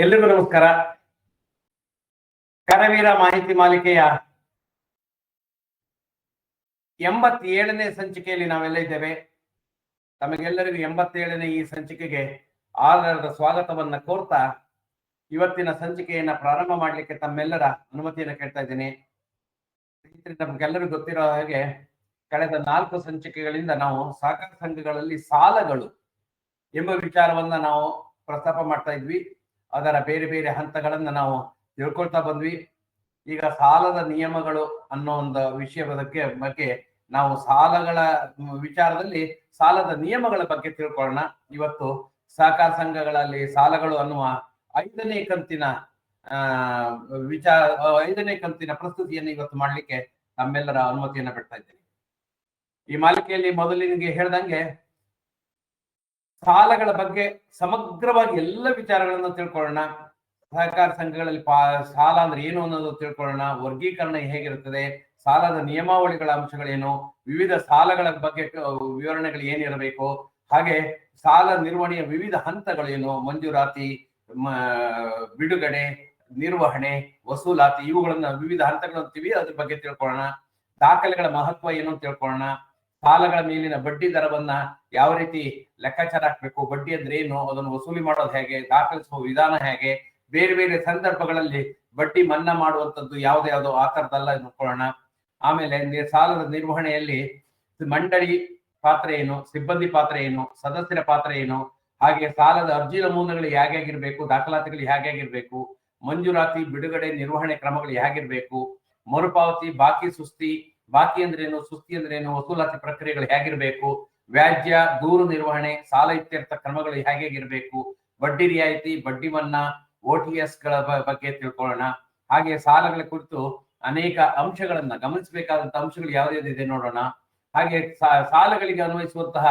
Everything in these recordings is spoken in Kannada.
ಎಲ್ರಿಗೂ ನಮಸ್ಕಾರ. ಕರವೀರ ಮಾಹಿತಿ ಮಾಲಿಕೆಯ 87ನೇ ಸಂಚಿಕೆಯಲ್ಲಿ ನಾವೆಲ್ಲ ಇದ್ದೇವೆ. ತಮಗೆಲ್ಲರಿಗೂ 87ನೇ ಈ ಸಂಚಿಕೆಗೆ ಆಧಾರದ ಸ್ವಾಗತವನ್ನ ಕೋರ್ತಾ ಇವತ್ತಿನ ಸಂಚಿಕೆಯನ್ನ ಪ್ರಾರಂಭ ಮಾಡಲಿಕ್ಕೆ ತಮ್ಮೆಲ್ಲರ ಅನುಮತಿಯನ್ನು ಕೇಳ್ತಾ ಇದ್ದೀನಿ. ನಮ್ಗೆಲ್ಲರಿಗೂ ಗೊತ್ತಿರೋ ಹಾಗೆ ಕಳೆದ 4 ಸಂಚಿಕೆಗಳಿಂದ ನಾವು ಸಹಕಾರ ಸಂಘಗಳಲ್ಲಿ ಸಾಲಗಳು ಎಂಬ ವಿಚಾರವನ್ನ ನಾವು ಪ್ರಸ್ತಾಪ ಮಾಡ್ತಾ ಇದ್ವಿ. ಅದರ ಬೇರೆ ಬೇರೆ ಹಂತಗಳನ್ನ ನಾವು ತಿಳ್ಕೊಳ್ತಾ ಬಂದ್ವಿ. ಈಗ ಸಾಲದ ನಿಯಮಗಳು ಅನ್ನೋ ಒಂದು ವಿಷಯದ ಬಗ್ಗೆ ನಾವು ಸಾಲಗಳ ವಿಚಾರದಲ್ಲಿ ಸಾಲದ ನಿಯಮಗಳ ಬಗ್ಗೆ ತಿಳ್ಕೊಳ್ಳೋಣ. ಇವತ್ತು ಸಹಕಾರ ಸಂಘಗಳಲ್ಲಿ ಸಾಲಗಳು ಅನ್ನುವ 5ನೇ ಕಂತಿನ ವಿಚಾರ 5ನೇ ಕಂತಿನ ಪ್ರಸ್ತುತಿಯನ್ನು ಇವತ್ತು ಮಾಡ್ಲಿಕ್ಕೆ ನಮ್ಮೆಲ್ಲರ ಅನುಮತಿಯನ್ನ ಬಿಡ್ತಾ ಇದ್ದೇನೆ. ಈ ಮಾಲಿಕೆಯಲ್ಲಿ ಮೊದಲಿಗೆ ಹೇಳ್ದಂಗೆ ಸಾಲಗಳ ಬಗ್ಗೆ ಸಮಗ್ರವಾಗಿ ಎಲ್ಲ ವಿಚಾರಗಳನ್ನ ತಿಳ್ಕೊಳ್ಳೋಣ. ಸಹಕಾರ ಸಂಘಗಳಲ್ಲಿ ಸಾಲ ಅಂದ್ರೆ ಏನು ಅನ್ನೋದು ತಿಳ್ಕೊಳ್ಳೋಣ. ವರ್ಗೀಕರಣ ಹೇಗಿರುತ್ತದೆ, ಸಾಲದ ನಿಯಮಾವಳಿಗಳ ಅಂಶಗಳೇನು, ವಿವಿಧ ಸಾಲಗಳ ಬಗ್ಗೆ ವಿವರಣೆಗಳು ಏನಿರಬೇಕು, ಹಾಗೆ ಸಾಲ ನಿರ್ವಹಣೆಯ ವಿವಿಧ ಹಂತಗಳೇನು, ಮಂಜೂರಾತಿ, ಬಿಡುಗಡೆ, ನಿರ್ವಹಣೆ, ವಸೂಲಾತಿ, ಇವುಗಳನ್ನ ವಿವಿಧ ಹಂತಗಳು ಅಂತೀವಿ, ಅದ್ರ ಬಗ್ಗೆ ತಿಳ್ಕೊಳ್ಳೋಣ. ದಾಖಲೆಗಳ ಮಹತ್ವ ಏನು ಅಂತ ತಿಳ್ಕೊಳ್ಳೋಣ. ಸಾಲಗಳ ಮೇಲಿನ ಬಡ್ಡಿ ದರವನ್ನ ಯಾವ ರೀತಿ ಲೆಕ್ಕಾಚಾರ ಹಾಕ್ಬೇಕು, ಬಡ್ಡಿ ಅಂದ್ರೆ ಏನು, ಅದನ್ನು ವಸೂಲಿ ಮಾಡೋದು ಹೇಗೆ, ದಾಖಲಿಸುವ ವಿಧಾನ ಹೇಗೆ, ಬೇರೆ ಬೇರೆ ಸಂದರ್ಭಗಳಲ್ಲಿ ಬಡ್ಡಿ ಮನ್ನಾ ಮಾಡುವಂತದ್ದು ಯಾವ್ದು ಆ ತರದೆಲ್ಲ ನೋಡ್ಕೊಳ್ಳೋಣ. ಆಮೇಲೆ ಸಾಲದ ನಿರ್ವಹಣೆಯಲ್ಲಿ ಮಂಡಳಿ ಪಾತ್ರ ಏನು, ಸಿಬ್ಬಂದಿ ಪಾತ್ರ ಏನು, ಸದಸ್ಯರ ಪಾತ್ರ ಏನು, ಹಾಗೆ ಸಾಲದ ಅರ್ಜಿ ನಮೂನೆಗಳು ಹೇಗಿರ್ಬೇಕು, ದಾಖಲಾತಿಗಳು ಹೇಗಿರ್ಬೇಕು, ಮಂಜೂರಾತಿ, ಬಿಡುಗಡೆ, ನಿರ್ವಹಣೆ ಕ್ರಮಗಳು ಹೇಗಿರ್ಬೇಕು, ಮರುಪಾವತಿ, ಬಾಕಿ ಸುಸ್ತಿ, ಬಾಕಿ ಅಂದ್ರೇನು, ಸುಸ್ತಿ ಅಂದ್ರೇನು, ವಸೂಲಾತಿ ಪ್ರಕ್ರಿಯೆಗಳು ಹೇಗಿರ್ಬೇಕು, ವ್ಯಾಜ್ಯ, ದೂರು ನಿರ್ವಹಣೆ, ಸಾಲ ಇತ್ಯರ್ಥ ಕ್ರಮಗಳು ಹೇಗಿರ್ಬೇಕು, ಬಡ್ಡಿ ರಿಯಾಯಿತಿ, ಬಡ್ಡಿ ಮನ್ನಾ, OTS ಗಳ ಬಗ್ಗೆ ತಿಳ್ಕೊಳ್ಳೋಣ. ಹಾಗೆ ಸಾಲಗಳ ಕುರಿತು ಅನೇಕ ಅಂಶಗಳನ್ನ ಗಮನಿಸಬೇಕಾದಂತ ಅಂಶಗಳು ಯಾವ್ಯಾವ್ದಿದೆ ನೋಡೋಣ. ಹಾಗೆ ಸಾಲಗಳಿಗೆ ಅನ್ವಯಿಸುವಂತಹ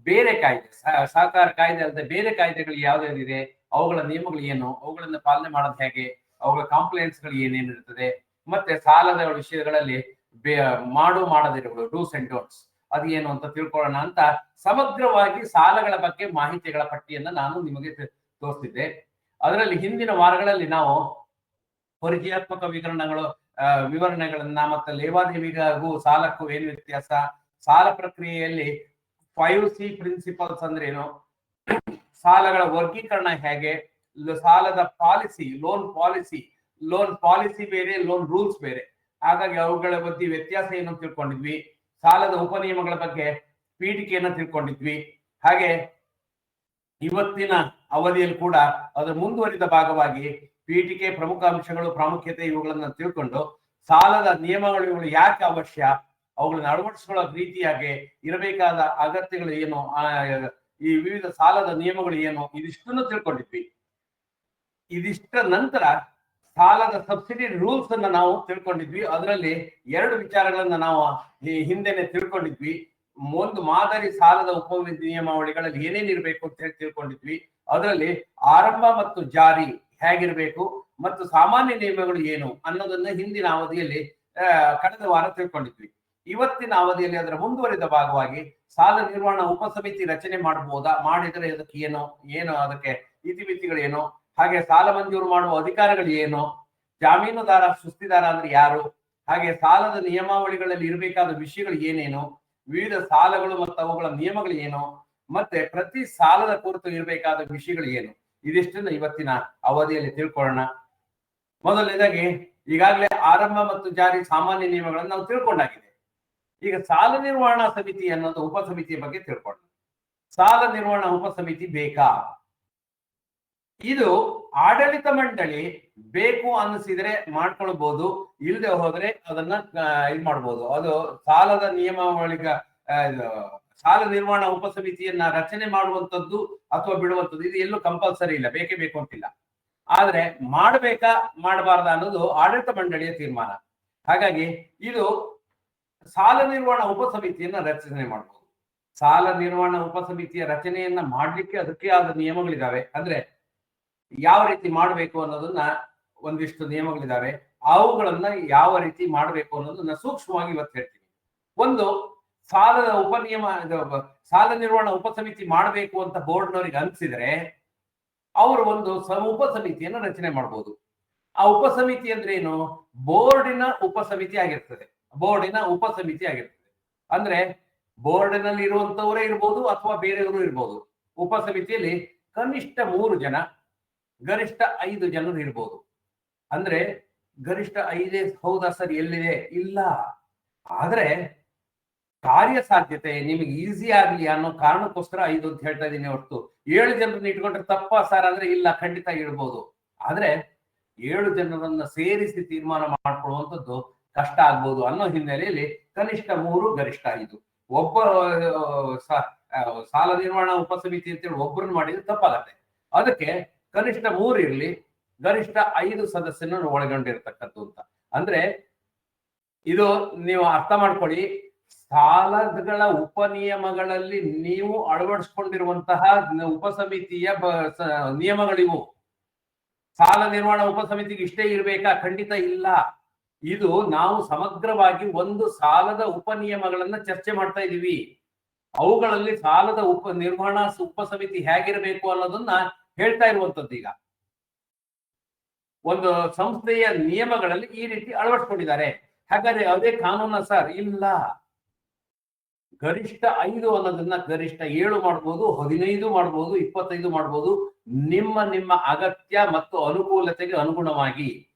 ಬೇರೆ ಕಾಯ್ದೆ, ಸಹಕಾರ ಕಾಯ್ದೆ ಅಲ್ಲದೆ ಬೇರೆ ಕಾಯ್ದೆಗಳು ಯಾವ್ಯಾವ್ದಿದೆ, ಅವುಗಳ ನಿಯಮಗಳು ಏನು, ಅವುಗಳನ್ನ ಪಾಲನೆ ಮಾಡೋದು ಹೇಗೆ, ಅವುಗಳ ಕಾಂಪ್ಲೈನ್ಸ್ ಗಳು ಏನೇನಿರ್ತದೆ, ಮತ್ತೆ ಸಾಲದ ವಿಷಯಗಳಲ್ಲಿ ಮಾಡದಿರುವುದು ಡೂಸ್ ಅಂಡ್ ಡೋಂಟ್ಸ್ ಅದು ಏನು ಅಂತ ತಿಳ್ಕೊಳ್ಳೋಣ ಅಂತ ಸಮಗ್ರವಾಗಿ ಸಾಲಗಳ ಬಗ್ಗೆ ಮಾಹಿತಿಗಳ ಪಟ್ಟಿಯನ್ನ ನಾನು ನಿಮಗೆ ತೋರಿಸ್ತಿದ್ದೆ. ಅದರಲ್ಲಿ ಹಿಂದಿನ ವಾರಗಳಲ್ಲಿ ನಾವು ಪರಿಚಯಾತ್ಮಕ ವಿವರಣೆಗಳನ್ನ ಮತ್ತೆ ಲೇವಾದೇವಿಗೂ ಸಾಲಕ್ಕೂ ಏನು ವ್ಯತ್ಯಾಸ, ಸಾಲ ಪ್ರಕ್ರಿಯೆಯಲ್ಲಿ 5C ಪ್ರಿನ್ಸಿಪಲ್ಸ್ ಅಂದ್ರೆ ಏನು, ಸಾಲಗಳ ವರ್ಗೀಕರಣ ಹೇಗೆ, ಸಾಲದ ಪಾಲಿಸಿ, ಲೋನ್ ಪಾಲಿಸಿ ಬೇರೆ, ಲೋನ್ ರೂಲ್ಸ್ ಬೇರೆ, ಹಾಗಾಗಿ ಅವುಗಳ ಬಗ್ಗೆ ವ್ಯತ್ಯಾಸ ಏನು ತಿಳ್ಕೊಂಡಿದ್ವಿ. ಸಾಲದ ಉಪನಿಯಮಗಳ ಬಗ್ಗೆ ಪೀಠಿಕೆಯನ್ನ ತಿಳ್ಕೊಂಡಿದ್ವಿ. ಹಾಗೆ ಇವತ್ತಿನ ಅವಧಿಯಲ್ಲಿ ಕೂಡ ಅದರ ಮುಂದುವರಿದ ಭಾಗವಾಗಿ ಪೀಠಿಕೆ, ಪ್ರಮುಖ ಅಂಶಗಳು, ಪ್ರಾಮುಖ್ಯತೆ ಇವುಗಳನ್ನ ತಿಳ್ಕೊಂಡು ಸಾಲದ ನಿಯಮಗಳು ಯಾಕೆ ಅವಶ್ಯ, ಅವುಗಳನ್ನ ಅಳವಡಿಸಿಕೊಳ್ಳೋ ರೀತಿಯಾಗಿ ಇರಬೇಕಾದ ಅಗತ್ಯಗಳು ಏನು, ಈ ವಿವಿಧ ಸಾಲದ ನಿಯಮಗಳು ಏನು, ಇದಿಷ್ಟನ್ನು ತಿಳ್ಕೊಂಡಿದ್ವಿ. ಇದಿಷ್ಟ ನಂತರ ಸಾಲದ ಸಬ್ಸಿಡಿ ರೂಲ್ಸ್ ಅನ್ನ ನಾವು ತಿಳ್ಕೊಂಡಿದ್ವಿ. ಅದರಲ್ಲಿ 2 ವಿಚಾರಗಳನ್ನ ನಾವು ಹಿಂದೆನೆ ತಿಳ್ಕೊಂಡಿದ್ವಿ. ಒಂದು ಮಾದರಿ ಸಾಲದ ನಿಯಮಾವಳಿಗಳಲ್ಲಿ ಏನೇನಿರ್ಬೇಕು ಅಂತ ಹೇಳಿ ತಿಳ್ಕೊಂಡಿದ್ವಿ. ಅದರಲ್ಲಿ ಆರಂಭ ಮತ್ತು ಜಾರಿ ಹೇಗಿರ್ಬೇಕು ಮತ್ತು ಸಾಮಾನ್ಯ ನಿಯಮಗಳು ಏನು ಅನ್ನೋದನ್ನ ಹಿಂದಿನ ಅವಧಿಯಲ್ಲಿ ಕಳೆದ ವಾರ ತಿಳ್ಕೊಂಡಿದ್ವಿ. ಇವತ್ತಿನ ಅವಧಿಯಲ್ಲಿ ಅದರ ಮುಂದುವರಿದ ಭಾಗವಾಗಿ ಸಾಲ ನಿರ್ವಹಣಾ ಉಪಸಮಿತಿ ರಚನೆ ಮಾಡಬಹುದಾ, ಮಾಡಿದರೆ ಅದಕ್ಕೆ ಏನು ಅದಕ್ಕೆ ಇತಿಮಿತಿಗಳೇನು, ಹಾಗೆ ಸಾಲ ಮಂಜೂರು ಮಾಡುವ ಅಧಿಕಾರಗಳು ಏನು, ಜಾಮೀನುದಾರ, ಸುಸ್ತಿದಾರ ಅಂದ್ರೆ ಯಾರು, ಹಾಗೆ ಸಾಲದ ನಿಯಮಾವಳಿಗಳಲ್ಲಿ ಇರಬೇಕಾದ ವಿಷಯಗಳು ಏನೇನು, ವಿವಿಧ ಸಾಲಗಳು ಮತ್ತು ಅವುಗಳ ನಿಯಮಗಳು ಏನು, ಮತ್ತೆ ಪ್ರತಿ ಸಾಲದ ಕುರಿತು ಇರಬೇಕಾದ ವಿಷಯಗಳು ಏನು, ಇದಿಷ್ಟನ್ನು ಇವತ್ತಿನ ಅವಧಿಯಲ್ಲಿ ತಿಳ್ಕೊಳ್ಳೋಣ. ಮೊದಲನೇದಾಗಿ ಈಗಾಗಲೇ ಆರಂಭ ಮತ್ತು ಜಾರಿ ಸಾಮಾನ್ಯ ನಿಯಮಗಳನ್ನು ನಾವು ತಿಳ್ಕೊಂಡಾಗಿದೆ. ಈಗ ಸಾಲ ನಿರ್ವಹಣಾ ಸಮಿತಿ ಅನ್ನೋದು ಉಪಸಮಿತಿಯ ಬಗ್ಗೆ ತಿಳ್ಕೊಳ್ಳೋಣ. ಸಾಲ ನಿರ್ವಹಣಾ ಉಪಸಮಿತಿ ಬೇಕಾ? ಇದು ಆಡಳಿತ ಮಂಡಳಿ ಬೇಕು ಅನ್ನಿಸಿದ್ರೆ ಮಾಡ್ಕೊಳ್ಬಹುದು, ಇಲ್ಲದೆ ಹೋದ್ರೆ ಅದನ್ನ ಇದು ಮಾಡ್ಬೋದು. ಅದು ಸಾಲದ ನಿಯಮಾವಳಿಗ ಸಾಲ ನಿರ್ವಹಣಾ ಉಪಸಮಿತಿಯನ್ನ ರಚನೆ ಮಾಡುವಂತದ್ದು ಅಥವಾ ಬಿಡುವಂತದ್ದು ಇದು ಎಲ್ಲೂ ಕಂಪಲ್ಸರಿ ಇಲ್ಲ, ಬೇಕೇ ಬೇಕು ಅಂತಿಲ್ಲ. ಆದ್ರೆ ಮಾಡಬೇಕಾ ಮಾಡಬಾರ್ದ ಅನ್ನೋದು ಆಡಳಿತ ಮಂಡಳಿಯ ತೀರ್ಮಾನ. ಹಾಗಾಗಿ ಇದು ಸಾಲ ನಿರ್ವಹಣಾ ಉಪಸಮಿತಿಯನ್ನ ರಚನೆ ಮಾಡಬಹುದು. ಸಾಲ ನಿರ್ವಹಣಾ ಉಪಸಮಿತಿಯ ರಚನೆಯನ್ನ ಮಾಡ್ಲಿಕ್ಕೆ ಅದಕ್ಕೆ ಆದ ನಿಯಮಗಳಿದಾವೆ. ಅಂದ್ರೆ ಯಾವ ರೀತಿ ಮಾಡಬೇಕು ಅನ್ನೋದನ್ನ ಒಂದಿಷ್ಟು ನಿಯಮಗಳಿದಾವೆ. ಅವುಗಳನ್ನ ಯಾವ ರೀತಿ ಮಾಡಬೇಕು ಅನ್ನೋದನ್ನ ಸೂಕ್ಷ್ಮವಾಗಿ ಇವತ್ತು ಹೇಳ್ತೀನಿ. ಒಂದು, ಸಾಲದ ಸಾಲ ನಿರ್ವಹಣಾ ಉಪಸಮಿತಿ ಮಾಡಬೇಕು ಅಂತ ಬೋರ್ಡ್ನವರಿಗೆ ಅನ್ಸಿದ್ರೆ ಅವರು ಒಂದು ಉಪಸಮಿತಿಯನ್ನು ರಚನೆ ಮಾಡಬಹುದು. ಆ ಉಪಸಮಿತಿ ಅಂದ್ರೆ ಏನು? ಬೋರ್ಡಿನ ಉಪಸಮಿತಿ ಆಗಿರ್ತದೆ. ಬೋರ್ಡಿನ ಉಪಸಮಿತಿ ಆಗಿರ್ತದೆ ಅಂದ್ರೆ ಬೋರ್ಡಿನಲ್ಲಿ ಇರುವಂತವರೇ ಇರ್ಬೋದು ಅಥವಾ ಬೇರೆಯವರು ಇರ್ಬೋದು. ಉಪಸಮಿತಿಯಲ್ಲಿ ಕನಿಷ್ಠ 3 ಜನ, ಗರಿಷ್ಠ 5 ಜನರು ಇರ್ಬೋದು. ಅಂದ್ರೆ ಗರಿಷ್ಠ 5 ಹೌದಾ ಸರ್? ಎಲ್ಲಿದೆ? ಇಲ್ಲ. ಆದ್ರೆ ಕಾರ್ಯಸಾಧ್ಯತೆ ನಿಮಗೆ ಈಸಿ ಆಗ್ಲಿ ಅನ್ನೋ ಕಾರಣಕ್ಕೋಸ್ಕರ 5 ಅಂತ ಹೇಳ್ತಾ ಇದ್ದೀನಿ ಹೊರತು 7 ಜನರನ್ನ ಇಟ್ಕೊಂಡ್ರೆ ತಪ್ಪ ಸರ್ ಅಂದ್ರೆ ಇಲ್ಲ, ಖಂಡಿತ ಇಡ್ಬೋದು. ಆದ್ರೆ 7 ಜನರನ್ನ ಸೇರಿಸಿ ತೀರ್ಮಾನ ಮಾಡ್ಕೊಳ್ಳುವಂಥದ್ದು ಕಷ್ಟ ಆಗ್ಬೋದು ಅನ್ನೋ ಹಿನ್ನೆಲೆಯಲ್ಲಿ ಕನಿಷ್ಠ 3, ಗರಿಷ್ಠ 5. ಒಬ್ಬ ಸಾಲ ನಿರ್ವಹಣಾ ಉಪಸಮಿತಿ ಅಂತೇಳಿ ಒಬ್ಬರನ್ನ ಮಾಡಿದ್ರೆ ತಪ್ಪಾಗತ್ತೆ. ಅದಕ್ಕೆ ಕನಿಷ್ಠ 3 ಇರ್ಲಿ, ಗರಿಷ್ಠ 5 ಸದಸ್ಯರನ್ನು ಒಳಗೊಂಡಿರ್ತಕ್ಕದ್ದು ಅಂತ. ಅಂದ್ರೆ ಇದು ನೀವು ಅರ್ಥ ಮಾಡ್ಕೊಳ್ಳಿ, ಸಾಲಗಳ ಉಪನಿಯಮಗಳಲ್ಲಿ ನೀವು ಅಳವಡಿಸ್ಕೊಂಡಿರುವಂತಹ ಉಪಸಮಿತಿಯ ನಿಯಮಗಳಿವು. ಸಾಲ ನಿರ್ವಹಣಾ ಉಪಸಮಿತಿಗೆ ಇಷ್ಟೇ ಇರ್ಬೇಕಾ? ಖಂಡಿತ ಇಲ್ಲ. ಇದು ನಾವು ಸಮಗ್ರವಾಗಿ ಒಂದು ಸಾಲದ ಉಪನಿಯಮಗಳನ್ನ ಚರ್ಚೆ ಮಾಡ್ತಾ ಇದೀವಿ. ಅವುಗಳಲ್ಲಿ ಸಾಲದ ನಿರ್ವಹಣಾ ಉಪಸಮಿತಿ ಹೇಗಿರಬೇಕು ಅನ್ನೋದನ್ನ ಹೇಳ್ತಾ ಇರುವಂತದ್ದು. ಈಗ ಒಂದು ಸಂಸ್ಥೆಯ ನಿಯಮಗಳಲ್ಲಿ ಈ ರೀತಿ ಅಳವಡಿಸ್ಕೊಂಡಿದ್ದಾರೆ. ಹಾಗಾದ್ರೆ ಅದೇ ಕಾನೂನ ಸರ್? ಇಲ್ಲ. ಗರಿಷ್ಠ 5 ಅನ್ನೋದನ್ನ ಗರಿಷ್ಠ 7 ಮಾಡ್ಬೋದು, 15 ಮಾಡ್ಬೋದು, 25 ಮಾಡ್ಬೋದು. ನಿಮ್ಮ ಅಗತ್ಯ ಮತ್ತು ಅನುಕೂಲತೆಗೆ ಅನುಗುಣವಾಗಿ.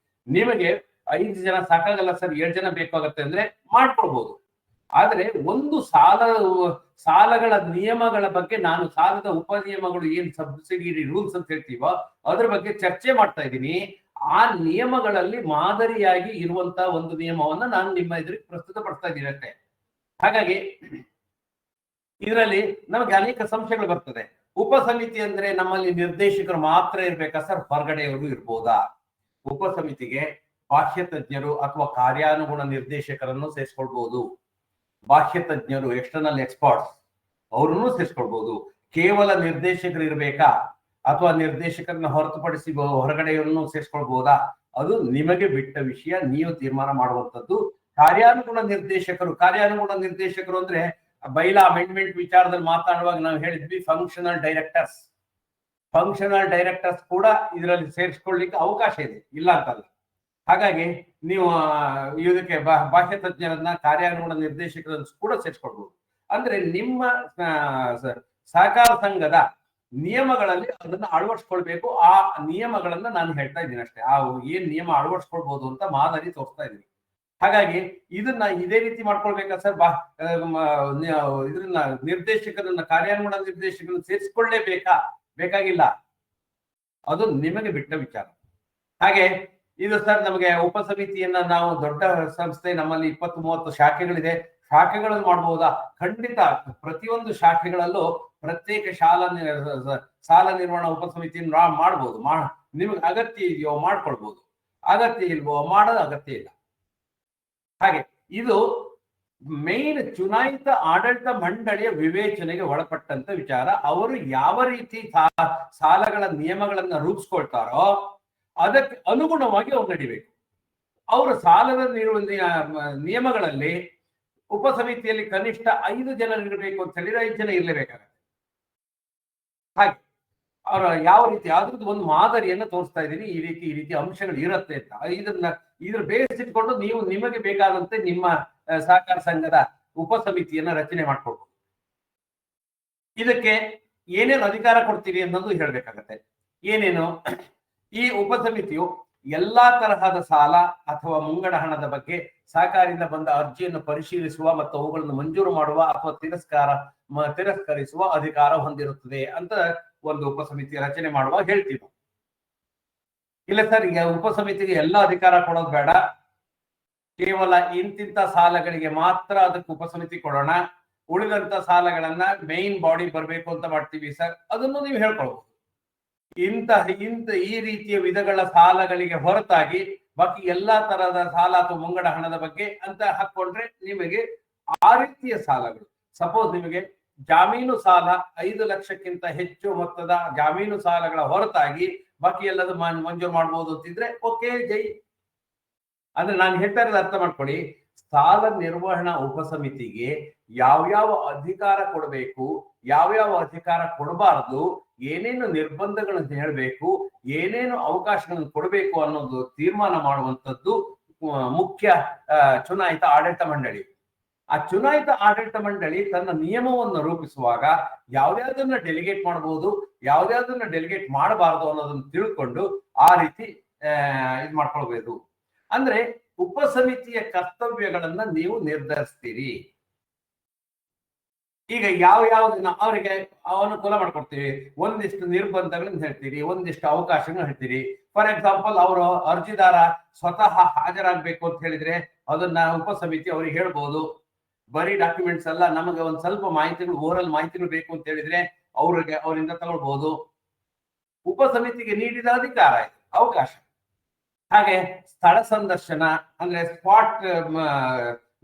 ನಿಮಗೆ 5 ಜನ ಸಾಕಾಗಲ್ಲ ಸರ್, 7 ಜನ ಬೇಕಾಗತ್ತೆ ಅಂದ್ರೆ ಮಾಡ್ಕೊಳ್ಬಹುದು. ಆದ್ರೆ ಒಂದು ಸಾಲಗಳ ನಿಯಮಗಳ ಬಗ್ಗೆ, ನಾನು ಸಾಲದ ಉಪನಿಯಮಗಳು ಏನ್ ಸಬ್ಸಿಡಿಯರಿ ರೂಲ್ಸ್ ಅಂತ ಹೇಳ್ತೀವೋ ಅದ್ರ ಬಗ್ಗೆ ಚರ್ಚೆ ಮಾಡ್ತಾ ಇದ್ದೀನಿ. ಆ ನಿಯಮಗಳಲ್ಲಿ ಮಾದರಿಯಾಗಿ ಇರುವಂತಹ ಒಂದು ನಿಯಮವನ್ನ ನಾನು ನಿಮ್ಮ ಎದುರಿಗೆ ಪ್ರಸ್ತುತಪಡಿಸ್ತಾ ಇದ್ದೀನಿ ಅಷ್ಟೇ. ಹಾಗಾಗಿ ಇದರಲ್ಲಿ ನಮಗೆ ಅನೇಕ ಸಂಶಯಗಳು ಬರ್ತದೆ. ಉಪಸಮಿತಿ ಅಂದ್ರೆ ನಮ್ಮಲ್ಲಿ ನಿರ್ದೇಶಕರು ಮಾತ್ರ ಇರ್ಬೇಕಾ ಸರ್? ಹೊರಗಡೆಯವರು ಇರ್ಬೋದಾ? ಉಪಸಮಿತಿಗೆ ಬಾಹ್ಯ ತಜ್ಞರು ಅಥವಾ ಕಾರ್ಯಾನುಗುಣ ನಿರ್ದೇಶಕರನ್ನು ಸೇರಿಸ್ಕೊಳ್ಬಹುದು. ಬಾಹ್ಯ ತಜ್ಞರು, ಎಕ್ಸ್ಟರ್ನಲ್ ಎಕ್ಸ್ಪರ್ಟ್ಸ್, ಅವರನ್ನು ಸೇರಿಸ್ಕೊಳ್ಬಹುದು. ಕೇವಲ ನಿರ್ದೇಶಕರು ಇರ್ಬೇಕಾ ಅಥವಾ ನಿರ್ದೇಶಕರನ್ನ ಹೊರತುಪಡಿಸಿ ಹೊರಗಡೆಯನ್ನು ಸೇರಿಸ್ಕೊಳ್ಬಹುದಾ? ಅದು ನಿಮಗೆ ಬಿಟ್ಟ ವಿಷಯ, ನೀವು ತೀರ್ಮಾನ ಮಾಡುವಂತದ್ದು. ಕಾರ್ಯಾನುಗುಣ ನಿರ್ದೇಶಕರು ಅಂದ್ರೆ ಬೈಲಾ ಅಮೆಂಡ್ಮೆಂಟ್ ವಿಚಾರದಲ್ಲಿ ಮಾತನಾಡುವಾಗ ನಾವು ಹೇಳಿದ್ವಿ ಫಂಕ್ಷನಲ್ ಡೈರೆಕ್ಟರ್ಸ್ ಕೂಡ ಇದರಲ್ಲಿ ಸೇರಿಸ್ಕೊಳ್ಳಿಕ್ಕೆ ಅವಕಾಶ ಇದೆ, ಇಲ್ಲ ಅಂತಲ್ಲ. ಹಾಗಾಗಿ ನೀವು ಇದಕ್ಕೆ ಬಾಹ್ಯ ತಜ್ಞರನ್ನ, ಕಾರ್ಯಾನುಗುಣ ನಿರ್ದೇಶಕರನ್ನು ಕೂಡ ಸೇರಿಸ್ಕೊಳ್ಬಹುದು. ಅಂದ್ರೆ ನಿಮ್ಮ ಸಹಕಾರ ಸಂಘದ ನಿಯಮಗಳಲ್ಲಿ ಅದನ್ನ ಅಳವಡಿಸ್ಕೊಳ್ಬೇಕು. ಆ ನಿಯಮಗಳನ್ನ ನಾನು ಹೇಳ್ತಾ ಇದ್ದೀನಿ ಅಷ್ಟೇ. ಆ ಏನ್ ನಿಯಮ ಅಳವಡಿಸ್ಕೊಳ್ಬಹುದು ಅಂತ ಮಾದರಿ ತೋರಿಸ್ತಾ ಇದ್ದೀನಿ. ಹಾಗಾಗಿ ಇದನ್ನ ಇದೇ ರೀತಿ ಮಾಡ್ಕೊಳ್ಬೇಕಾ ಸರ್? ಇದನ್ನ ನಿರ್ದೇಶಕರನ್ನ, ಕಾರ್ಯಾನುಗುಣ ನಿರ್ದೇಶಕರನ್ನ ಬೇಕಾಗಿಲ್ಲ. ಅದು ನಿಮಗೆ ಬಿಟ್ಟ ವಿಚಾರ. ಹಾಗೆ ಇದು ಸರ್ ನಮಗೆ ಉಪಸಮಿತಿಯನ್ನ ನಾವು ದೊಡ್ಡ ಸಂಸ್ಥೆ, ನಮ್ಮಲ್ಲಿ 20-30 ಶಾಖೆಗಳಿದೆ, ಶಾಖೆಗಳನ್ನು ಮಾಡಬಹುದಾ? ಖಂಡಿತ. ಪ್ರತಿಯೊಂದು ಶಾಖೆಗಳಲ್ಲೂ ಪ್ರತ್ಯೇಕ ಸಾಲ ನಿರ್ವಹಣಾ ಉಪಸಮಿತಿಯನ್ನು ಮಾಡ್ಬೋದು. ನಿಮಗೆ ಅಗತ್ಯ ಇದೆಯೋ ಮಾಡ್ಕೊಳ್ಬಹುದು, ಅಗತ್ಯ ಇಲ್ವೋ ಮಾಡೋದು ಅಗತ್ಯ ಇಲ್ಲ. ಹಾಗೆ ಇದು ಮೇನ್ ಚುನಾಯಿತ ಆಡಳಿತ ಮಂಡಳಿಯ ವಿವೇಚನೆಗೆ ಒಳಪಟ್ಟಂತ ವಿಚಾರ. ಅವರು ಯಾವ ರೀತಿ ಸಾಲಗಳ ನಿಯಮಗಳನ್ನ ರೂಪಿಸ್ಕೊಳ್ತಾರೋ ಅದಕ್ಕೆ ಅನುಗುಣವಾಗಿ ಅವ್ರು ನಡಿಬೇಕು. ಅವರು ಸಾಲದ ನಿಯಮಗಳಲ್ಲಿ ಉಪಸಮಿತಿಯಲ್ಲಿ ಕನಿಷ್ಠ 5 ಜನರು ಇರಬೇಕು ಅಂತ ಹೇಳಿದ್ರೆ 5 ಜನ ಇರಲೇಬೇಕಾಗುತ್ತೆ. ಹಾಗೆ ಅವರ ಯಾವ ರೀತಿ ಅದ್ರದ್ದು ಒಂದು ಮಾದರಿಯನ್ನ ತೋರಿಸ್ತಾ ಇದ್ದೀನಿ. ಈ ರೀತಿ ಅಂಶಗಳು ಇರುತ್ತೆ ಅಂತ. ಇದ್ರ ಬೇಸ್ ಇಟ್ಕೊಂಡು ನೀವು ನಿಮಗೆ ಬೇಕಾದಂತೆ ನಿಮ್ಮ ಸಹಕಾರ ಸಂಘದ ಉಪಸಮಿತಿಯನ್ನ ರಚನೆ ಮಾಡ್ಕೊಳ್ಬಹುದು. ಇದಕ್ಕೆ ಏನೇನು ಅಧಿಕಾರ ಕೊಡ್ತೀವಿ ಅನ್ನೋದು ಹೇಳ್ಬೇಕಾಗತ್ತೆ. ಏನೇನು? ಈ ಉಪಸಮಿತಿಯು ಎಲ್ಲಾ ತರಹದ ಸಾಲ ಅಥವಾ ಮುಂಗಡ ಹಣದ ಬಗ್ಗೆ ಸಹಕಾರಿಯಿಂದ ಬಂದ ಅರ್ಜಿಯನ್ನು ಪರಿಶೀಲಿಸುವ ಮತ್ತು ಅವುಗಳನ್ನು ಮಂಜೂರು ಮಾಡುವ ಅಥವಾ ತಿರಸ್ಕರಿಸುವ ಅಧಿಕಾರ ಹೊಂದಿರುತ್ತದೆ ಅಂತ ಒಂದು ಉಪಸಮಿತಿ ರಚನೆ ಮಾಡುವ ಹೇಳ್ತೀವಿ. ಇಲ್ಲ ಸರ್, ಈಗ ಉಪಸಮಿತಿಗೆ ಎಲ್ಲ ಅಧಿಕಾರ ಕೊಡೋದು ಬೇಡ, ಕೇವಲ ಇಂತಿಂತ ಸಾಲಗಳಿಗೆ ಮಾತ್ರ ಅದಕ್ಕೆ ಉಪಸಮಿತಿ ಕೊಡೋಣ, ಉಳಿದಂತ ಸಾಲಗಳನ್ನ ಮೇನ್ ಬಾಡಿ ಬರಬೇಕು ಅಂತ ಮಾಡ್ತೀವಿ ಸರ್, ಅದನ್ನು ನೀವು ಹೇಳ್ಕೊಳ್ಬಹುದು. ಈ ರೀತಿಯ ವಿಧಗಳ ಸಾಲಗಳಿಗೆ ಹೊರತಾಗಿ ಬಾಕಿ ಎಲ್ಲಾ ತರಹದ ಸಾಲ ಅಥವಾ ಮುಂಗಡ ಹಣದ ಬಗ್ಗೆ ಅಂತ ಹಾಕೊಂಡ್ರೆ ನಿಮಗೆ ಆ ರೀತಿಯ ಸಾಲಗಳು, ಸಪೋಸ್ ನಿಮಗೆ ಜಾಮೀನು ಸಾಲ 5 ಲಕ್ಷಕ್ಕಿಂತ ಹೆಚ್ಚು ಮೊತ್ತದ ಜಾಮೀನು ಸಾಲಗಳ ಹೊರತಾಗಿ ಬಾಕಿ ಎಲ್ಲದು ಮಂಜೂರು ಮಾಡಬಹುದು ಅಂತಿದ್ರೆ ಓಕೆ, ಜೈ. ಅಂದ್ರೆ ನಾನು ಹೇಳ್ತಾ ಇರೋದು ಅರ್ಥ ಮಾಡ್ಕೊಳ್ಳಿ. ಸಾಲ ನಿರ್ವಹಣಾ ಉಪಸಮಿತಿಗೆ ಯಾವ್ಯಾವ ಅಧಿಕಾರ ಕೊಡಬೇಕು, ಯಾವ್ಯಾವ ಅಧಿಕಾರ ಕೊಡಬಾರದು, ಏನೇನು ನಿರ್ಬಂಧಗಳನ್ನು ಹೇಳಬೇಕು, ಏನೇನು ಅವಕಾಶಗಳನ್ನು ಕೊಡಬೇಕು ಅನ್ನೋದು ತೀರ್ಮಾನ ಮಾಡುವಂತದ್ದು ಮುಖ್ಯ ಚುನಾಯಿತ ಆಡಳಿತ ಮಂಡಳಿ. ಆ ಚುನಾಯಿತ ಆಡಳಿತ ಮಂಡಳಿ ತನ್ನ ನಿಯಮವನ್ನು ರೂಪಿಸುವಾಗ ಯಾವ್ಯಾವ್ದನ್ನ ಡೆಲಿಗೇಟ್ ಮಾಡಬಹುದು, ಯಾವ್ಯಾವ್ದನ್ನ ಡೆಲಿಗೇಟ್ ಮಾಡಬಾರದು ಅನ್ನೋದನ್ನ ತಿಳ್ಕೊಂಡು ಆ ರೀತಿ ಇದ್ ಮಾಡ್ಕೊಳ್ಬೇಕು. ಅಂದ್ರೆ ಉಪಸಮಿತಿಯ ಕರ್ತವ್ಯಗಳನ್ನ ನೀವು ನಿರ್ಧರಿಸ್ತೀರಿ. ಈಗ ಯಾವ್ದನ್ನ ಅವರಿಗೆ ಅನುಕೂಲ ಮಾಡ್ಕೊಡ್ತೀವಿ, ಒಂದಿಷ್ಟು ನಿರ್ಬಂಧಗಳನ್ನ ಹೇಳ್ತೀರಿ, ಒಂದಿಷ್ಟು ಅವಕಾಶಗಳನ್ನ ಹೇಳ್ತೀರಿ. ಫಾರ್ ಎಕ್ಸಾಂಪಲ್, ಅವರು ಅರ್ಜಿದಾರ ಸ್ವತಃ ಹಾಜರಾಗಬೇಕು ಅಂತ ಹೇಳಿದ್ರೆ ಅದನ್ನ ಉಪಸಮಿತಿ ಅವ್ರಿಗೆ ಹೇಳ್ಬೋದು. ಬರೀ ಡಾಕ್ಯುಮೆಂಟ್ಸ್ ಅಲ್ಲ, ನಮಗೆ ಒಂದ್ ಸ್ವಲ್ಪ ಮಾಹಿತಿಗಳು, ಓರಲ್ ಮಾಹಿತಿಗಳು ಬೇಕು ಅಂತ ಹೇಳಿದ್ರೆ ಅವರಿಂದ ತಗೊಳ್ಬಹುದು. ಉಪಸಮಿತಿಗೆ ನೀಡಿದ ಅಧಿಕಾರ ಇದೆ, ಅವಕಾಶ. ಹಾಗೆ ಸ್ಥಳ ಸಂದರ್ಶನ ಅಂದ್ರೆ ಸ್ಪಾಟ್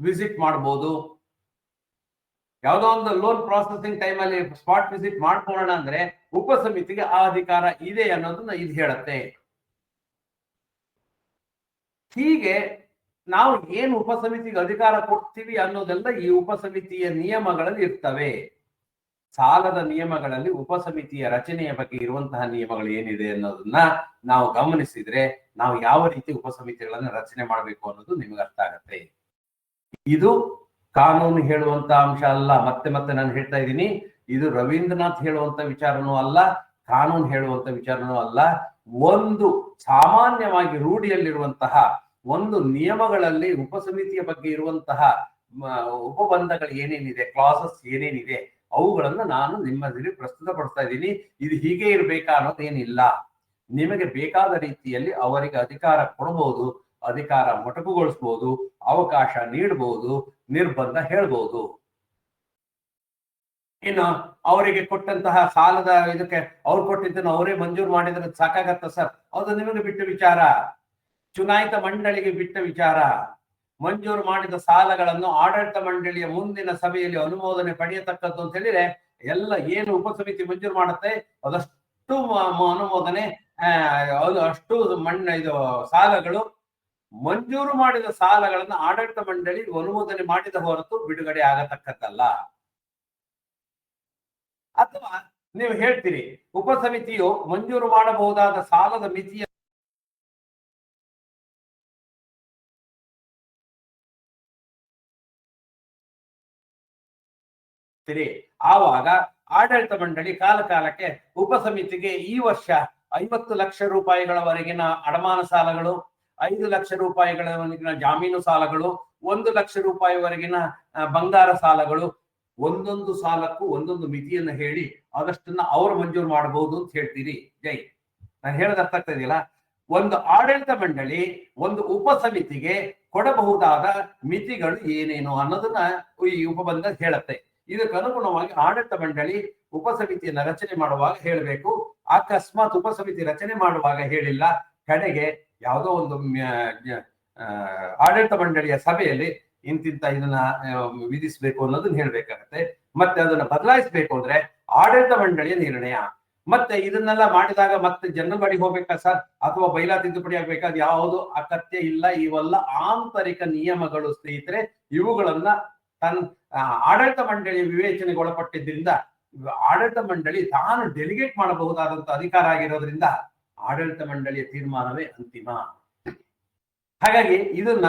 ವಿಸಿಟ್ ಮಾಡಬಹುದು. ಯಾವುದೋ ಒಂದು ಲೋನ್ ಪ್ರಾಸೆಸಿಂಗ್ ಟೈಮಲ್ಲಿ ಸ್ಪಾಟ್ ವಿಸಿಟ್ ಮಾಡ್ಕೊಳ್ಳೋಣ ಅಂದ್ರೆ ಉಪಸಮಿತಿಗೆ ಆ ಅಧಿಕಾರ ಇದೆ ಅನ್ನೋದನ್ನ ಇದು ಹೇಳುತ್ತೆ. ಹೀಗೆ ನಾವು ಏನು ಉಪಸಮಿತಿಗೆ ಅಧಿಕಾರ ಕೊಡ್ತೀವಿ ಅನ್ನೋದೆಲ್ಲ ಈ ಉಪಸಮಿತಿಯ ನಿಯಮಗಳಲ್ಲಿ ಇರ್ತವೆ. ಸಾಲದ ನಿಯಮಗಳಲ್ಲಿ ಉಪಸಮಿತಿಯ ರಚನೆಯ ಬಗ್ಗೆ ಇರುವಂತಹ ನಿಯಮಗಳು ಏನಿದೆ ಅನ್ನೋದನ್ನ ನಾವು ಗಮನಿಸಿದ್ರೆ ನಾವು ಯಾವ ರೀತಿ ಉಪಸಮಿತಿಗಳನ್ನ ರಚನೆ ಮಾಡಬೇಕು ಅನ್ನೋದು ನಿಮ್ಗೆ ಅರ್ಥ ಆಗತ್ತೆ. ಇದು ಕಾನೂನು ಹೇಳುವಂತ ಅಂಶ ಅಲ್ಲ. ಮತ್ತೆ ಮತ್ತೆ ನಾನು ಹೇಳ್ತಾ ಇದ್ದೀನಿ, ಇದು ರವೀಂದ್ರನಾಥ್ ಹೇಳುವಂತ ವಿಚಾರನೂ ಅಲ್ಲ, ಕಾನೂನು ಹೇಳುವಂತ ವಿಚಾರನೂ ಅಲ್ಲ. ಒಂದು ಸಾಮಾನ್ಯವಾಗಿ ರೂಢಿಯಲ್ಲಿರುವಂತಹ ಒಂದು ನಿಯಮಗಳಲ್ಲಿ ಉಪಸಮಿತಿಯ ಬಗ್ಗೆ ಇರುವಂತಹ ಉಪಬಂಧಗಳು ಏನೇನಿದೆ, ಕ್ಲಾಸಸ್ ಏನೇನಿದೆ, ಅವುಗಳನ್ನ ನಾನು ನಿಮ್ಮಲ್ಲಿ ಪ್ರಸ್ತುತಪಡಿಸ್ತಾ ಇದ್ದೀನಿ. ಇದು ಹೀಗೆ ಇರ್ಬೇಕಾ ಅನ್ನೋದೇನಿಲ್ಲ. ನಿಮಗೆ ಬೇಕಾದ ರೀತಿಯಲ್ಲಿ ಅವರಿಗೆ ಅಧಿಕಾರ ಕೊಡಬಹುದು, ಅಧಿಕಾರ ಮೊಟಕುಗೊಳಿಸಬಹುದು, ಅವಕಾಶ ನೀಡಬಹುದು, ನಿರ್ಬಂಧ ಹೇಳ್ಬಹುದು. ಇನ್ನು ಅವರಿಗೆ ಕೊಟ್ಟಂತಹ ಸಾಲದ ಇದಕ್ಕೆ ಅವ್ರು ಕೊಟ್ಟಿದ್ದನ್ನು ಅವರೇ ಮಂಜೂರು ಮಾಡಿದ್ರೆ ಸಾಕಾಗತ್ತ ಸರ್? ಅದು ನಿಮಗೆ ಬಿಟ್ಟ ವಿಚಾರ, ಚುನಾಯಿತ ಮಂಡಳಿಗೆ ಬಿಟ್ಟ ವಿಚಾರ. ಮಂಜೂರು ಮಾಡಿದ ಸಾಲಗಳನ್ನು ಆಡಳಿತ ಮಂಡಳಿಯ ಮುಂದಿನ ಸಭೆಯಲ್ಲಿ ಅನುಮೋದನೆ ಪಡೆಯತಕ್ಕದ್ದು ಅಂತ ಹೇಳಿದ್ರೆ ಎಲ್ಲ ಏನು ಉಪಸಮಿತಿ ಮಂಜೂರು ಮಾಡುತ್ತೆ ಅದಷ್ಟು ಅನುಮೋದನೆ, ಅಷ್ಟು ಇದು ಸಾಲಗಳು, ಮಂಜೂರು ಮಾಡಿದ ಸಾಲಗಳನ್ನು ಆಡಳಿತ ಮಂಡಳಿ ಅನುಮೋದನೆ ಮಾಡಿದ ಹೊರತು ಬಿಡುಗಡೆ ಆಗತಕ್ಕದ್ದಲ್ಲ. ಅಥವಾ ನೀವು ಹೇಳ್ತೀರಿ ಉಪಸಮಿತಿಯು ಮಂಜೂರು ಮಾಡಬಹುದಾದ ಸಾಲದ ಮಿತಿಯ ಆವಾಗ ಆಡಳಿತ ಮಂಡಳಿ ಕಾಲ ಕಾಲಕ್ಕೆ ಉಪಸಮಿತಿಗೆ ಈ ವರ್ಷ 50 ಲಕ್ಷ ರೂಪಾಯಿಗಳವರೆಗಿನ ಅಡಮಾನ ಸಾಲಗಳು, 5 ಲಕ್ಷ ರೂಪಾಯಿಗಳವರೆಗಿನ ಜಾಮೀನು ಸಾಲಗಳು, 1 ಲಕ್ಷ ರೂಪಾಯಿವರೆಗಿನ ಬಂಗಾರ ಸಾಲಗಳು, ಒಂದೊಂದು ಸಾಲಕ್ಕೂ ಒಂದೊಂದು ಮಿತಿಯನ್ನು ಹೇಳಿ ಅದಷ್ಟನ್ನ ಅವರು ಮಂಜೂರು ಮಾಡಬಹುದು ಅಂತ ಹೇಳ್ತೀರಿ. ಜೈ, ನಾನು ಹೇಳೋದು ಅರ್ಥ ಆಗ್ತಾ ಇದೆಯಲ್ಲ? ಒಂದು ಆಡಳಿತ ಮಂಡಳಿ ಒಂದು ಉಪಸಮಿತಿಗೆ ಕೊಡಬಹುದಾದ ಮಿತಿಗಳು ಏನೇನು ಅನ್ನೋದನ್ನ ಈ ಉಪಬಂಧ ಹೇಳುತ್ತೆ. ಇದಕ್ಕೆ ಅನುಗುಣವಾಗಿ ಆಡಳಿತ ಮಂಡಳಿ ಉಪಸಮಿತಿಯನ್ನ ರಚನೆ ಮಾಡುವಾಗ ಹೇಳಬೇಕು. ಅಕಸ್ಮಾತ್ ಉಪಸಮಿತಿ ರಚನೆ ಮಾಡುವಾಗ ಹೇಳಿಲ್ಲ, ಕಡೆಗೆ ಯಾವುದೋ ಒಂದು ಆಡಳಿತ ಮಂಡಳಿಯ ಸಭೆಯಲ್ಲಿ ಇಂತಿಂತ ಇದನ್ನ ವಿಧಿಸಬೇಕು ಅನ್ನೋದನ್ನ ಹೇಳ್ಬೇಕಾಗತ್ತೆ. ಮತ್ತೆ ಅದನ್ನ ಬದಲಾಯಿಸಬೇಕು ಅಂದ್ರೆ ಆಡಳಿತ ಮಂಡಳಿಯ ನಿರ್ಣಯ. ಮತ್ತೆ ಇದನ್ನೆಲ್ಲ ಮಾಡಿದಾಗ ಮತ್ತೆ ಜನರ ಬಳಿ ಹೋಗ್ಬೇಕಾ ಸರ್, ಅಥವಾ ಬೈಲಾ ತಿದ್ದುಪಡಿ ಆಗ್ಬೇಕಾ? ಅದು ಯಾವುದು ಅಗತ್ಯ ಇಲ್ಲ. ಇವೆಲ್ಲ ಆಂತರಿಕ ನಿಯಮಗಳು ಸ್ನೇಹಿತರೆ. ಇವುಗಳನ್ನ ಆಡಳಿತ ಮಂಡಳಿಯ ವಿವೇಚನೆಗೆ ಒಳಪಟ್ಟಿದ್ದರಿಂದ ಆಡಳಿತ ಮಂಡಳಿ ತಾನು ಡೆಲಿಗೇಟ್ ಮಾಡಬಹುದಾದಂತ ಅಧಿಕಾರ ಆಗಿರೋದ್ರಿಂದ ಆಡಳಿತ ಮಂಡಳಿಯ ತೀರ್ಮಾನವೇ ಅಂತಿಮ. ಹಾಗಾಗಿ ಇದನ್ನ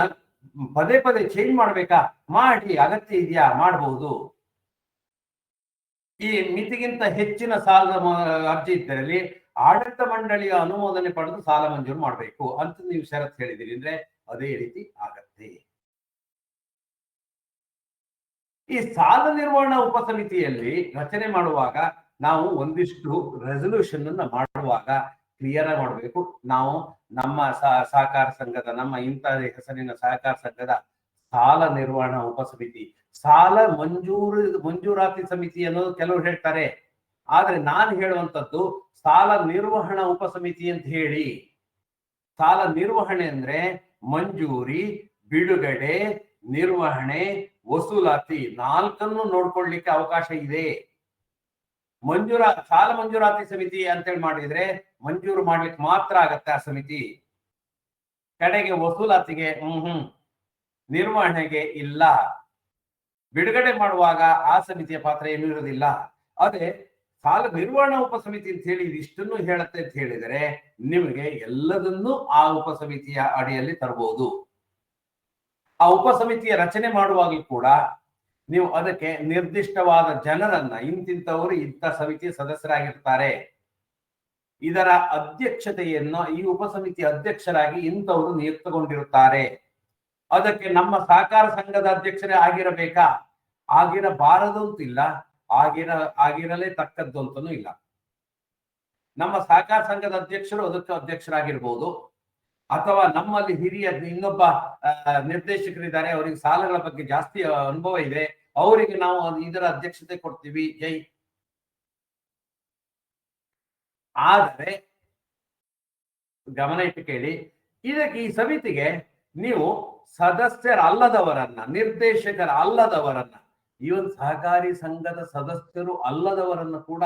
ಪದೇ ಪದೇ ಚೇಂಜ್ ಮಾಡ್ಬೇಕಾ? ಮಾಡಿ, ಅಗತ್ಯ ಇದೆಯಾ ಮಾಡಬಹುದು. ಈ ಮಿತಿಗಿಂತ ಹೆಚ್ಚಿನ ಸಾಲದ ಅರ್ಜಿ ಇದ್ದಲ್ಲಿ ಆಡಳಿತ ಮಂಡಳಿಯ ಅನುಮೋದನೆ ಪಡೆದು ಸಾಲ ಮಂಜೂರು ಮಾಡಬೇಕು ಅಂತ ನೀವು ಷರತ್ತು ಹೇಳಿದಿರಿ ಅಂದ್ರೆ ಅದೇ ರೀತಿ ಆಗತ್ತೆ. ಈ ಸಾಲ ನಿರ್ವಹಣಾ ಉಪಸಮಿತಿಯಲ್ಲಿ ರಚನೆ ಮಾಡುವಾಗ ನಾವು ಒಂದಿಷ್ಟು ರೆಸಲ್ಯೂಷನ್ ಅನ್ನ ಮಾಡುವಾಗ ಕ್ಲಿಯರ್ ಆಗಿ ಮಾಡಬೇಕು. ನಾವು ನಮ್ಮ ಸಹಕಾರ ಸಂಘದ, ನಮ್ಮ ಇಂಥ ಹೆಸರಿನ ಸಹಕಾರ ಸಂಘದ ಸಾಲ ನಿರ್ವಹಣಾ ಉಪಸಮಿತಿ, ಸಾಲ ಮಂಜೂರಾತಿ ಸಮಿತಿ ಅನ್ನೋದು ಕೆಲವರು ಹೇಳ್ತಾರೆ. ಆದ್ರೆ ನಾನು ಹೇಳುವಂತದ್ದು ಸಾಲ ನಿರ್ವಹಣಾ ಉಪಸಮಿತಿ ಅಂತ ಹೇಳಿ. ಸಾಲ ನಿರ್ವಹಣೆ ಅಂದ್ರೆ ಮಂಜೂರಿ, ಬಿಡುಗಡೆ, ನಿರ್ವಹಣೆ, ವಸೂಲಾತಿ ನಾಲ್ಕನ್ನು ನೋಡ್ಕೊಳ್ಳಿಕ್ಕೆ ಅವಕಾಶ ಇದೆ. ಸಾಲ ಮಂಜೂರಾತಿ ಸಮಿತಿ ಅಂತೇಳಿ ಮಾಡಿದ್ರೆ ಮಂಜೂರು ಮಾಡ್ಲಿಕ್ಕೆ ಮಾತ್ರ ಆಗತ್ತೆ ಆ ಸಮಿತಿ. ಕಡೆಗೆ ವಸೂಲಾತಿಗೆ ನಿರ್ವಹಣೆಗೆ ಇಲ್ಲ. ಬಿಡುಗಡೆ ಮಾಡುವಾಗ ಆ ಸಮಿತಿಯ ಪಾತ್ರ ಏನೂ ಇರುವುದಿಲ್ಲ. ಅದೇ ಸಾಲ ನಿರ್ವಹಣಾ ಉಪಸಮಿತಿ ಅಂತ ಹೇಳಿ ಇದಿಷ್ಟನ್ನು ಹೇಳುತ್ತೆ ಅಂತ ಹೇಳಿದರೆ ನಿಮಗೆ ಎಲ್ಲದನ್ನೂ ಆ ಉಪಸಮಿತಿಯ ಅಡಿಯಲ್ಲಿ ತರಬಹುದು. ಆ ಉಪಸಮಿತಿಯ ರಚನೆ ಮಾಡುವಾಗಲೂ ಕೂಡ ನೀವು ಅದಕ್ಕೆ ನಿರ್ದಿಷ್ಟವಾದ ಜನರನ್ನ, ಇಂತಿಂತವರು ಇಂಥ ಸಮಿತಿಯ ಸದಸ್ಯರಾಗಿರ್ತಾರೆ, ಇದರ ಅಧ್ಯಕ್ಷತೆಯನ್ನು ಈ ಉಪಸಮಿತಿಯ ಅಧ್ಯಕ್ಷರಾಗಿ ಇಂಥವರು ನಿಯುಕ್ತಗೊಂಡಿರುತ್ತಾರೆ, ಅದಕ್ಕೆ ನಮ್ಮ ಸಹಕಾರ ಸಂಘದ ಅಧ್ಯಕ್ಷರೇ ಆಗಿರಬೇಕಾ, ಆಗಿರಬಾರದು ಅಂತಿಲ್ಲ, ಆಗಿರಲೇ ತಕ್ಕದ್ದು ಅಂತನೂ ಇಲ್ಲ. ನಮ್ಮ ಸಹಕಾರ ಸಂಘದ ಅಧ್ಯಕ್ಷರು ಅದಕ್ಕೆ ಅಧ್ಯಕ್ಷರಾಗಿರ್ಬೋದು, ಅಥವಾ ನಮ್ಮಲ್ಲಿ ಹಿರಿಯ ಇನ್ನೊಬ್ಬ ನಿರ್ದೇಶಕರಿದ್ದಾರೆ, ಅವರಿಗೆ ಸಾಲಗಳ ಬಗ್ಗೆ ಜಾಸ್ತಿ ಅನುಭವ ಇದೆ, ಅವರಿಗೆ ನಾವು ಇದರ ಅಧ್ಯಕ್ಷತೆ ಕೊಡ್ತೀವಿ, ಜೈ. ಆದರೆ ಗಮನ ಇಟ್ಟು ಕೇಳಿ, ಇದಕ್ಕೆ ಈ ಸಮಿತಿಗೆ ನೀವು ಸದಸ್ಯರಲ್ಲದವರನ್ನ, ನಿರ್ದೇಶಕರ ಅಲ್ಲದವರನ್ನ, ಇವನ್ ಸಹಕಾರಿ ಸಂಘದ ಸದಸ್ಯರು ಅಲ್ಲದವರನ್ನ ಕೂಡ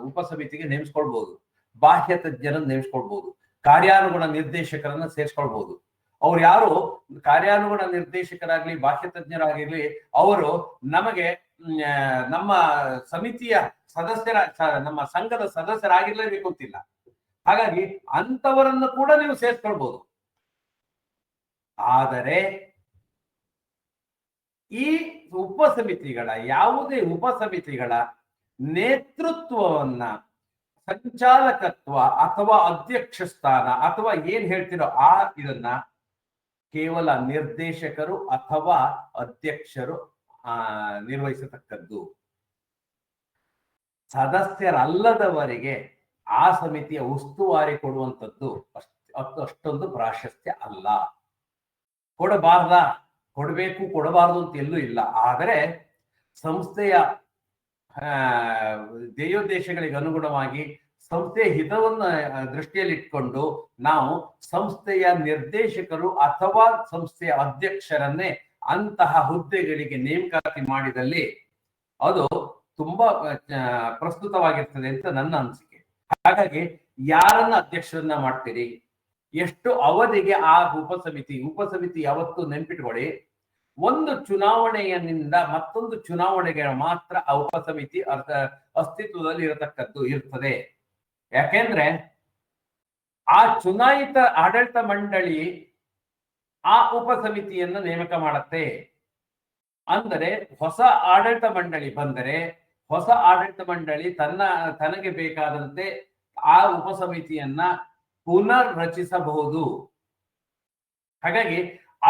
ಉಪಸಮಿತಿಗೆ ನೇಮಿಸ್ಕೊಳ್ಬಹುದು. ಬಾಹ್ಯ ತಜ್ಞರನ್ನು ನೇಮಿಸ್ಕೊಳ್ಬಹುದು, ಕಾರ್ಯಾನುಗುಣ ನಿರ್ದೇಶಕರನ್ನ ಸೇರಿಸ್ಕೊಳ್ಬಹುದು. ಅವ್ರು ಯಾರು ಕಾರ್ಯಾನುಗುಣ ನಿರ್ದೇಶಕರಾಗ್ಲಿ ಬಾಹ್ಯ ತಜ್ಞರಾಗಿರ್ಲಿ, ಅವರು ನಮಗೆ ನಮ್ಮ ಸಮಿತಿಯ ಸದಸ್ಯರ, ನಮ್ಮ ಸಂಘದ ಸದಸ್ಯರಾಗಿರ್ಲೇಬೇಕು ಅಂತಿಲ್ಲ. ಹಾಗಾಗಿ ಅಂತವರನ್ನು ಕೂಡ ನೀವು ಸೇರಿಸ್ಕೊಳ್ಬಹುದು. ಆದರೆ ಈ ಉಪಸಮಿತಿಗಳ, ಯಾವುದೇ ಉಪಸಮಿತಿಗಳ ನೇತೃತ್ವವನ್ನ, ಸಂಚಾಲಕತ್ವ ಅಥವಾ ಅಧ್ಯಕ್ಷ ಸ್ಥಾನ ಅಥವಾ ಏನ್ ಹೇಳ್ತಿರೋ ಇದನ್ನ ಕೇವಲ ನಿರ್ದೇಶಕರು ಅಥವಾ ಅಧ್ಯಕ್ಷರು ನಿರ್ವಹಿಸತಕ್ಕದ್ದು. ಸದಸ್ಯರಲ್ಲದವರಿಗೆ ಆ ಸಮಿತಿಯ ಉಸ್ತುವಾರಿ ಕೊಡುವಂಥದ್ದು ಅಷ್ಟೊಂದು ಪ್ರಾಶಸ್ತ್ಯ ಅಲ್ಲ. ಕೊಡಬೇಕು, ಕೊಡಬಾರದು ಅಂತ ಎಲ್ಲೂ ಇಲ್ಲ. ಆದರೆ ಸಂಸ್ಥೆಯ ಧ್ಯೇಯೋದ್ದೇಶಗಳಿಗೆ ಅನುಗುಣವಾಗಿ ಸಂಸ್ಥೆಯ ಹಿತವನ್ನ ದೃಷ್ಟಿಯಲ್ಲಿಟ್ಕೊಂಡು ನಾವು ಸಂಸ್ಥೆಯ ನಿರ್ದೇಶಕರು ಅಥವಾ ಸಂಸ್ಥೆಯ ಅಧ್ಯಕ್ಷರನ್ನೇ ಅಂತಹ ಹುದ್ದೆಗಳಿಗೆ ನೇಮಕಾತಿ ಮಾಡಿದಲ್ಲಿ ಅದು ತುಂಬಾ ಪ್ರಸ್ತುತವಾಗಿರ್ತದೆ ಅಂತ ನನ್ನ ಅನಿಸಿಕೆ. ಹಾಗಾಗಿ ಯಾರನ್ನ ಅಧ್ಯಕ್ಷರನ್ನ ಮಾಡ್ತೀರಿ, ಎಷ್ಟು ಅವಧಿಗೆ ಆ ಉಪಸಮಿತಿ ಯಾವತ್ತು ನೆನ್ಪಿಟ್ಕೊಳ್ಳಿ, ಒಂದು ಚುನಾವಣೆಯಿಂದ ಮತ್ತೊಂದು ಚುನಾವಣೆಗೆ ಮಾತ್ರ ಆ ಉಪಸಮಿತಿ ಅಸ್ತಿತ್ವದಲ್ಲಿ ಇರ್ತದೆ. ಯಾಕೆಂದ್ರೆ ಆ ಚುನಾಯಿತ ಆಡಳಿತ ಮಂಡಳಿ ಆ ಉಪಸಮಿತಿಯನ್ನು ನೇಮಕ ಮಾಡುತ್ತೆ. ಅಂದರೆ ಹೊಸ ಆಡಳಿತ ಮಂಡಳಿ ಬಂದರೆ ಹೊಸ ಆಡಳಿತ ಮಂಡಳಿ ತನಗೆ ಬೇಕಾದಂತೆ ಆ ಉಪಸಮಿತಿಯನ್ನ ಪುನರ್ ರಚಿಸಬಹುದು. ಹಾಗಾಗಿ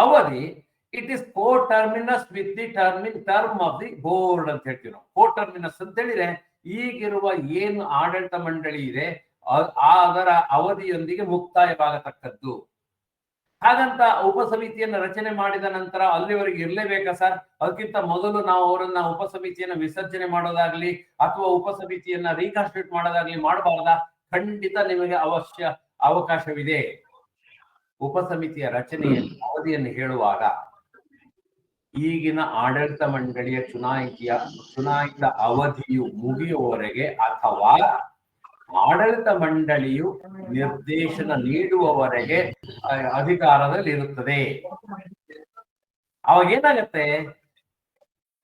ಅವಧಿ it is coterminous with the term of the board ಅಂತ ಹೇಳ್ತೀವಿ ನಾವು. ಕೋಟರ್ಮಿನಸ್ ಅಂತ ಹೇಳಿದ್ರೆ ಈಗಿರುವ ಏನು ಆಡಳಿತ ಮಂಡಳಿ ಇದೆ ಅದರ ಅವಧಿಯೊಂದಿಗೆ ಮುಕ್ತಾಯವಾಗತಕ್ಕದ್ದು. ಹಾಗಂತ ಉಪಸಮಿತಿಯನ್ನು ರಚನೆ ಮಾಡಿದ ನಂತರ ಅಲ್ಲಿವರೆಗೆ ಇರ್ಲೇಬೇಕಾ ಸರ್, ಅದಕ್ಕಿಂತ ಮೊದಲು ನಾವು ಅವರನ್ನ ಉಪಸಮಿತಿಯನ್ನ ವಿಸರ್ಜನೆ ಮಾಡೋದಾಗ್ಲಿ ಅಥವಾ ಉಪಸಮಿತಿಯನ್ನ ರೀಕಾನ್ಸ್ಟಿಟ್ಯೂಟ್ ಮಾಡೋದಾಗ್ಲಿ ಮಾಡಬಾರ್ದ? ಖಂಡಿತ ನಿಮಗೆ ಅವಕಾಶವಿದೆ. ಉಪಸಮಿತಿಯ ರಚನೆಯಲ್ಲಿ ಅವಧಿಯನ್ನು ಹೇಳುವಾಗ ಈಗಿನ ಆಡಳಿತ ಮಂಡಳಿಯ ಚುನಾಯಿತ ಅವಧಿಯು ಮುಗಿಯುವವರೆಗೆ ಅಥವಾ ಆಡಳಿತ ಮಂಡಳಿಯು ನಿರ್ದೇಶನ ನೀಡುವವರೆಗೆ ಅಧಿಕಾರದಲ್ಲಿ ಇರುತ್ತದೆ. ಅವಾಗ ಏನಾಗತ್ತೆ,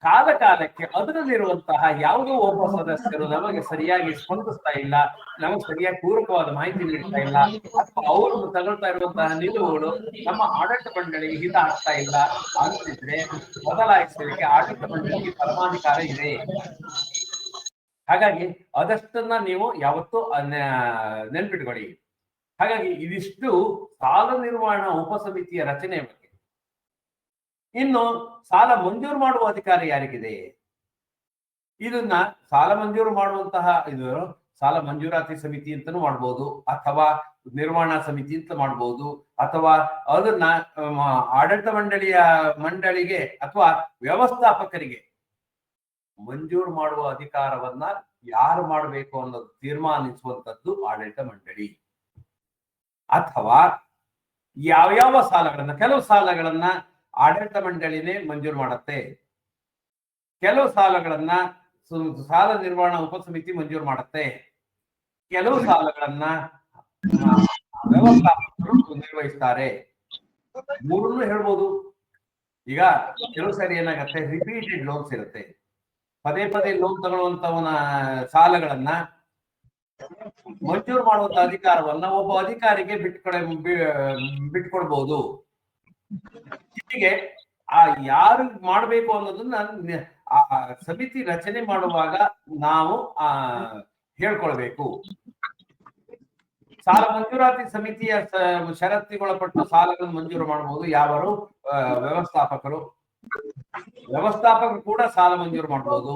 ಕಾಲಕ್ಕೆ ಅದರಲ್ಲಿರುವಂತಹ ಯಾವುದೋ ಒಬ್ಬ ಸದಸ್ಯರು ನಮಗೆ ಸರಿಯಾಗಿ ಸ್ಪಂದಿಸ್ತಾ ಇಲ್ಲ, ನಮಗೆ ಸರಿಯಾಗಿ ಪೂರಕವಾದ ಮಾಹಿತಿ ನೀಡ್ತಾ ಇಲ್ಲ, ಅಥವಾ ಅವರು ತಗೊಳ್ತಾ ಇರುವಂತಹ ನಿಲುವುಗಳು ನಮ್ಮ ಆಡಳಿತ ಮಂಡಳಿಗೆ ಹಿತ ಆಗ್ತಾ ಇಲ್ಲ ಅಂತಿದ್ರೆ ಬದಲಾಯಿಸಲಿಕ್ಕೆ ಆಡಳಿತ ಮಂಡಳಿಗೆ ಪರಮಾಧಿಕಾರ ಇದೆ. ಹಾಗಾಗಿ ಅದಷ್ಟನ್ನ ನೀವು ಯಾವತ್ತೂ ನೆನ್ಪಿಟ್ಕೊಳ್ಳಿ. ಹಾಗಾಗಿ ಇದಿಷ್ಟು ಸಾಲ ನಿರ್ವಹಣಾ ಉಪಸಮಿತಿಯ ರಚನೆ ಬಗ್ಗೆ. ಇನ್ನು ಸಾಲ ಮಂಜೂರು ಮಾಡುವ ಅಧಿಕಾರ ಯಾರಿಗಿದೆ? ಇದನ್ನ ಸಾಲ ಮಂಜೂರು ಮಾಡುವಂತಹ ಸಾಲ ಮಂಜೂರಾತಿ ಸಮಿತಿ ಅಂತನೂ ಮಾಡ್ಬೋದು, ಅಥವಾ ನಿರ್ವಹಣಾ ಸಮಿತಿ ಅಂತ ಮಾಡ್ಬೋದು, ಅಥವಾ ಅದನ್ನ ಆಡಳಿತ ಮಂಡಳಿಗೆ ಅಥವಾ ವ್ಯವಸ್ಥಾಪಕರಿಗೆ ಮಂಜೂರು ಮಾಡುವ ಅಧಿಕಾರವನ್ನ ಯಾರು ಮಾಡಬೇಕು ಅನ್ನೋದು ತೀರ್ಮಾನಿಸುವಂತದ್ದು ಆಡಳಿತ ಮಂಡಳಿ. ಅಥವಾ ಯಾವ್ಯಾವ ಸಾಲಗಳನ್ನ, ಕೆಲವು ಸಾಲಗಳನ್ನ ಆಡಳಿತ ಮಂಡಳಿನೇ ಮಂಜೂರು ಮಾಡುತ್ತೆ, ಕೆಲವು ಸಾಲಗಳನ್ನ ಸಾಲ ನಿರ್ವಹಣಾ ಉಪಸಮಿತಿ ಮಂಜೂರು ಮಾಡುತ್ತೆ, ಕೆಲವು ಸಾಲಗಳನ್ನ ವ್ಯವಸ್ಥಾಪಕರು ನಿರ್ವಹಿಸ್ತಾರೆ. ಮೂರನ್ನು ಹೇಳ್ಬೋದು. ಈಗ ಕೆಲವು ಸರಿ ಏನಾಗತ್ತೆ, ರಿಪೀಟೆಡ್ ಲೋನ್ಸ್ ಇರುತ್ತೆ. ಪದೇ ಪದೇ ಲೋನ್ ತಗೊಳ್ಳುವಂತವನ ಸಾಲಗಳನ್ನ ಮಂಜೂರು ಮಾಡುವಂತ ಅಧಿಕಾರವನ್ನ ಒಬ್ಬ ಅಧಿಕಾರಿಗೆ ಬಿಟ್ಕೊಡ್ಬಹುದು. ಹೀಗೆ ಆ ಯಾರು ಮಾಡ್ಬೇಕು ಅನ್ನೋದನ್ನ ಆ ಸಮಿತಿ ರಚನೆ ಮಾಡುವಾಗ ನಾವು ಹೇಳ್ಕೊಳ್ಬೇಕು. ಸಾಲ ಮಂಜೂರಾತಿ ಸಮಿತಿಯ ಷರತ್ತಿಗೊಳಪಟ್ಟು ಸಾಲಗಳನ್ನು ಮಂಜೂರು ಮಾಡಬಹುದು ಯಾವರು? ವ್ಯವಸ್ಥಾಪಕರು ಕೂಡ ಸಾಲ ಮಂಜೂರು ಮಾಡಬಹುದು.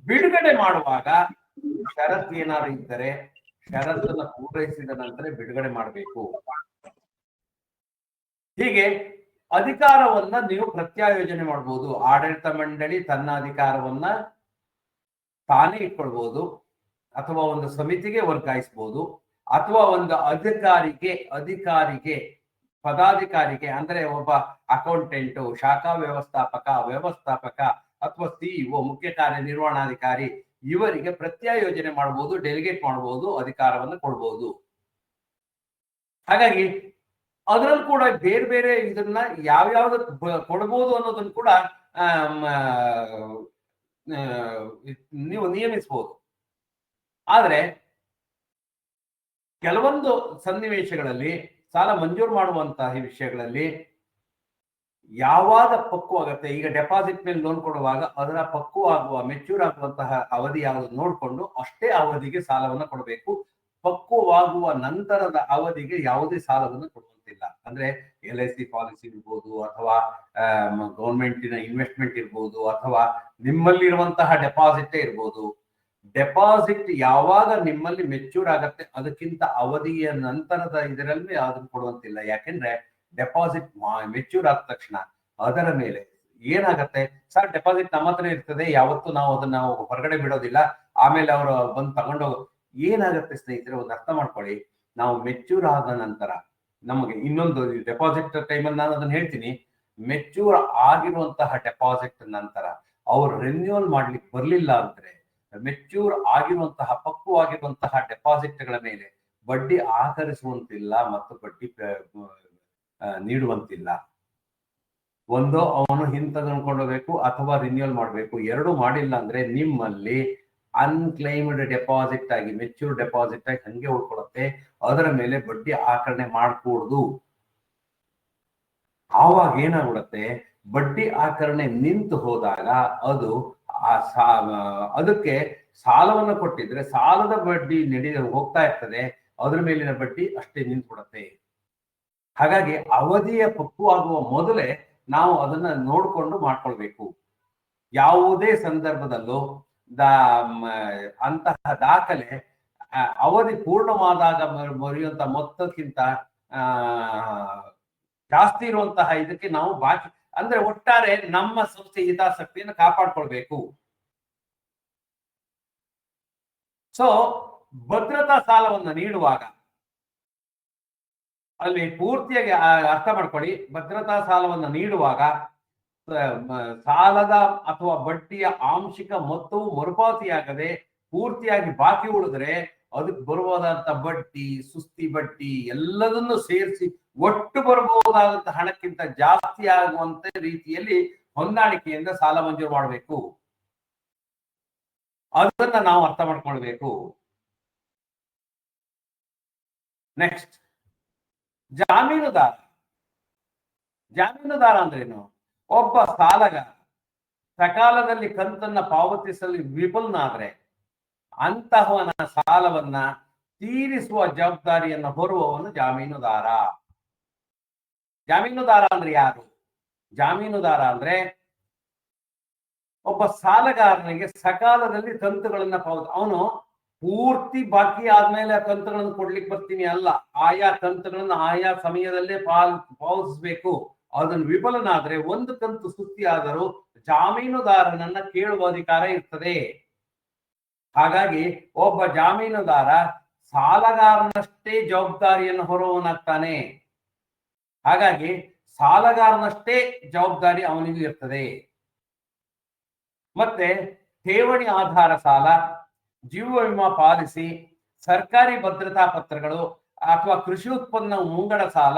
ಬಿಡುಗಡೆ ಮಾಡುವಾಗ ಷರತ್ತು ಏನಾದ್ರು ಇದ್ದರೆ ಷರತ್ತನ್ನ ಪೂರೈಸಿದ ನಂತರ ಬಿಡುಗಡೆ ಮಾಡಬೇಕು. ಹೀಗೆ ಅಧಿಕಾರವನ್ನ ನೀವು ಪ್ರತ್ಯಾಯೋಜನೆ ಮಾಡಬಹುದು. ಆಡಳಿತ ಮಂಡಳಿ ತನ್ನ ಅಧಿಕಾರವನ್ನ ತಾನೇ ಇಟ್ಕೊಳ್ಬಹುದು, ಅಥವಾ ಒಂದು ಸಮಿತಿಗೆ ವರ್ಗಾಯಿಸಬಹುದು, ಅಥವಾ ಒಂದು ಅಧಿಕಾರಿಗೆ ಪದಾಧಿಕಾರಿಗೆ ಅಂದ್ರೆ ಒಬ್ಬ ಅಕೌಂಟೆಂಟ್, ಶಾಖಾ ವ್ಯವಸ್ಥಾಪಕ ಅಥವಾ ಸಿಇಒ ಮುಖ್ಯ ಕಾರ್ಯನಿರ್ವಹಣಾಧಿಕಾರಿ ಇವರಿಗೆ ಪ್ರತ್ಯಾಯೋಜನೆ ಮಾಡಬಹುದು, ಡೆಲಿಗೇಟ್ ಮಾಡಬಹುದು, ಅಧಿಕಾರವನ್ನು ಕೊಡಬಹುದು. ಹಾಗಾಗಿ ಅದರಲ್ಲಿ ಕೂಡ ಬೇರೆ ಬೇರೆ ಇದನ್ನ ಯಾವ್ಯಾವ್ದು ಕೊಡಬಹುದು ಅನ್ನೋದನ್ನ ಕೂಡ ನೀವು ನಿಯಮಿಸಬಹುದು. ಆದ್ರೆ ಕೆಲವೊಂದು ಸನ್ನಿವೇಶಗಳಲ್ಲಿ ಸಾಲ ಮಂಜೂರು ಮಾಡುವಂತಹ ವಿಷಯಗಳಲ್ಲಿ ಯಾವಾಗ ಪಕ್ವ ಆಗತ್ತೆ, ಈಗ ಡೆಪಾಸಿಟ್ ಮೇಲೆ ಲೋನ್ ಕೊಡುವಾಗ ಅದರ ಪಕ್ವ ಆಗುವ ಮೆಚ್ಯೂರ್ ಆಗುವಂತಹ ಅವಧಿ ಯಾವುದು ನೋಡ್ಕೊಂಡು ಅಷ್ಟೇ ಅವಧಿಗೆ ಸಾಲವನ್ನು ಕೊಡಬೇಕು. ಪಕ್ವವಾಗುವ ನಂತರದ ಅವಧಿಗೆ ಯಾವುದೇ ಸಾಲವನ್ನು ಕೊಡುವಂತಿಲ್ಲ. ಅಂದ್ರೆ LIC ಪಾಲಿಸಿ ಇರ್ಬೋದು, ಅಥವಾ ಗೌರ್ಮೆಂಟಿನ ಇನ್ವೆಸ್ಟ್ಮೆಂಟ್ ಇರ್ಬೋದು, ಅಥವಾ ನಿಮ್ಮಲ್ಲಿರುವಂತಹ ಡೆಪಾಸಿಟೇ ಇರ್ಬೋದು. ಡೆಪಾಸಿಟ್ ಯಾವಾಗ ನಿಮ್ಮಲ್ಲಿ ಮೆಚ್ಯೂರ್ ಆಗತ್ತೆ ಅದಕ್ಕಿಂತ ಅವಧಿಯ ನಂತರದ ಇದರಲ್ಲಿ ಅದನ್ನು ಕೊಡುವಂತಿಲ್ಲ. ಯಾಕೆಂದ್ರೆ ಡೆಪಾಸಿಟ್ ಮೆಚ್ಯೂರ್ ಆದ ತಕ್ಷಣ ಅದರ ಮೇಲೆ ಏನಾಗತ್ತೆ, ಸರ್ ಡೆಪಾಸಿಟ್ ನಮ್ಮ ಹತ್ರ ಇರ್ತದೆ, ಯಾವತ್ತು ನಾವು ಅದನ್ನ ಹೊರಗಡೆ ಬಿಡೋದಿಲ್ಲ, ಆಮೇಲೆ ಅವರು ಬಂದು ತಗೊಂಡೋಗ ಏನಾಗತ್ತೆ ಸ್ನೇಹಿತರೆ, ಒಂದು ಅರ್ಥ ಮಾಡ್ಕೊಳ್ಳಿ. ನಾವು ಮೆಚ್ಯೂರ್ ಆದ ನಂತರ ನಮಗೆ ಇನ್ನೊಂದು ಡೆಪಾಸಿಟ್ ಟೈಮಲ್ಲಿ ನಾನು ಅದನ್ನ ಹೇಳ್ತೀನಿ, ಮೆಚ್ಯೂರ್ ಆಗಿರುವಂತಹ ಡೆಪಾಸಿಟ್ ನಂತರ ಅವ್ರು ರಿನ್ಯೂವಲ್ ಮಾಡ್ಲಿಕ್ಕೆ ಬರ್ಲಿಲ್ಲ ಅಂದ್ರೆ ಮೆಚ್ಯೂರ್ ಆಗಿರುವಂತಹ ಪಕ್ವವಾಗಿರುವಂತಹ ಡೆಪಾಸಿಟ್ಗಳ ಮೇಲೆ ಬಡ್ಡಿ ಆಕರಿಸುವಂತಿಲ್ಲ ಮತ್ತು ಬಡ್ಡಿ ನೀಡುವಂತಿಲ್ಲ. ಒಂದು ಅವನು ಹಿಂತೆಗೆದುಕೊಳ್ಳಬೇಕು ಅಥವಾ ರಿನ್ಯೂವಲ್ ಮಾಡಬೇಕು. ಎರಡು ಮಾಡಿಲ್ಲ ಅಂದ್ರೆ ನಿಮ್ಮಲ್ಲಿ ಅನ್ಕ್ಲೈಮ್ಡ್ ಡೆಪಾಸಿಟ್ ಆಗಿ ಮೆಚ್ಯೂರ್ ಡೆಪಾಸಿಟ್ ಆಗಿ ಹಂಗೆ ಉಳ್ಕೊಳುತ್ತೆ, ಅದರ ಮೇಲೆ ಬಡ್ಡಿ ಆಕರಣೆ ಮಾಡಕೂಡದು. ಆವಾಗ ಏನಾಗ್ಬಿಡುತ್ತೆ, ಬಡ್ಡಿ ಆಕರಣೆ ನಿಂತು ಹೋದಾಗ ಅದು ಅದಕ್ಕೆ ಸಾಲವನ್ನು ಕೊಟ್ಟಿದ್ರೆ ಸಾಲದ ಬಡ್ಡಿ ಹೋಗ್ತಾ ಇರ್ತದೆ, ಅದ್ರ ಮೇಲಿನ ಬಡ್ಡಿ ಅಷ್ಟೇ ನಿಂತ್ಬಿಡುತ್ತೆ. ಹಾಗಾಗಿ ಅವಧಿಯ ಪಕ್ವವಾಗುವ ಮೊದಲೇ ನಾವು ಅದನ್ನ ನೋಡ್ಕೊಂಡು ಮಾಡ್ಕೊಳ್ಬೇಕು. ಯಾವುದೇ ಸಂದರ್ಭದಲ್ಲೂ ಅಂತಹ ದಾಖಲೆ ಅವಧಿ ಪೂರ್ಣವಾದಾಗ ಮರೆಯುವಂತ ಮೊತ್ತಕ್ಕಿಂತ ಜಾಸ್ತಿ ಇರುವಂತಹ ಇದಕ್ಕೆ ನಾವು ಬಾಕಿ ಅಂದ್ರೆ ಒಟ್ಟಾರೆ ನಮ್ಮ ಸಂಸ್ಥೆ ಹಿತಾಸಕ್ತಿಯನ್ನು ಕಾಪಾಡ್ಕೊಳ್ಬೇಕು. ಸೊ ಭದ್ರತಾ ಸಾಲವನ್ನ ನೀಡುವಾಗ ಅಲ್ಲಿ ಪೂರ್ತಿಯಾಗಿ ಅರ್ಥ ಮಾಡ್ಕೊಳ್ಳಿ. ಭದ್ರತಾ ಸಾಲವನ್ನ ನೀಡುವಾಗ ಸಾಲದ ಅಥವಾ ಬಡ್ಡಿಯ ಆಂಶಿಕ ಮೊತ್ತವು ಮರುಪಾವತಿಯಾಗದೆ ಪೂರ್ತಿಯಾಗಿ ಬಾಕಿ ಉಳಿದ್ರೆ ಅದಕ್ಕೆ ಬರಬಹುದಾದಂತ ಬಡ್ಡಿ, ಸುಸ್ತಿ ಬಡ್ಡಿ ಎಲ್ಲದನ್ನು ಸೇರಿಸಿ ಒಟ್ಟು ಬರಬಹುದಾದಂತ ಹಣಕ್ಕಿಂತ ಜಾಸ್ತಿ ಆಗುವಂತ ರೀತಿಯಲ್ಲಿ ಹೊಂದಾಣಿಕೆಯಿಂದ ಸಾಲ ಮಂಜೂರು ಮಾಡಬೇಕು. ಅದನ್ನ ನಾವು ಅರ್ಥ ಮಾಡ್ಕೊಳ್ಬೇಕು. ನೆಕ್ಸ್ಟ್, ಜಾಮೀನುದಾರ. ಜಾಮೀನುದಾರ ಅಂದ್ರೇನು? ಒಬ್ಬ ಸಾಲಗಾರ ಸಕಾಲದಲ್ಲಿ ಕಂತನ್ನ ಪಾವತಿಸಲು ವಿಫಲನಾದ್ರೆ ಅಂತಹವನ ಸಾಲವನ್ನ ತೀರಿಸುವ ಜವಾಬ್ದಾರಿಯನ್ನು ಹೊರುವವನು ಜಾಮೀನುದಾರ. ಜಾಮೀನುದಾರ ಅಂದ್ರೆ ಯಾರು? ಜಾಮೀನುದಾರ ಅಂದ್ರೆ ಒಬ್ಬ ಸಾಲಗಾರನಿಗೆ ಸಕಾಲದಲ್ಲಿ ಕಂತುಗಳನ್ನ ಅವನು ಪೂರ್ತಿ ಬಾಕಿ ಆದ್ಮೇಲೆ ಆ ಕಂತುಗಳನ್ನು ಕೊಡ್ಲಿಕ್ಕೆ ಬರ್ತೀನಿ ಅಲ್ಲ, ಆಯಾ ಕಂತುಗಳನ್ನ ಆಯಾ ಸಮಯದಲ್ಲೇ ಪಾವತಿಸಬೇಕು. ಅದನ್ನು ವಿಫಲನಾದ್ರೆ ಒಂದು ಕಂತು ಸುಸ್ತಿ ಆದರೂ ಜಾಮೀನುದಾರನನ್ನ ಕೇಳುವ ಅಧಿಕಾರ ಇರ್ತದೆ. ಹಾಗಾಗಿ ಒಬ್ಬ ಜಾಮೀನುದಾರ ಸಾಲಗಾರನಷ್ಟೇ ಜವಾಬ್ದಾರಿಯನ್ನು ಹೊರುವವನಾಗ್ತಾನೆ. ಹಾಗಾಗಿ ಸಾಲಗಾರನಷ್ಟೇ ಜವಾಬ್ದಾರಿ ಅವನಿಗೂ ಇರ್ತದೆ. ಮತ್ತೆ ಠೇವಣಿ ಆಧಾರ ಸಾಲ, ಜೀವ ವಿಮಾ ಪಾಲಿಸಿ, ಸರ್ಕಾರಿ ಭದ್ರತಾ ಪತ್ರಗಳು ಅಥವಾ ಕೃಷಿ ಉತ್ಪನ್ನ ಮುಂಗಡ ಸಾಲ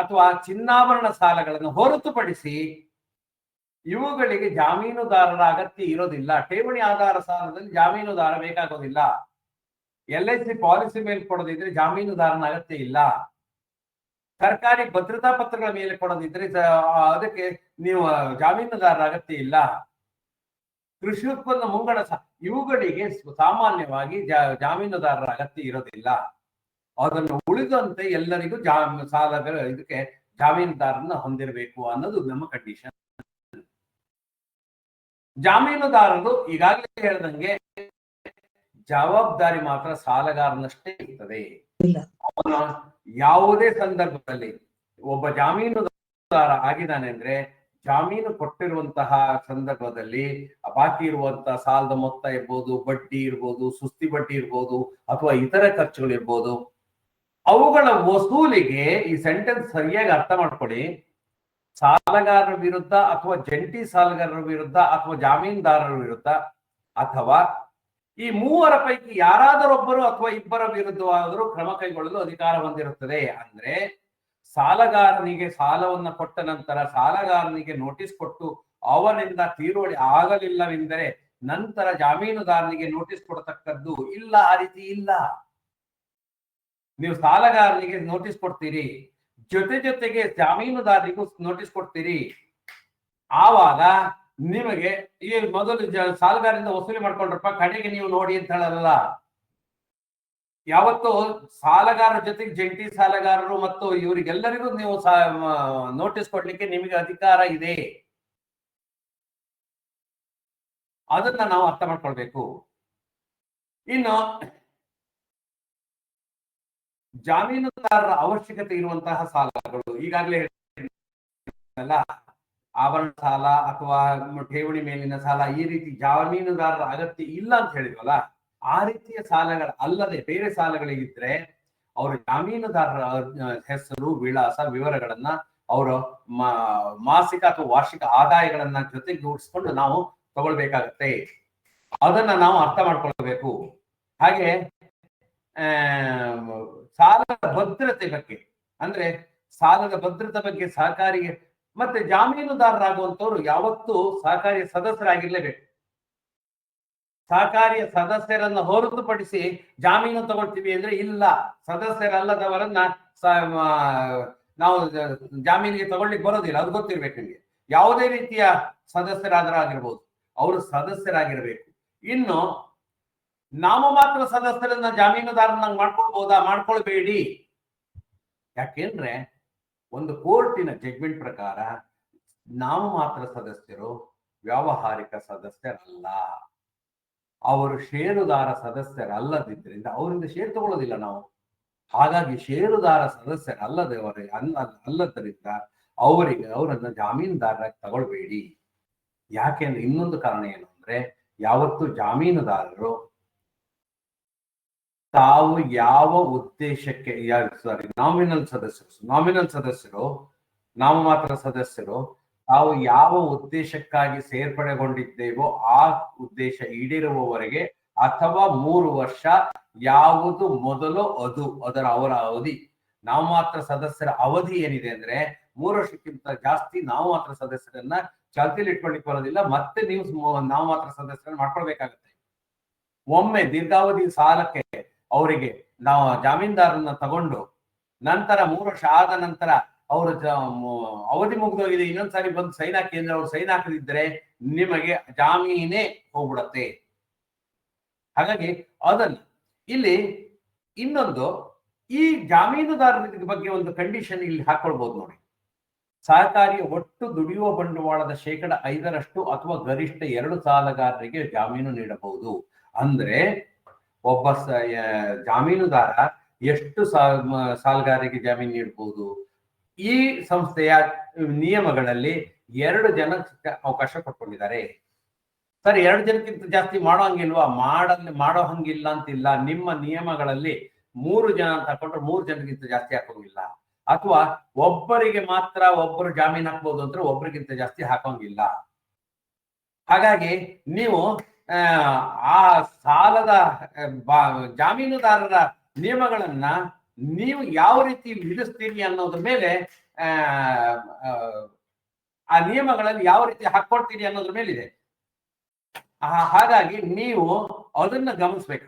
ಅಥವಾ ಚಿನ್ನಾಭರಣ ಸಾಲಗಳನ್ನು ಹೊರತುಪಡಿಸಿ ಇವುಗಳಿಗೆ ಜಾಮೀನುದಾರರ ಅಗತ್ಯ ಇರೋದಿಲ್ಲ. ಠೇವಣಿ ಆಧಾರ ಸಾಲದಲ್ಲಿ ಜಾಮೀನುದಾರ ಬೇಕಾಗೋದಿಲ್ಲ. LIC ಪಾಲಿಸಿ ಮೇಲೆ ಕೊಡೋದಿದ್ರೆ ಜಾಮೀನುದಾರನ ಅಗತ್ಯ ಇಲ್ಲ. ಸರ್ಕಾರಿ ಭದ್ರತಾ ಪತ್ರಗಳ ಮೇಲೆ ಕೊಡೋದಿದ್ರೆ ಅದಕ್ಕೆ ನೀವು ಜಾಮೀನುದಾರರ ಅಗತ್ಯ ಇಲ್ಲ. ಕೃಷಿ ಉತ್ಪನ್ನ ಮುಂಗಡ ಇವುಗಳಿಗೆ ಸಾಮಾನ್ಯವಾಗಿ ಜಾಮೀನುದಾರರ ಅಗತ್ಯ ಇರೋದಿಲ್ಲ. ಅದನ್ನು ಉಳಿದಂತೆ ಎಲ್ಲರಿಗೂ ಸಾಲಗಳ ಇದಕ್ಕೆ ಜಾಮೀನುದಾರನ ಹೊಂದಿರಬೇಕು ಅನ್ನೋದು ನಮ್ಮ ಕಂಡೀಷನ್. ಜಾಮೀನುದಾರರು ಈಗಾಗಲೇ ಹೇಳ್ದಂಗೆ ಜವಾಬ್ದಾರಿ ಮಾತ್ರ ಸಾಲಗಾರನಷ್ಟೇ ಇರ್ತದೆ. ಅವನ ಯಾವುದೇ ಸಂದರ್ಭದಲ್ಲಿ ಒಬ್ಬ ಜಾಮೀನುದಾರ ಆಗಿದ್ದಾನೆ ಅಂದ್ರೆ ಜಾಮೀನು ಕೊಟ್ಟಿರುವಂತಹ ಸಂದರ್ಭದಲ್ಲಿ ಬಾಕಿ ಇರುವಂತಹ ಸಾಲದ ಮೊತ್ತ ಇರ್ಬೋದು, ಬಡ್ಡಿ ಇರ್ಬೋದು, ಸುಸ್ತಿ ಬಡ್ಡಿ ಇರ್ಬೋದು, ಅಥವಾ ಇತರ ಖರ್ಚುಗಳು ಇರ್ಬೋದು, ಅವುಗಳ ವಸೂಲಿಗೆ ಈ ಸೆಂಟೆನ್ಸ್ ಸರಿಯಾಗಿ ಅರ್ಥ ಮಾಡ್ಕೊಳ್ಳಿ. ಸಾಲಗಾರರ ವಿರುದ್ಧ ಅಥವಾ ಜಂಟಿ ಸಾಲಗಾರರ ವಿರುದ್ಧ ಅಥವಾ ಜಾಮೀನುದಾರರ ವಿರುದ್ಧ ಅಥವಾ ಈ ಮೂವರ ಪೈಕಿ ಯಾರಾದರೊಬ್ಬರು ಅಥವಾ ಇಬ್ಬರ ವಿರುದ್ಧವಾದರೂ ಕ್ರಮ ಕೈಗೊಳ್ಳಲು ಅಧಿಕಾರ ಹೊಂದಿರುತ್ತದೆ. ಅಂದ್ರೆ ಸಾಲಗಾರನಿಗೆ ಸಾಲವನ್ನ ಕೊಟ್ಟ ನಂತರ ಸಾಲಗಾರನಿಗೆ ನೋಟಿಸ್ ಕೊಟ್ಟು ಅವನಿಂದ ತೀರುವಳಿ ಆಗಲಿಲ್ಲವೆಂದರೆ ನಂತರ ಜಾಮೀನುದಾರನಿಗೆ ನೋಟಿಸ್ ಕೊಡತಕ್ಕದ್ದು ಇಲ್ಲ. ಆ ರೀತಿ ಇಲ್ಲ. ನೀವು ಸಾಲಗಾರನಿಗೆ ನೋಟಿಸ್ ಕೊಡ್ತೀರಿ, ಜೊತೆಗೆ ಜಾಮೀನುದಾರರಿಗೂ ನೋಟಿಸ್ ಕೊಡ್ತೀರಿ. ಆವಾಗ ನಿಮಗೆ ಈ ಮೊದಲು ಸಾಲಗಾರರಿಂದ ವಸೂಲಿ ಮಾಡ್ಕೊಂಡ್ರಪ್ಪ, ಕಡೆಗೆ ನೀವು ನೋಡಿ ಅಂತ ಹೇಳಲ್ಲ. ಯಾವತ್ತು ಸಾಲಗಾರರ ಜೊತೆಗೆ ಜಂಟಿ ಸಾಲಗಾರರು ಮತ್ತು ಇವರಿಗೆಲ್ಲರಿಗೂ ನೀವು ನೋಟಿಸ್ ಕೊಡ್ಲಿಕ್ಕೆ ನಿಮಗೆ ಅಧಿಕಾರ ಇದೆ. ಅದನ್ನ ನಾವು ಅರ್ಥ ಮಾಡ್ಕೊಳ್ಬೇಕು. ಇನ್ನು ಜಾಮೀನುದಾರರ ಅವಶ್ಯಕತೆ ಇರುವಂತಹ ಸಾಲಗಳು ಈಗಾಗಲೇ ಹೇಳಿಲ್ಲ. ಆಭರಣ ಸಾಲ ಅಥವಾ ಠೇವಣಿ ಮೇಲಿನ ಸಾಲ, ಈ ರೀತಿ ಜಾಮೀನುದಾರರ ಅಗತ್ಯ ಇಲ್ಲ ಅಂತ ಹೇಳಿದ್ವಲ್ಲ. ಆ ರೀತಿಯ ಸಾಲಗಳ ಅಲ್ಲದೆ ಬೇರೆ ಸಾಲಗಳಿಗಿದ್ರೆ ಅವರ ಜಾಮೀನುದಾರರ ಹೆಸರು, ವಿಳಾಸ, ವಿವರಗಳನ್ನ, ಅವರ ಮಾಸಿಕ ಅಥವಾ ವಾರ್ಷಿಕ ಆದಾಯಗಳನ್ನ ಜೊತೆಗೆ ಜೋಡಿಸ್ಕೊಂಡು ನಾವು ತಗೊಳ್ಬೇಕಾಗತ್ತೆ. ಅದನ್ನ ನಾವು ಅರ್ಥ ಮಾಡ್ಕೊಳ್ಬೇಕು. ಹಾಗೆ ಸಾಲದ ಭದ್ರತೆ ಬಗ್ಗೆ ಅಂದ್ರೆ ಸಾಲದ ಭದ್ರತೆ ಬಗ್ಗೆ ಸಹಕಾರಿಗೆ ಮತ್ತೆ ಜಾಮೀನುದಾರರಾಗುವಂತವ್ರು ಯಾವತ್ತೂ ಸಹಕಾರಿಯ ಸದಸ್ಯರಾಗಿರ್ಲೇಬೇಕು. ಸಹಕಾರಿಯ ಸದಸ್ಯರನ್ನ ಹೊರತುಪಡಿಸಿ ಜಾಮೀನು ತಗೊಳ್ತೀವಿ ಅಂದ್ರೆ ಇಲ್ಲ. ಸದಸ್ಯರಲ್ಲದವರನ್ನ ನಾವು ಜಾಮೀನಿಗೆ ತಗೊಳ್ಳಿಕ್ ಬರೋದಿಲ್ಲ. ಅದು ಗೊತ್ತಿರ್ಬೇಕು ನಿಮಗೆ. ಯಾವುದೇ ರೀತಿಯ ಸದಸ್ಯರಾದ್ರೂ ಆಗಿರ್ಬೋದು, ಅವರು ಸದಸ್ಯರಾಗಿರ್ಬೇಕು. ಇನ್ನು ನಾಮಮಾತ್ರ ಸದಸ್ಯರನ್ನ ಜಾಮೀನುದಾರನಾಗ ಮಾಡ್ಕೊಳ್ಬಹುದಾ? ಮಾಡ್ಕೊಳ್ಬೇಡಿ. ಯಾಕೆಂದ್ರೆ ಒಂದು ಕೋರ್ಟಿನ ಜಡ್ಜ್ಮೆಂಟ್ ಪ್ರಕಾರ ನಾಮಮಾತ್ರ ಸದಸ್ಯರು ವ್ಯಾವಹಾರಿಕ ಸದಸ್ಯರಲ್ಲ. ಅವರು ಷೇರುದಾರ ಸದಸ್ಯರಲ್ಲದಿದ್ದರಿಂದ ಅವರಿಂದ ಷೇರು ತಗೊಳ್ಳೋದಿಲ್ಲ ನಾವು. ಹಾಗಾಗಿ ಷೇರುದಾರ ಅಲ್ಲದರಿಂದ ಅವರನ್ನ ಜಾಮೀನುದಾರರಾಗಿ ತಗೊಳ್ಬೇಡಿ. ಯಾಕೆಂದ್ರೆ ಇನ್ನೊಂದು ಕಾರಣ ಏನು ಅಂದ್ರೆ, ಯಾವತ್ತು ಜಾಮೀನುದಾರರು ತಾವು ಯಾವ ಉದ್ದೇಶಕ್ಕೆ ನಾಮಿನಲ್ ಸದಸ್ಯರು ನಾಮಮಾತ್ರ ಸದಸ್ಯರು ತಾವು ಯಾವ ಉದ್ದೇಶಕ್ಕಾಗಿ ಸೇರ್ಪಡೆಗೊಂಡಿದ್ದೇವೋ ಆ ಉದ್ದೇಶ ಈಡೇರುವವರೆಗೆ ಅಥವಾ 3 ವರ್ಷ ಯಾವುದು ಮೊದಲು ಅವರ ಅವಧಿ. ನಾಮಮಾತ್ರ ಸದಸ್ಯರ ಅವಧಿ ಏನಿದೆ ಅಂದ್ರೆ 3 ವರ್ಷಕ್ಕಿಂತ ಜಾಸ್ತಿ ನಾಮಮಾತ್ರ ಸದಸ್ಯರನ್ನ ಚಾಲ್ತಿಯಲ್ಲಿ ಇಟ್ಕೊಳ್ಳಿಕ್ಕೆ ಬರೋದಿಲ್ಲ. ಮತ್ತೆ ನೀವು ನಾಮಮಾತ್ರ ಸದಸ್ಯರನ್ನ ಮಾಡ್ಕೊಳ್ಬೇಕಾಗತ್ತೆ. ಒಮ್ಮೆ ದೀರ್ಘಾವಧಿ ಸಾಲಕ್ಕೆ ಅವರಿಗೆ ನಾವು ಜಾಮೀನ್ದಾರನ್ನ ತಗೊಂಡು ನಂತರ 3 ವರ್ಷ ಆದ ನಂತರ ಅವರು ಅವಧಿ ಮುಗಿದೋಗಿದೆ, ಇನ್ನೊಂದ್ಸಾರಿ ಬಂದು ಸೈನ್ ಹಾಕಿ ಅಂದ್ರೆ ಅವ್ರು ಸೈನ್ ಹಾಕದಿದ್ರೆ ನಿಮಗೆ ಜಾಮೀನೇ ಹೋಗ್ಬಿಡತ್ತೆ. ಹಾಗಾಗಿ ಅದನ್ನ ಇಲ್ಲಿ ಇನ್ನೊಂದು ಈ ಜಾಮೀನುದಾರರ ಬಗ್ಗೆ ಒಂದು ಕಂಡೀಷನ್ ಇಲ್ಲಿ ಹಾಕೊಳ್ಬಹುದು ನೋಡಿ. ಸಹಕಾರಿಯ ಒಟ್ಟು ದುಡಿಯುವ ಬಂಡವಾಳದ 5% ಅಥವಾ ಗರಿಷ್ಠ 2 ಸಾಲಗಾರರಿಗೆ ಜಾಮೀನು ನೀಡಬಹುದು. ಅಂದ್ರೆ ಒಬ್ಬ ಜಾಮೀನುದಾರ ಎಷ್ಟು ಸಾಲಗಾರರಿಗೆ ಜಾಮೀನು ನೀಡಬಹುದು? ಈ ಸಂಸ್ಥೆಯ ನಿಯಮಗಳಲ್ಲಿ 2 ಜನಕ್ಕೆ ಅವಕಾಶ ಕೊಟ್ಕೊಂಡಿದ್ದಾರೆ. ಸರಿ, 2 ಜನಕ್ಕಿಂತ ಜಾಸ್ತಿ ಮಾಡೋ ಹಂಗಿಲ್ವಾ? ಮಾಡೋ ಹಂಗಿಲ್ಲ ಅಂತಿಲ್ಲ. ನಿಮ್ಮ ನಿಯಮಗಳಲ್ಲಿ 3 ಜನ ಅಂತ ಹಾಕೊಂಡ್ರೆ 3 ಜನಕ್ಕಿಂತ ಜಾಸ್ತಿ ಹಾಕೋಂಗಿಲ್ಲ. ಅಥವಾ ಒಬ್ಬರಿಗೆ ಮಾತ್ರ ಒಬ್ಬರು ಜಾಮೀನು ಹಾಕ್ಬೋದು ಅಂದ್ರೆ ಒಬ್ಬರಿಗಿಂತ ಜಾಸ್ತಿ ಹಾಕೋಂಗಿಲ್ಲ. ಹಾಗಾಗಿ ನೀವು ಆ ಸಾಲದ ಜಾಮೀನುದಾರರ ನಿಯಮಗಳನ್ನ ನೀವು ಯಾವ ರೀತಿ ವಿಧಿಸ್ತೀರಿ ಅನ್ನೋದ್ರ ಮೇಲೆ ಆ ನಿಯಮಗಳಲ್ಲಿ ಯಾವ ರೀತಿ ಹಾಕೊಳ್ತೀನಿ ಅನ್ನೋದ್ರ ಮೇಲಿದೆ. ಹಾಗಾಗಿ ನೀವು ಅದನ್ನ ಗಮನಿಸ್ಬೇಕು.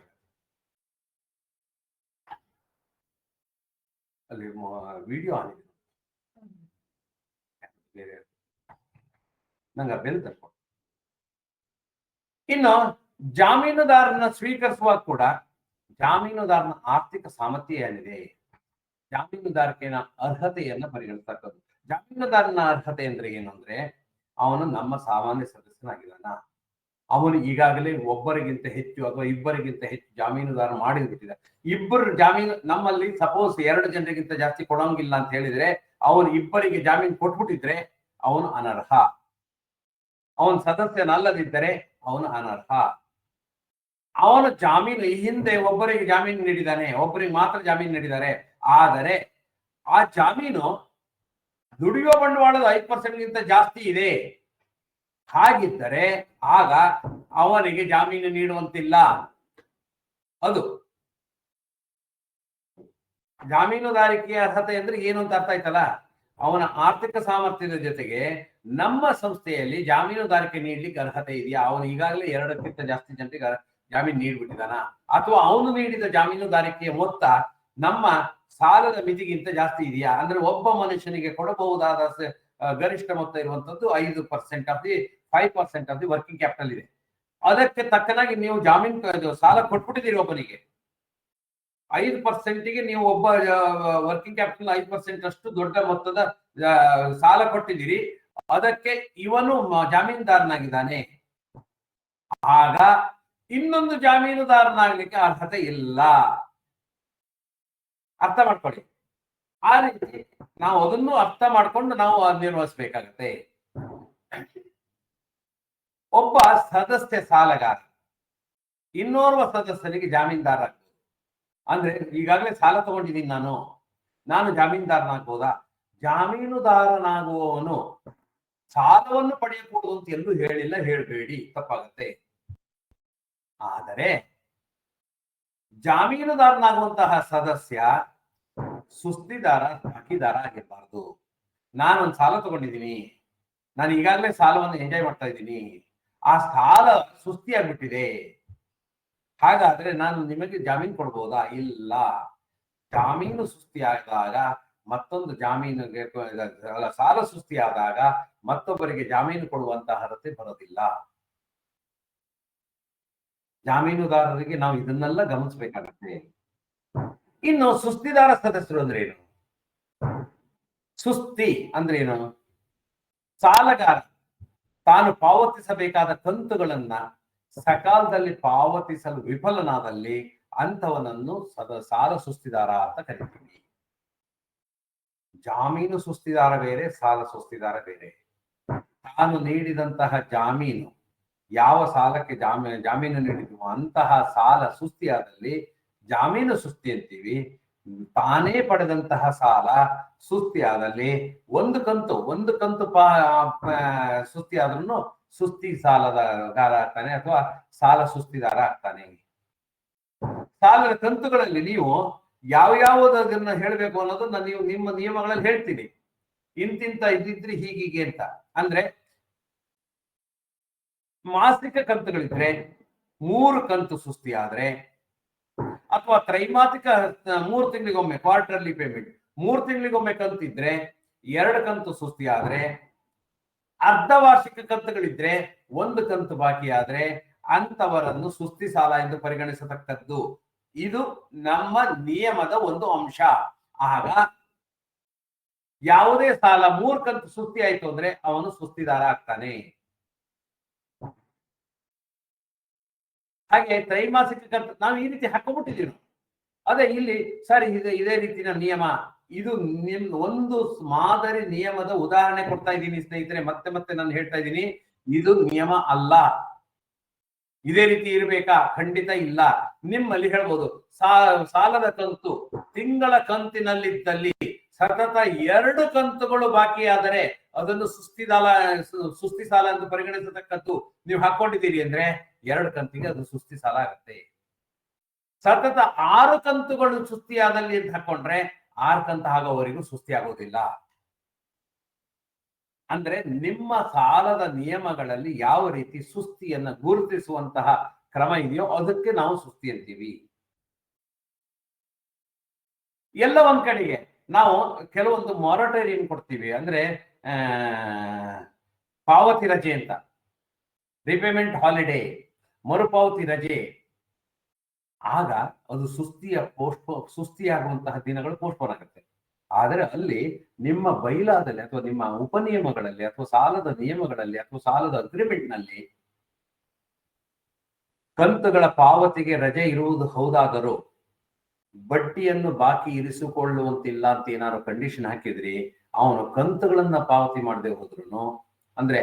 ಅಲ್ಲಿ ವಿಡಿಯೋ ಆಗಿದೆ, ನಂಗೆ ಬೆಲ್ ತರ್ಕೊಂಡು. ಇನ್ನು ಜಾಮೀನುದಾರನ ಸ್ವೀಕರಿಸುವಾಗ ಕೂಡ ಜಾಮೀನುದಾರನ ಆರ್ಥಿಕ ಸಾಮರ್ಥ್ಯ ಏನಿದೆ, ಜಾಮೀನುದಾರಿಕೆಯ ಅರ್ಹತೆಯನ್ನ ಪರಿಗಣಿಸ್ತಕ್ಕದ್ದು. ಜಾಮೀನುದಾರನ ಅರ್ಹತೆ ಅಂದ್ರೆ ಏನು ಅಂದ್ರೆ, ಅವನು ನಮ್ಮ ಸಾಮಾನ್ಯ ಸದಸ್ಯನಾಗಿದ್ದಾನ, ಅವನು ಈಗಾಗಲೇ ಒಬ್ಬರಿಗಿಂತ ಹೆಚ್ಚು ಅಥವಾ ಇಬ್ಬರಿಗಿಂತ ಹೆಚ್ಚು ಜಾಮೀನುದಾರ ಮಾಡಿಬಿಟ್ಟಿದೆ. ಇಬ್ಬರು ಜಾಮೀನು, ನಮ್ಮಲ್ಲಿ ಸಪೋಸ್ 2 ಜನರಿಗಿಂತ ಜಾಸ್ತಿ ಕೊಡೋಂಗಿಲ್ಲ ಅಂತ ಹೇಳಿದ್ರೆ, ಅವನು ಇಬ್ಬರಿಗೆ ಜಾಮೀನು ಕೊಟ್ಬಿಟ್ಟಿದ್ರೆ ಅವನು ಅನರ್ಹ. ಅವನು ಸದಸ್ಯನಲ್ಲದಿದ್ದರೆ ಅವನು ಅನರ್ಹ. ಅವನು ಜಾಮೀನು ಈ ಹಿಂದೆ ಒಬ್ಬರಿಗೆ ಜಾಮೀನು ನೀಡಿದ್ದಾನೆ, ಒಬ್ಬರಿಗೆ ಮಾತ್ರ ಜಾಮೀನು ನೀಡಿದ್ದಾರೆ, ಆದರೆ ಆ ಜಾಮೀನು ದುಡಿಯುವ ಬಂಡವಾಳದ 5%ಗಿಂತ ಜಾಸ್ತಿ ಇದೆ, ಹಾಗಿದ್ದರೆ ಆಗ ಅವನಿಗೆ ಜಾಮೀನು ನೀಡುವಂತಿಲ್ಲ. ಅದು ಜಾಮೀನುದಾರಿಕೆಯ ಅರ್ಹತೆ ಅಂದ್ರೆ ಏನು ಅಂತ ಅರ್ಥ ಆಯ್ತಲ್ಲ. ಅವನ ಆರ್ಥಿಕ ಸಾಮರ್ಥ್ಯದ ಜೊತೆಗೆ ನಮ್ಮ ಸಂಸ್ಥೆಯಲ್ಲಿ ಜಾಮೀನುದಾರಿಕೆ ನೀಡ್ಲಿಕ್ಕೆ ಅರ್ಹತೆ ಇದೆಯಾ, ಅವನು ಈಗಾಗಲೇ 2ಕ್ಕಿಂತ ಜಾಸ್ತಿ ಜನರಿಗೆ ಜಾಮೀನು ನೀಡ್ಬಿಟ್ಟಿದಾನ, ಅಥವಾ ಅವನು ನೀಡಿದ ಜಾಮೀನುದಾರಿಕೆಯ ಮೊತ್ತ ನಮ್ಮ ಸಾಲದ ಮಿತಿಗಿಂತ ಜಾಸ್ತಿ ಇದೆಯಾ. ಅಂದ್ರೆ ಒಬ್ಬ ಮನುಷ್ಯನಿಗೆ ಕೊಡಬಹುದಾದ ಗರಿಷ್ಠ ಮೊತ್ತ ಇರುವಂತದ್ದು 5% of the 5% of the working capital ಇದೆ. ಅದಕ್ಕೆ ತಕ್ಕನಾಗಿ ನೀವು ಜಾಮೀನು ಸಾಲ ಕೊಟ್ಬಿಟ್ಟಿದ್ದೀರಿ ಒಬ್ಬನಿಗೆ, 5%ಗೆ ನೀವು ಒಬ್ಬ ವರ್ಕಿಂಗ್ ಕ್ಯಾಪಿಟಲ್ 5% ಅಷ್ಟು ದೊಡ್ಡ ಮೊತ್ತದ ಸಾಲ ಕೊಟ್ಟಿದ್ದೀರಿ, ಅದಕ್ಕೆ ಇವನು ಜಾಮೀನುದಾರನಾಗಿದ್ದಾನೆ. ಆಗ ಇನ್ನೊಂದು ಜಾಮೀನುದಾರನಾಗ್ಲಿಕ್ಕೆ ಅರ್ಹತೆ ಇಲ್ಲ. ಅರ್ಥ ಮಾಡ್ಕೊಳ್ಳಿ. ಆ ರೀತಿ ನಾವು ಅದನ್ನು ಅರ್ಥ ಮಾಡ್ಕೊಂಡು ನಾವು ನಿರ್ವಹಿಸಬೇಕಾಗತ್ತೆ. ಒಬ್ಬ ಸದಸ್ಯ ಸಾಲಗಾರ ಇನ್ನೋರ್ವ ಸದಸ್ಯನಿಗೆ ಜಾಮೀನ್ದಾರ ಆಗ್ಬೋದು. ಅಂದ್ರೆ ಈಗಾಗಲೇ ಸಾಲ ತಗೊಂಡಿದ್ದೀನಿ ನಾನು ಜಾಮೀನ್ದಾರನಾಗ್ಬೋದಾ? ಜಾಮೀನುದಾರನಾಗುವವನು ಸಾಲವನ್ನು ಪಡೆಯಕೂಡದು ಅಂತ ಎಲ್ಲೂ ಹೇಳಿಲ್ಲ, ಹೇಳಬೇಡಿ, ತಪ್ಪಾಗತ್ತೆ. ಆದರೆ ಜಾಮೀನುದಾರನಾಗುವಂತಹ ಸದಸ್ಯ ಸುಸ್ತಿದಾರ, ಬಾಕಿದಾರ ಆಗಿರಬಾರ್ದು. ನಾನೊಂದು ಸಾಲ ತಗೊಂಡಿದ್ದೀನಿ, ನಾನು ಈಗಾಗಲೇ ಸಾಲವನ್ನು ಎಂಜಾಯ್ ಮಾಡ್ತಾ ಇದ್ದೀನಿ, ಆ ಸಾಲ ಸುಸ್ತಿ ಆಗ್ಬಿಟ್ಟಿದೆ, ಹಾಗಾದ್ರೆ ನಾನು ನಿಮಗೆ ಜಾಮೀನು ಕೊಡ್ಬೋದಾ? ಇಲ್ಲ. ಜಾಮೀನು ಸುಸ್ತಿಯಾದಾಗ ಮತ್ತೊಂದು ಜಾಮೀನಿಗೆ, ಸಾಲ ಸುಸ್ತಿಯಾದಾಗ ಮತ್ತೊಬ್ಬರಿಗೆ ಜಾಮೀನು ಕೊಡುವಂತಹ ಅರ್ಹತೆ ಬರೋದಿಲ್ಲ. ಜಾಮೀನುದಾರರಿಗೆ ನಾವು ಇದನ್ನೆಲ್ಲ ಗಮನಿಸಬೇಕಾಗತ್ತೆ. ಇನ್ನು ಸುಸ್ತಿದಾರ ಸದಸ್ಯರು ಅಂದ್ರೆ ಏನು? ಸುಸ್ತಿ ಅಂದ್ರೆ ಏನು? ಸಾಲಗಾರ ತಾನು ಪಾವತಿಸಬೇಕಾದ ಕಂತುಗಳನ್ನ ಸಕಾಲದಲ್ಲಿ ಪಾವತಿಸಲು ವಿಫಲನಾದಲ್ಲಿ ಅಂಥವನನ್ನು ಸಾಲ ಸುಸ್ತಿದಾರ ಅಂತ ಕರಿತೀವಿ. ಜಾಮೀನು ಸುಸ್ತಿದಾರ ಬೇರೆ, ಸಾಲ ಸುಸ್ತಿದಾರ ಬೇರೆ. ತಾನು ನೀಡಿದಂತಹ ಜಾಮೀನು, ಯಾವ ಸಾಲಕ್ಕೆ ಜಾಮೀನು ನೀಡಿದ್ವು ಅಂತಹ ಸಾಲ ಸುಸ್ತಿಯಾದಲ್ಲಿ ಜಾಮೀನು ಸುಸ್ತಿ ಅಂತೀವಿ. ತಾನೇ ಪಡೆದಂತಹ ಸಾಲ ಸುಸ್ತಿಯಾದಲ್ಲಿ ಒಂದು ಕಂತು ಸುಸ್ತಿ ಆದ್ರೂ ಸುಸ್ತಿ ಸಾಲಗಾರ ಆಗ್ತಾನೆ ಅಥವಾ ಸಾಲ ಸುಸ್ತಿದಾರ ಆಗ್ತಾನೆ. ಸಾಲದ ಕಂತುಗಳಲ್ಲಿ ನೀವು ಯಾವ್ಯಾವುದನ್ನ ಹೇಳ್ಬೇಕು ಅನ್ನೋದನ್ನ ನೀವು ನಿಮ್ಮ ನಿಯಮಗಳಲ್ಲಿ ಹೇಳ್ತೀನಿ. ಇಂತಿಂತ ಇದ್ದಿದ್ರಿ ಹೀಗೀಗೆ ಅಂತ. ಅಂದ್ರೆ ಮಾಸಿಕ ಕಂತುಗಳಿದ್ರೆ 3 ಕಂತು ಸುಸ್ತಿ ಆದ್ರೆ, ಅಥವಾ ತ್ರೈಮಾಸಿಕ 3 ತಿಂಗಳಿಗೊಮ್ಮೆ ಕ್ವಾರ್ಟರ್ಲಿ ಪೇಮೆಂಟ್ 3 ತಿಂಗಳಿಗೊಮ್ಮೆ ಕಂತಿದ್ರೆ 2 ಕಂತು ಸುಸ್ತಿ ಆದ್ರೆ, ಅರ್ಧ ವಾರ್ಷಿಕ ಕಂತುಗಳಿದ್ರೆ 1 ಕಂತು ಬಾಕಿ ಆದ್ರೆ ಅಂತವರನ್ನು ಸುಸ್ತಿ ಸಾಲ ಎಂದು ಪರಿಗಣಿಸತಕ್ಕದ್ದು. ಇದು ನಮ್ಮ ನಿಯಮದ ಒಂದು ಅಂಶ. ಆಗ ಯಾವುದೇ ಸಾಲ 3 ಕಂತು ಸುಸ್ತಿ ಆಯ್ತು ಅಂದ್ರೆ ಅವನು ಸುಸ್ತಿದಾರ ಆಗ್ತಾನೆ. ಹಾಗೆ ತ್ರೈಮಾಸಿಕ ಕಂತು ನಾವು ಈ ರೀತಿ ಹಾಕೊಂಡ್ಬಿಟ್ಟಿದ್ದೀವಿ. ಅದೇ ಇಲ್ಲಿ ಸರಿ ಇದೇ ರೀತಿಯ ನಿಯಮ, ಇದು ಒಂದು ಮಾದರಿ ನಿಯಮದ ಉದಾಹರಣೆ ಕೊಡ್ತಾ ಇದ್ದೀನಿ ಸ್ನೇಹಿತರೆ. ಮತ್ತೆ ನಾನು ಹೇಳ್ತಾ ಇದ್ದೀನಿ, ಇದು ನಿಯಮ ಅಲ್ಲ. ಇದೇ ರೀತಿ ಇರ್ಬೇಕಾ? ಖಂಡಿತ ಇಲ್ಲ. ನಿಮ್ಮಲ್ಲಿ ಹೇಳ್ಬೋದು ಸಾಲದ ಕಂತು ತಿಂಗಳ ಕಂತಿನಲ್ಲಿದ್ದಲ್ಲಿ ಸತತ 2 ಕಂತುಗಳು ಬಾಕಿ ಆದರೆ ಅದನ್ನು ಸುಸ್ತಿ ಸಾಲ ಎಂದು ಪರಿಗಣಿಸತಕ್ಕದ್ದು. ನೀವು ಹಾಕೊಂಡಿದ್ದೀರಿ ಅಂದ್ರೆ 2 ಕಂತಿಗೆ ಅದು ಸುಸ್ತಿ ಸಾಲ ಆಗುತ್ತೆ. ಸತತ 6 ಕಂತುಗಳು ಸುಸ್ತಿಯಾದಲ್ಲಿ ಅಂತ ಹಾಕೊಂಡ್ರೆ 6 ಕಂತು ಆಗೋವರೆಗೂ ಸುಸ್ತಿ ಆಗೋದಿಲ್ಲ. ಅಂದ್ರೆ ನಿಮ್ಮ ಸಾಲದ ನಿಯಮಗಳಲ್ಲಿ ಯಾವ ರೀತಿ ಸುಸ್ತಿಯನ್ನ ಗುರುತಿಸುವಂತಹ ಕ್ರಮ ಇದೆಯೋ ಅದಕ್ಕೆ ನಾವು ಸುಸ್ತಿ ಅಂತೀವಿ. ಎಲ್ಲ ಒಂದ್ ಕಡೆಗೆ ನಾವು ಕೆಲವೊಂದು ಮಾರಟೋರಿಯಂ ಕೊಡ್ತೀವಿ, ಅಂದ್ರೆ ಆ ಪಾವತಿ ರಜೆ ಅಂತ, ರಿಪೇಮೆಂಟ್ ಹಾಲಿಡೇ, ಮರುಪಾವತಿ ರಜೆ. ಆಗ ಅದು ಸುಸ್ತಿಯಾಗುವಂತಹ ದಿನಗಳು ಪೋಸ್ಟ್ಪೋನ್ ಆಗುತ್ತೆ. ಆದರೆ ಅಲ್ಲಿ ನಿಮ್ಮ ಬೈಲಾದಲ್ಲಿ ಅಥವಾ ನಿಮ್ಮ ಉಪನಿಯಮಗಳಲ್ಲಿ ಅಥವಾ ಸಾಲದ ನಿಯಮಗಳಲ್ಲಿ ಅಥವಾ ಸಾಲದ ಅಗ್ರಿಮೆಂಟ್ ನಲ್ಲಿ ಕಂತುಗಳ ಪಾವತಿಗೆ ರಜೆ ಇರುವುದು ಹೌದಾದರೂ ಬಡ್ಡಿಯನ್ನು ಬಾಕಿ ಇರಿಸಿಕೊಳ್ಳುವಂತಿಲ್ಲ ಅಂತ ಏನಾದ್ರು ಕಂಡೀಷನ್ ಹಾಕಿದ್ರಿ, ಅವನು ಕಂತುಗಳನ್ನ ಪಾವತಿ ಮಾಡದೆ ಹೋದ್ರು, ಅಂದ್ರೆ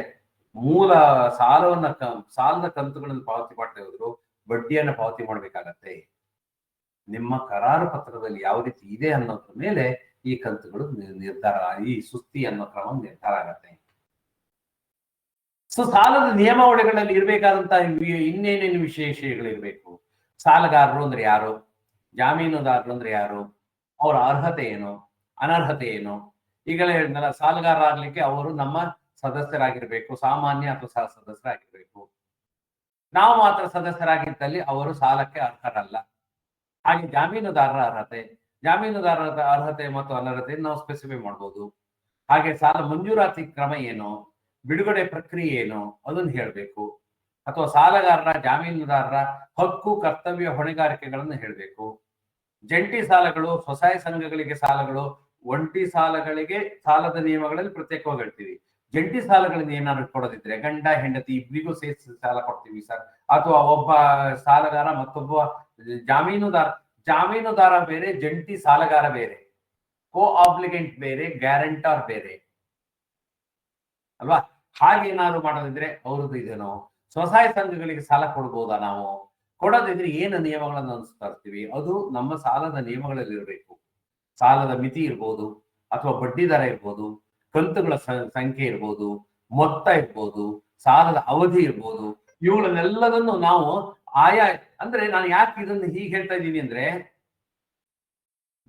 ಮೂಲ ಸಾಲದ ಕಂತುಗಳನ್ನು ಪಾವತಿ ಮಾಡದೆ ಹೋದ್ರು ಬಡ್ಡಿಯನ್ನು ಪಾವತಿ ಮಾಡ್ಬೇಕಾಗತ್ತೆ. ನಿಮ್ಮ ಕರಾರು ಪತ್ರದಲ್ಲಿ ಯಾವ ರೀತಿ ಇದೆ ಅನ್ನೋದ್ರ ಮೇಲೆ ಈ ಕಂತುಗಳು ನಿರ್ಧಾರ, ಈ ಸುಸ್ತಿ ಅನ್ನೋ ಕ್ರಮ ನಿರ್ಧಾರ ಆಗತ್ತೆ. ಸೊ ಸಾಲದ ನಿಯಮಾವಳಿಗಳಲ್ಲಿ ಇರಬೇಕಾದಂತಹ ಇನ್ನೇನೇನು ವಿಶೇಷಗಳಿರ್ಬೇಕು? ಸಾಲಗಾರರು ಅಂದ್ರೆ ಯಾರು, ಜಾಮೀನುದಾರರು ಅಂದ್ರೆ ಯಾರು, ಅವರ ಅರ್ಹತೆ ಏನು, ಅನರ್ಹತೆ ಏನು? ಈಗಲೇ ಹೇಳಿದ್ನಲ್ಲ, ಸಾಲಗಾರ ಆಗ್ಲಿಕ್ಕೆ ಅವರು ನಮ್ಮ ಸದಸ್ಯರಾಗಿರ್ಬೇಕು, ಸಾಮಾನ್ಯ ಅಥವಾ ಸಹ ಸದಸ್ಯರಾಗಿರ್ಬೇಕು. ನಾವು ಮಾತ್ರ ಸದಸ್ಯರಾಗಿದ್ದಲ್ಲಿ ಅವರು ಸಾಲಕ್ಕೆ ಅರ್ಹರಲ್ಲ. ಹಾಗೆ ಜಾಮೀನುದಾರರ ಅರ್ಹತೆ ಮತ್ತು ಅನರ್ಹತೆಯನ್ನು ನಾವು ಸ್ಪೆಸಿಫೈ ಮಾಡ್ಬೋದು. ಹಾಗೆ ಸಾಲ ಮಂಜೂರಾತಿ ಕ್ರಮ ಏನು, ಬಿಡುಗಡೆ ಪ್ರಕ್ರಿಯೆ ಏನು ಅದನ್ನು ಹೇಳಬೇಕು. ಅಥವಾ ಸಾಲಗಾರರ ಜಾಮೀನುದಾರರ ಹಕ್ಕು, ಕರ್ತವ್ಯ, ಹೊಣೆಗಾರಿಕೆಗಳನ್ನು ಹೇಳಬೇಕು. ಜಂಟಿ ಸಾಲಗಳು, ಸ್ವಸಹಾಯ ಸಂಘಗಳಿಗೆ ಸಾಲಗಳು, ಒಂಟಿ ಸಾಲಗಳಿಗೆ ಸಾಲದ ನಿಯಮಗಳಲ್ಲಿ ಪ್ರತ್ಯೇಕವಾಗಿ ಹೇಳ್ತೀವಿ. ಜಂಟಿ ಸಾಲಗಳನ್ನ ಏನಾದ್ರು ಕೊಡೋದಿದ್ರೆ ಗಂಡ ಹೆಂಡತಿ ಇಬ್ಬರಿಗೂ ಸೇರಿಸಿ ಸಾಲ ಕೊಡ್ತೀವಿ ಸರ್, ಅಥವಾ ಒಬ್ಬ ಸಾಲಗಾರ ಮತ್ತೊಬ್ಬ ಜಾಮೀನುದಾರ ಬೇರೆ, ಜಂಟಿ ಸಾಲಗಾರ ಬೇರೆ, ಕೋ ಆಬ್ಲಿಗೆಂಟ್ ಬೇರೆ, ಗ್ಯಾರಂಟರ್ ಬೇರೆ ಅಲ್ವಾ? ಹಾಗೇನಾದ್ರು ಮಾಡೋದಿದ್ರೆ ಅವ್ರದ್ದು ಇದೇನೋ. ಸ್ವಸಹಾಯ ಸಂಘಗಳಿಗೆ ಸಾಲ ಕೊಡ್ಬೋದಾ? ನಾವು ಕೊಡೋದಿದ್ರೆ ಏನು ನಿಯಮಗಳನ್ನು ಅನುಸರಿಸ್ತೀವಿ, ಅದು ನಮ್ಮ ಸಾಲದ ನಿಯಮಗಳಲ್ಲಿ ಇರಬೇಕು. ಸಾಲದ ಮಿತಿ ಇರ್ಬೋದು, ಅಥವಾ ಬಡ್ಡಿ ದರ ಇರ್ಬೋದು, ಕಂತುಗಳ ಸಂಖ್ಯೆ ಇರ್ಬೋದು, ಮೊತ್ತ ಇರ್ಬೋದು, ಸಾಲದ ಅವಧಿ ಇರ್ಬೋದು. ಇವುಗಳನ್ನೆಲ್ಲದನ್ನು ನಾವು ಅಂದ್ರೆ ನಾನು ಯಾಕೆ ಇದನ್ನು ಹೀಗೆ ಹೇಳ್ತಾ ಇದ್ದೀನಿ ಅಂದ್ರೆ,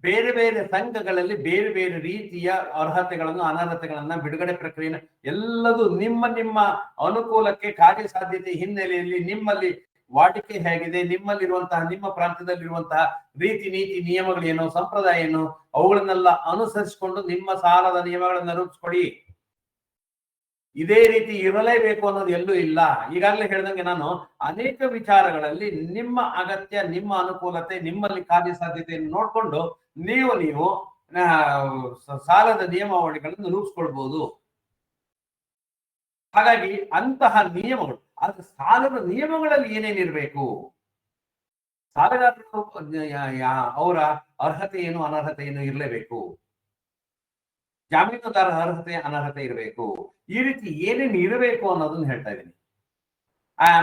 ಬೇರೆ ಬೇರೆ ಸಂಘಗಳಲ್ಲಿ ಬೇರೆ ಬೇರೆ ರೀತಿಯ ಅರ್ಹತೆಗಳನ್ನು, ಅನರ್ಹತೆಗಳನ್ನ, ಬಿಡುಗಡೆ ಪ್ರಕ್ರಿಯೆನ ಎಲ್ಲದೂ ನಿಮ್ಮ ನಿಮ್ಮ ಅನುಕೂಲಕ್ಕೆ, ಕಾರ್ಯಸಾಧ್ಯತೆ ಹಿನ್ನೆಲೆಯಲ್ಲಿ ನಿಮ್ಮಲ್ಲಿ ವಾಡಿಕೆ ಹೇಗಿದೆ, ನಿಮ್ಮಲ್ಲಿರುವಂತಹ, ನಿಮ್ಮ ಪ್ರಾಂತ್ಯದಲ್ಲಿರುವಂತಹ ರೀತಿ ನೀತಿ ನಿಯಮಗಳೇನು, ಸಂಪ್ರದಾಯ ಏನು, ಅವುಗಳನ್ನೆಲ್ಲ ಅನುಸರಿಸಿಕೊಂಡು ನಿಮ್ಮ ಸಾಲದ ನಿಯಮಗಳನ್ನ ರೂಪಿಸ್ಕೊಡಿ. ಇದೇ ರೀತಿ ಇರಲೇಬೇಕು ಅನ್ನೋದು ಎಲ್ಲೂ ಇಲ್ಲ. ಈಗಾಗಲೇ ಹೇಳಿದಂಗೆ ನಾನು ಅನೇಕ ವಿಚಾರಗಳಲ್ಲಿ ನಿಮ್ಮ ಅಗತ್ಯ, ನಿಮ್ಮ ಅನುಕೂಲತೆ, ನಿಮ್ಮಲ್ಲಿ ಕಾರ್ಯಸಾಧ್ಯತೆಯನ್ನು ನೋಡ್ಕೊಂಡು ನೀವು ಸಾಲದ ನಿಯಮಾವಳಿಗಳನ್ನು ರೂಪಿಸ್ಕೊಳ್ಬಹುದು. ಹಾಗಾಗಿ ಅಂತಹ ನಿಯಮಗಳು, ಆದ್ರೆ ಸಾಲದ ನಿಯಮಗಳಲ್ಲಿ ಏನೇನಿರ್ಬೇಕು, ಸಾಲಗಾರರು ಅವರ ಅರ್ಹತೆ ಏನು, ಅನರ್ಹತೆ ಏನು ಇರಲೇಬೇಕು. ಜಾಮೀನುದಾರ ಅರ್ಹತೆ, ಅನರ್ಹತೆ ಇರಬೇಕು. ಈ ರೀತಿ ಏನೇನು ಇರಬೇಕು ಅನ್ನೋದನ್ನ ಹೇಳ್ತಾ ಇದ್ದೀನಿ.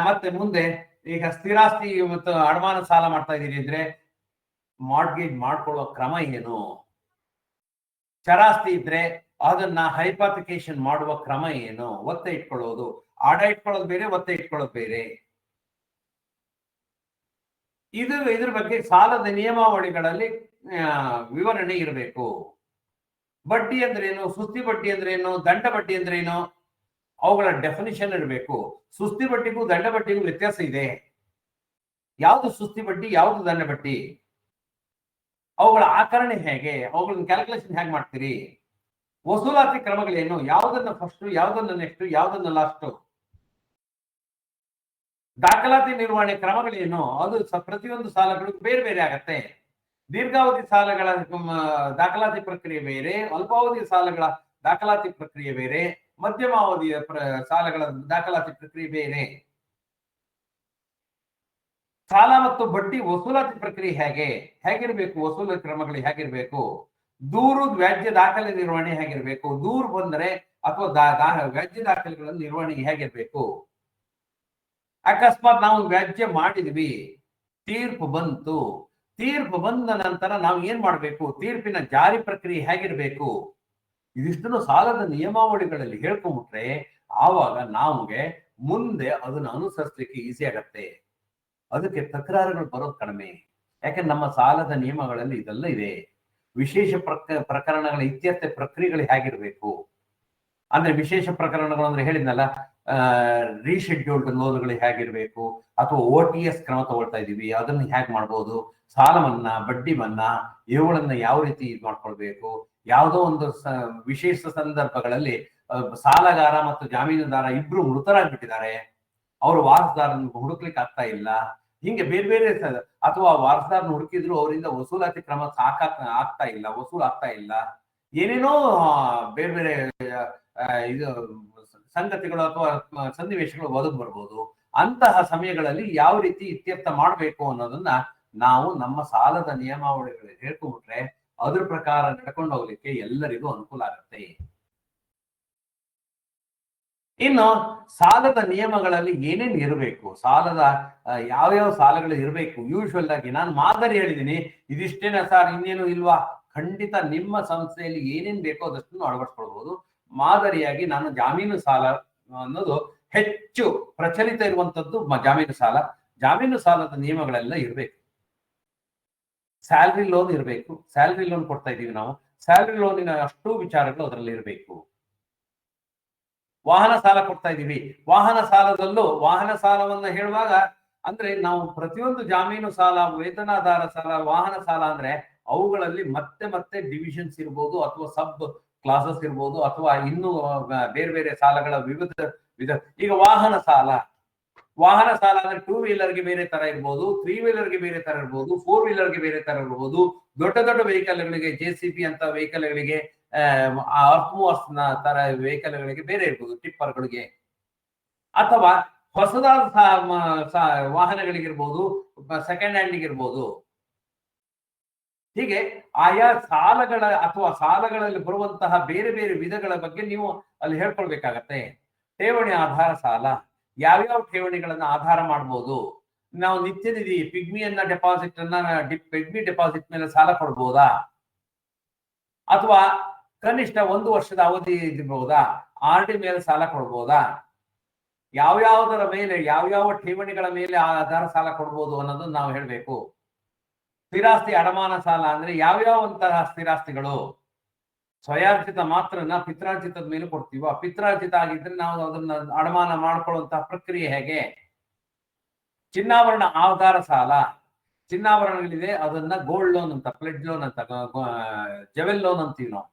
ಮತ್ತೆ ಮುಂದೆ ಈಗ ಸ್ಥಿರಾಸ್ತಿ ಮತ್ತು ಅಡಮಾನ ಸಾಲ ಮಾಡ್ತಾ ಇದ್ದೀರಿ ಅಂದ್ರೆ ಮಾರ್ಟ್ಗೇಜ್ ಮಾಡ್ಕೊಳ್ಳುವ ಕ್ರಮ ಏನು, ಚರಾಸ್ತಿ ಇದ್ರೆ ಅದನ್ನ ಹೈಪಾಥಿಕೇಶನ್ ಮಾಡುವ ಕ್ರಮ ಏನು, ಒತ್ತೆ ಇಟ್ಕೊಳ್ಳೋದು, ಆಡ ಇಟ್ಕೊಳ್ಳೋದು ಬೇರೆ, ಒತ್ತೆ ಇಟ್ಕೊಳ್ಳೋದು ಬೇರೆ. ಇದ್ರ ಬಗ್ಗೆ ಸಾಲದ ನಿಯಮಾವಳಿಗಳಲ್ಲಿ ವಿವರಣೆ ಇರಬೇಕು. ಬಡ್ಡಿ ಅಂದ್ರೇನು, ಸುಸ್ತಿ ಬಡ್ಡಿ ಅಂದ್ರೇನು, ದಂಡ ಬಡ್ಡಿ ಅಂದ್ರೇನು, ಅವುಗಳ ಡೆಫಿನಿಷನ್ ಇರಬೇಕು. ಸುಸ್ತಿ ಬಡ್ಡಿಗೂ ದಂಡ ಬಡ್ಡಿಗೂ ವ್ಯತ್ಯಾಸ ಇದೆ. ಯಾವುದು ಸುಸ್ತಿ ಬಡ್ಡಿ, ಯಾವುದು ದಂಡ ಬಡ್ಡಿ, ಅವುಗಳ ಆಕರಣೆ ಹೇಗೆ, ಅವುಗಳನ್ನ ಕ್ಯಾಲ್ಕುಲೇಷನ್ ಹೇಗೆ ಮಾಡ್ತೀರಿ, ವಸೂಲಾತಿ ಕ್ರಮಗಳೇನು, ಯಾವುದನ್ನ ಫಸ್ಟ್, ಯಾವುದನ್ನ ನೆಕ್ಸ್ಟ್, ಯಾವುದನ್ನ ಲಾಸ್ಟ್, ದಾಖಲಾತಿ ನಿರ್ವಹಣೆ ಕ್ರಮಗಳೇನು, ಅದು ಪ್ರತಿಯೊಂದು ಸಾಲಗಳು ಬೇರೆ ಬೇರೆ ಆಗತ್ತೆ. ದೀರ್ಘಾವಧಿ ಸಾಲಗಳ ದಾಖಲಾತಿ ಪ್ರಕ್ರಿಯೆ ಬೇರೆ, ಅಲ್ಪಾವಧಿ ಸಾಲಗಳ ದಾಖಲಾತಿ ಪ್ರಕ್ರಿಯೆ ಬೇರೆ, ಮಧ್ಯಮಾವಧಿಯ ಸಾಲಗಳ ದಾಖಲಾತಿ ಪ್ರಕ್ರಿಯೆ ಬೇರೆ. ಸಾಲ ಮತ್ತು ಬಡ್ಡಿ ವಸೂಲಾತಿ ಪ್ರಕ್ರಿಯೆ ಹೇಗಿರ್ಬೇಕು, ವಸೂಲಾತಿ ಕ್ರಮಗಳು ಹೇಗಿರ್ಬೇಕು, ದೂರು ವ್ಯಾಜ್ಯ ದಾಖಲೆ ನಿರ್ವಹಣೆ ಹೇಗಿರ್ಬೇಕು, ದೂರು ಬಂದರೆ ಅಥವಾ ವ್ಯಾಜ್ಯ ದಾಖಲೆಗಳ ನಿರ್ವಹಣೆ ಹೇಗಿರ್ಬೇಕು. ಅಕಸ್ಮಾತ್ ನಾವು ವ್ಯಾಜ್ಯ ಮಾಡಿದ್ವಿ, ತೀರ್ಪು ಬಂದ ನಂತರ ನಾವು ಏನ್ ಮಾಡ್ಬೇಕು, ತೀರ್ಪಿನ ಜಾರಿ ಪ್ರಕ್ರಿಯೆ ಹೇಗಿರ್ಬೇಕು, ಇದಿಷ್ಟನ್ನು ಸಾಲದ ನಿಯಮಾವಳಿಗಳಲ್ಲಿ ಹೇಳ್ಕೊಂಡ್ಬಿಟ್ರೆ ಆವಾಗ ನಮ್ಗೆ ಮುಂದೆ ಅದನ್ನು ಅನುಸರಿಸಲಿಕ್ಕೆ ಈಸಿ ಆಗತ್ತೆ. ಅದಕ್ಕೆ ತಕರಾರುಗಳು ಬರೋದು ಕಡಿಮೆ. ಯಾಕಂದ್ರೆ ನಮ್ಮ ಸಾಲದ ನಿಯಮಗಳಲ್ಲಿ ಇದೆಲ್ಲ ಇದೆ. ವಿಶೇಷ ಪ್ರಕರಣಗಳ ಇತ್ಯರ್ಥ ಪ್ರಕ್ರಿಯೆಗಳು ಹೇಗಿರ್ಬೇಕು, ಅಂದ್ರೆ ವಿಶೇಷ ಪ್ರಕರಣಗಳು ಅಂದ್ರೆ ಹೇಳಿದ್ನಲ್ಲ, ರೀಶೆಡ್ಯೂಲ್ಡ್ ಲೋನ್ಗಳು ಹೇಗಿರ್ಬೇಕು, ಅಥವಾ OTS ಕ್ರಮ ತಗೊಳ್ತಾ ಇದೀವಿ, ಅದನ್ನ ಹೇಗೆ ಮಾಡ್ಬೋದು, ಸಾಲ ಮನ್ನಾ, ಬಡ್ಡಿ ಮನ್ನಾ, ಇವುಗಳನ್ನ ಯಾವ ರೀತಿ ಇದು ಮಾಡ್ಕೊಳ್ಬೇಕು, ಯಾವುದೋ ಒಂದು ವಿಶೇಷ ಸಂದರ್ಭಗಳಲ್ಲಿ ಸಾಲಗಾರ ಮತ್ತು ಜಾಮೀನುದಾರ ಇಬ್ರು ಮೃತರಾಗ್ಬಿಟ್ಟಿದ್ದಾರೆ, ಅವರು ವಾರಸುದಾರನ ಹುಡುಕ್ಲಿಕ್ಕೆ ಆಗ್ತಾ ಇಲ್ಲ, ಹಿಂಗೆ ಬೇರೆ ಬೇರೆ ಅಥವಾ ವಾರಸುದಾರನ ಹುಡುಕಿದ್ರು ಅವರಿಂದ ವಸೂಲಾತಿ ಕ್ರಮ ಆಗ್ತಾ ಇಲ್ಲ, ವಸೂಲ್ ಆಗ್ತಾ ಇಲ್ಲ, ಏನೇನೋ ಬೇರೆ ಬೇರೆ ಇದು ಸಂಗತಿಗಳು ಅಥವಾ ಸನ್ನಿವೇಶಗಳು ಒದಗಿ ಬರ್ಬೋದು. ಅಂತಹ ಸಮಯಗಳಲ್ಲಿ ಯಾವ ರೀತಿ ಇತ್ಯರ್ಥ ಮಾಡಬೇಕು ಅನ್ನೋದನ್ನ ನಾವು ನಮ್ಮ ಸಾಲದ ನಿಯಮಾವಳಿಗಳು ಹೇಳ್ಕೊಂಡ್ಬಿಟ್ರೆ ಅದ್ರ ಪ್ರಕಾರ ನಡ್ಕೊಂಡು ಹೋಗ್ಲಿಕ್ಕೆ ಎಲ್ಲರಿಗೂ ಅನುಕೂಲ ಆಗುತ್ತೆ. ಇನ್ನು ಸಾಲದ ನಿಯಮಗಳಲ್ಲಿ ಏನೇನು ಇರಬೇಕು, ಸಾಲದ ಯಾವ್ಯಾವ ಸಾಲಗಳು ಇರಬೇಕು, ಯೂಶುವಲ್ ಆಗಿ ನಾನು ಮಾದರಿ ಹೇಳಿದ್ದೀನಿ, ಇದಿಷ್ಟೇನ ಸರ್ ಇನ್ನೇನು ಇಲ್ವಾ, ಖಂಡಿತ ನಿಮ್ಮ ಸಂಸ್ಥೆಯಲ್ಲಿ ಏನೇನ್ ಬೇಕೋ ಅದಷ್ಟನ್ನು ಅಳವಡಿಸ್ಕೊಳ್ಬಹುದು. ಮಾದರಿಯಾಗಿ ನಾನು ಜಾಮೀನು ಸಾಲ ಅನ್ನೋದು ಹೆಚ್ಚು ಪ್ರಚಲಿತ ಇರುವಂತದ್ದು ಜಾಮೀನು ಸಾಲ. ಜಾಮೀನು ಸಾಲದ ನಿಯಮಗಳೆಲ್ಲ ಇರಬೇಕು. ಸ್ಯಾಲ್ರಿ ಲೋನ್ ಇರಬೇಕು, ಸ್ಯಾಲ್ರಿ ಲೋನ್ ಕೊಡ್ತಾ ಇದೀವಿ ನಾವು, ಸ್ಯಾಲ್ರಿ ಲೋನಿನ ಅಷ್ಟು ವಿಚಾರಗಳು ಅದರಲ್ಲಿ ಇರಬೇಕು. ವಾಹನ ಸಾಲ ಕೊಡ್ತಾ ಇದೀವಿ, ವಾಹನ ಸಾಲದಲ್ಲೂ ವಾಹನ ಸಾಲವನ್ನ ಹೇಳುವಾಗ ಅಂದ್ರೆ ನಾವು ಪ್ರತಿಯೊಂದು ಜಾಮೀನು ಸಾಲ, ವೇತನಾಧಾರ ಸಾಲ, ವಾಹನ ಸಾಲ ಅಂದ್ರೆ ಅವುಗಳಲ್ಲಿ ಮತ್ತೆ ಮತ್ತೆ ಡಿವಿಷನ್ಸ್ ಇರ್ಬೋದು, ಅಥವಾ ಸಬ್ ಕ್ಲಾಸಸ್ ಇರ್ಬೋದು, ಅಥವಾ ಇನ್ನು ಬೇರೆ ಬೇರೆ ಸಾಲಗಳ ವಿಧ. ಈಗ ವಾಹನ ಸಾಲ ಅಂದ್ರೆ 2 ವೀಲರ್ಗೆ ಬೇರೆ ತರ ಇರ್ಬೋದು, 3 ವೀಲರ್ಗೆ ಬೇರೆ ತರ ಇರ್ಬೋದು, 4 ವೀಲರ್ಗೆ ಬೇರೆ ತರ ಇರ್ಬೋದು, ದೊಡ್ಡ ದೊಡ್ಡ ವೆಹಿಕಲ್ಗಳಿಗೆ, JCB ಅಂತ ವೆಹಿಕಲ್ಗಳಿಗೆ, ಅರ್ತ್ ಮೂವರ್ಸ್ ತರ ವೆಹಿಕಲ್ಗಳಿಗೆ ಬೇರೆ ಇರ್ಬೋದು, ಟಿಪ್ಪರ್ಗಳಿಗೆ, ಅಥವಾ ಹೊಸದಾದ ವಾಹನಗಳಿಗಿರ್ಬೋದು, ಸೆಕೆಂಡ್ ಹ್ಯಾಂಡ್ ಇರ್ಬೋದು. ಹೀಗೆ ಆಯಾ ಸಾಲಗಳ ಅಥವಾ ಸಾಲಗಳಲ್ಲಿ ಬರುವಂತಹ ಬೇರೆ ಬೇರೆ ವಿಧಗಳ ಬಗ್ಗೆ ನೀವು ಅಲ್ಲಿ ಹೇಳ್ಕೊಳ್ಬೇಕಾಗತ್ತೆ. ಠೇವಣಿ ಆಧಾರ ಸಾಲ, ಯಾವ್ಯಾವ ಠೇವಣಿಗಳನ್ನ ಆಧಾರ ಮಾಡ್ಬೋದು, ನಾವು ನಿತ್ಯ ನಿಧಿ ಪಿಗ್ಮಿಯನ್ನ ಡೆಪಾಸಿಟ್ ಅನ್ನ ಪಿಗ್ಮಿ ಡೆಪಾಸಿಟ್ ಮೇಲೆ ಸಾಲ ಕೊಡ್ಬೋದಾ, ಅಥವಾ ಕನಿಷ್ಠ 1 ವರ್ಷದ ಅವಧಿ ಇರ್ಬೋದಾ, RD ಮೇಲೆ ಸಾಲ ಕೊಡ್ಬೋದಾ, ಯಾವ್ಯಾವುದರ ಮೇಲೆ ಯಾವ್ಯಾವ ಠೇವಣಿಗಳ ಮೇಲೆ ಆಧಾರ ಸಾಲ ಕೊಡ್ಬೋದು ಅನ್ನೋದನ್ನ ನಾವು ಹೇಳ್ಬೇಕು. ಸ್ಥಿರಾಸ್ತಿ ಅಡಮಾನ ಸಾಲ ಅಂದ್ರೆ ಯಾವ್ಯಾವಂತಹ ಸ್ಥಿರಾಸ್ತಿಗಳು, ಸ್ವಯಾರ್ಜಿತ ಮಾತ್ರನ ಪಿತ್ರಾರ್ಜಿತದ ಮೇಲೆ ಕೊಡ್ತೀವೋ, ಪಿತ್ರಾರ್ಜಿತ ಆಗಿದ್ರೆ ನಾವು ಅದನ್ನ ಅಡಮಾನ ಮಾಡ್ಕೊಳ್ಳುವಂತಹ ಪ್ರಕ್ರಿಯೆ ಹೇಗೆ. ಚಿನ್ನಾಭರಣ ಆಧಾರ ಸಾಲ, ಚಿನ್ನಾಭರಣಗಳಿದೆ ಅದನ್ನ ಗೋಲ್ಡ್ ಲೋನ್ ಅಂತ, ಪ್ಲೆಡ್ ಲೋನ್ ಅಂತ, ಜವೆಲ್ ಲೋನ್ ಅಂತೀವಿ ನಾವು.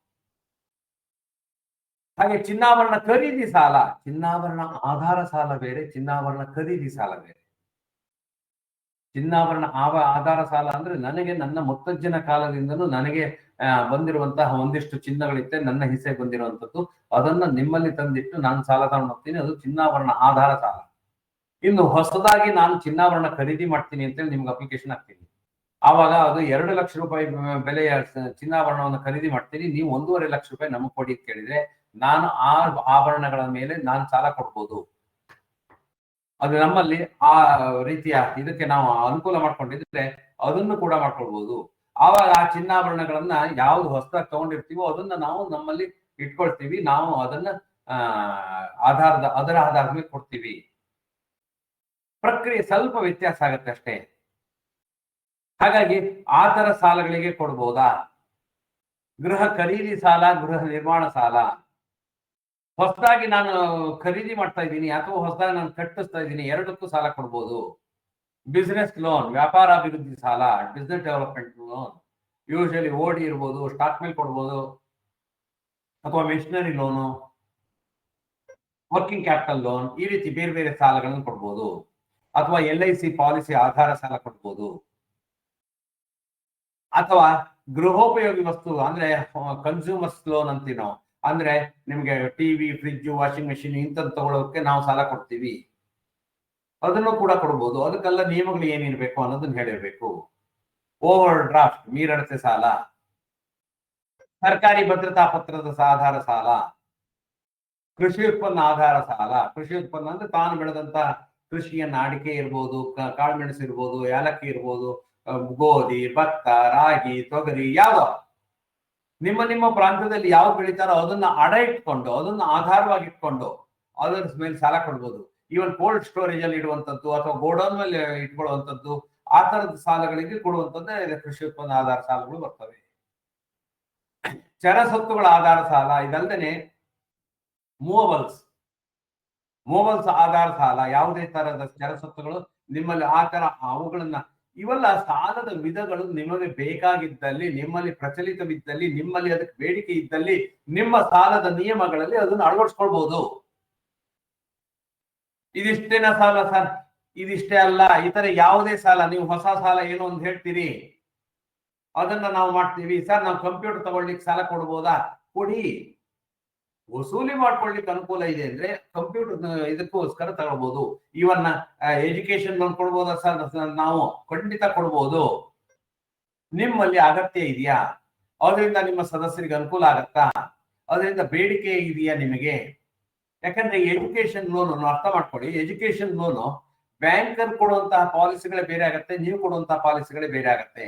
ಹಾಗೆ ಚಿನ್ನಾಭರಣ ಖರೀದಿ ಸಾಲ, ಚಿನ್ನಾಭರಣ ಆಧಾರ ಸಾಲ ಬೇರೆ, ಚಿನ್ನಾಭರಣ ಖರೀದಿ ಸಾಲ ಬೇರೆ. ಚಿನ್ನಾಭರಣ ಆಧಾರ ಸಾಲ ಅಂದ್ರೆ ನನಗೆ ನನ್ನ ಮುತ್ತಜ್ಜನ ಕಾಲದಿಂದಲೂ ನನಗೆ ಬಂದಿರುವಂತಹ ಒಂದಿಷ್ಟು ಚಿನ್ನಗಳಿತ್ತೆ, ನನ್ನ ಹಿಸ್ಸೆ ಬಂದಿರುವಂತದ್ದು, ಅದನ್ನ ನಿಮ್ಮಲ್ಲಿ ತಂದಿಟ್ಟು ನಾನು ಸಾಲ ತಗೊಂಡು ಹೋಗ್ತೀನಿ, ಅದು ಚಿನ್ನಾಭರಣ ಆಧಾರ ಸಾಲ. ಇನ್ನು ಹೊಸದಾಗಿ ನಾನು ಚಿನ್ನಾಭರಣ ಖರೀದಿ ಮಾಡ್ತೀನಿ ಅಂತೇಳಿ ನಿಮ್ಗೆ ಅಪ್ಲಿಕೇಶನ್ ಹಾಕ್ತೀನಿ, ಆವಾಗ ಅದು 2 ಲಕ್ಷ ರೂಪಾಯಿ ಬೆಲೆಯ ಚಿನ್ನಾಭರಣವನ್ನು ಖರೀದಿ ಮಾಡ್ತೀನಿ, ನೀವು 1.5 ಲಕ್ಷ ರೂಪಾಯಿ ನಮಗೆ ಕೊಡಿ ಕೇಳಿದ್ರೆ ನಾನು ಆ ಆಭರಣಗಳ ಮೇಲೆ ನಾನು ಸಾಲ ಕೊಡ್ಬೋದು. ಅದು ನಮ್ಮಲ್ಲಿ ಆ ರೀತಿಯ ಇದಕ್ಕೆ ನಾವು ಅನುಕೂಲ ಮಾಡ್ಕೊಂಡಿದ್ರೆ ಅದನ್ನು ಕೂಡ ಮಾಡ್ಕೊಳ್ಬಹುದು. ಆವಾಗ ಆ ಚಿನ್ನಾಭರಣಗಳನ್ನ ಯಾವ್ದು ಹೊಸದಾಗಿ ತಗೊಂಡಿರ್ತೀವೋ ಅದನ್ನ ನಾವು ನಮ್ಮಲ್ಲಿ ಇಟ್ಕೊಳ್ತೀವಿ, ನಾವು ಅದನ್ನ ಅದರ ಆಧಾರದ ಮೇಲೆ ಕೊಡ್ತೀವಿ. ಪ್ರಕ್ರಿಯೆ ಸ್ವಲ್ಪ ವ್ಯತ್ಯಾಸ ಆಗತ್ತೆ ಅಷ್ಟೇ. ಹಾಗಾಗಿ ಆ ತರ ಸಾಲಗಳಿಗೆ ಕೊಡ್ಬೋದಾ. ಗೃಹ ಖರೀದಿ ಸಾಲ, ಗೃಹ ನಿರ್ಮಾಣ ಸಾಲ, ಹೊಸದಾಗಿ ನಾನು ಖರೀದಿ ಮಾಡ್ತಾ ಇದ್ದೀನಿ ಅಥವಾ ಹೊಸದಾಗಿ ನಾನು ಕಟ್ಟಿಸ್ತಾ ಇದ್ದೀನಿ, ಎರಡಕ್ಕೂ ಸಾಲ ಕೊಡ್ಬೋದು. ಬಿಸಿನೆಸ್ ಲೋನ್, ವ್ಯಾಪಾರ ಅಭಿವೃದ್ಧಿ ಸಾಲ, business development loan, usually OD ಇರ್ಬೋದು, ಸ್ಟಾಕ್ ಮೇಲೆ ಕೊಡ್ಬೋದು, ಅಥವಾ machinery loan, working capital loan, ಈ ರೀತಿ ಬೇರೆ ಬೇರೆ ಸಾಲಗಳನ್ನು ಕೊಡ್ಬೋದು. ಅಥವಾ LIC ಪಾಲಿಸಿ ಆಧಾರ ಸಾಲ ಕೊಡ್ಬೋದು. ಅಥವಾ ಗೃಹೋಪಯೋಗಿ ವಸ್ತು ಅಂದ್ರೆ ಕನ್ಸ್ಯೂಮರ್ಸ್ ಲೋನ್ ಅಂತೀವಿ ನಾವು, ಅಂದ್ರೆ ನಿಮ್ಗೆ ಟಿವಿ, ಫ್ರಿಡ್ಜ್, ವಾಷಿಂಗ್ ಮೆಷಿನ್ ಇಂಥದ್ದು ತಗೊಳ್ಳೋಕೆ ನಾವು ಸಾಲ ಕೊಡ್ತೀವಿ, ಅದನ್ನು ಕೂಡ ಕೊಡ್ಬೋದು. ಅದಕ್ಕೆಲ್ಲ ನಿಯಮಗಳು ಏನಿರ್ಬೇಕು ಅನ್ನೋದನ್ನ ಹೇಳಿರ್ಬೇಕು. ಓವರ್ ಡ್ರಾಫ್ಟ್, ಮೀರಡತೆ ಸಾಲ, ಸರ್ಕಾರಿ ಭದ್ರತಾ ಪತ್ರದ ಆಧಾರ ಸಾಲ, ಕೃಷಿ ಉತ್ಪನ್ನ ಆಧಾರ ಸಾಲ. ಕೃಷಿ ಉತ್ಪನ್ನ ಅಂದ್ರೆ ತಾನು ಬೆಳೆದಂತ ಕೃಷಿಯನ್ನ, ಅಡಿಕೆ ಇರ್ಬೋದು, ಕಾಳುಮೆಣಸು ಇರ್ಬೋದು, ಏಲಕ್ಕಿ ಇರ್ಬೋದು, ಗೋಧಿ, ಭತ್ತ, ರಾಗಿ, ತೊಗರಿ, ಯಾವ್ದೋ ನಿಮ್ಮ ನಿಮ್ಮ ಪ್ರಾಂತ್ಯದಲ್ಲಿ ಯಾವ್ದು ಬೆಳಿತಾರೋ ಅದನ್ನ ಅಡ ಇಟ್ಕೊಂಡು, ಅದನ್ನ ಆಧಾರವಾಗಿ ಇಟ್ಕೊಂಡು ಅದರ ಮೇಲೆ ಸಾಲ ಕೊಡ್ಬೋದು. ಈವನ್ ಕೋಲ್ಡ್ ಸ್ಟೋರೇಜ್ ಅಲ್ಲಿ ಇಡುವಂತದ್ದು ಅಥವಾ ಗೋಡೌನ್ ಮೇಲೆ ಇಟ್ಕೊಳ್ಳುವಂತದ್ದು, ಆ ತರದ ಸಾಲಗಳಿಗೆ ಕೊಡುವಂತದ್ದೇ ಕೃಷಿ ಉತ್ಪನ್ನ ಆಧಾರ ಸಾಲಗಳು ಬರ್ತವೆ. ಚರ ಸ್ವತ್ತುಗಳ ಆಧಾರ ಸಾಲ, ಇದಲ್ಲದೆ ಮೂವಲ್ಸ್ ಆಧಾರ ಸಾಲ, ಯಾವುದೇ ತರಹದ ಸ್ಥಿರಸ್ವತ್ತುಗಳು ನಿಮ್ಮಲ್ಲಿ ಆ ತರ ಅವುಗಳನ್ನ, ಇವೆಲ್ಲ ಸಾಲದ ವಿಧಗಳು. ನಿಮಗೆ ಬೇಕಾಗಿದ್ದಲ್ಲಿ, ನಿಮ್ಮಲ್ಲಿ ಪ್ರಚಲಿತವಿದ್ದಲ್ಲಿ, ನಿಮ್ಮಲ್ಲಿ ಅದಕ್ಕೆ ಬೇಡಿಕೆ ಇದ್ದಲ್ಲಿ ನಿಮ್ಮ ಸಾಲದ ನಿಯಮಗಳಲ್ಲಿ ಅದನ್ನು ಅಳವಡಿಸ್ಕೊಳ್ಬಹುದು. ಇದಿಷ್ಟೇನ ಸಾಲ ಸರ್, ಇದಿಷ್ಟೇ ಅಲ್ಲ, ಇತರ ಯಾವುದೇ ಸಾಲ, ನೀವು ಹೊಸ ಸಾಲ ಏನು ಅಂತ ಹೇಳ್ತೀರಿ ಅದನ್ನ ನಾವು ಮಾಡ್ತೀವಿ. ಸರ್ ನಾವು ಕಂಪ್ಯೂಟರ್ ತಗೊಳ್ಳಿಕ್ಕೆ ಸಾಲ ಕೊಡ್ಬೋದಾ? ಕೊಡಿ. ವಸೂಲಿ ಮಾಡ್ಕೊಳ್ಲಿಕ್ಕೆ ಅನುಕೂಲ ಇದೆ ಅಂದ್ರೆ ಕಂಪ್ಯೂಟರ್ ಇದಕ್ಕೋಸ್ಕರ ತಗೊಳ್ಬಹುದು. ಇವನ್ನ ಎಜುಕೇಶನ್ ಲೋನ್ ಕೊಡ್ಬೋದಾ ಸರ್? ನಾವು ಖಂಡಿತ ಕೊಡ್ಬೋದು. ನಿಮ್ಮಲ್ಲಿ ಅಗತ್ಯ ಇದೆಯಾ? ಅದರಿಂದ ನಿಮ್ಮ ಸದಸ್ಯರಿಗೆ ಅನುಕೂಲ ಆಗತ್ತಾ? ಅದರಿಂದ ಬೇಡಿಕೆ ಇದೆಯಾ ನಿಮಗೆ? ಯಾಕಂದ್ರೆ ಎಜುಕೇಶನ್ ಲೋನ್ ಅರ್ಥ ಮಾಡ್ಕೊಳ್ಳಿ, ಎಜುಕೇಶನ್ ಲೋನು ಬ್ಯಾಂಕರ್ ಕೊಡುವಂತಹ ಪಾಲಿಸಿಗಳೇ ಬೇರೆ ಆಗತ್ತೆ, ನೀವು ಕೊಡುವಂತಹ ಪಾಲಿಸಿಗಳೇ ಬೇರೆ ಆಗತ್ತೆ.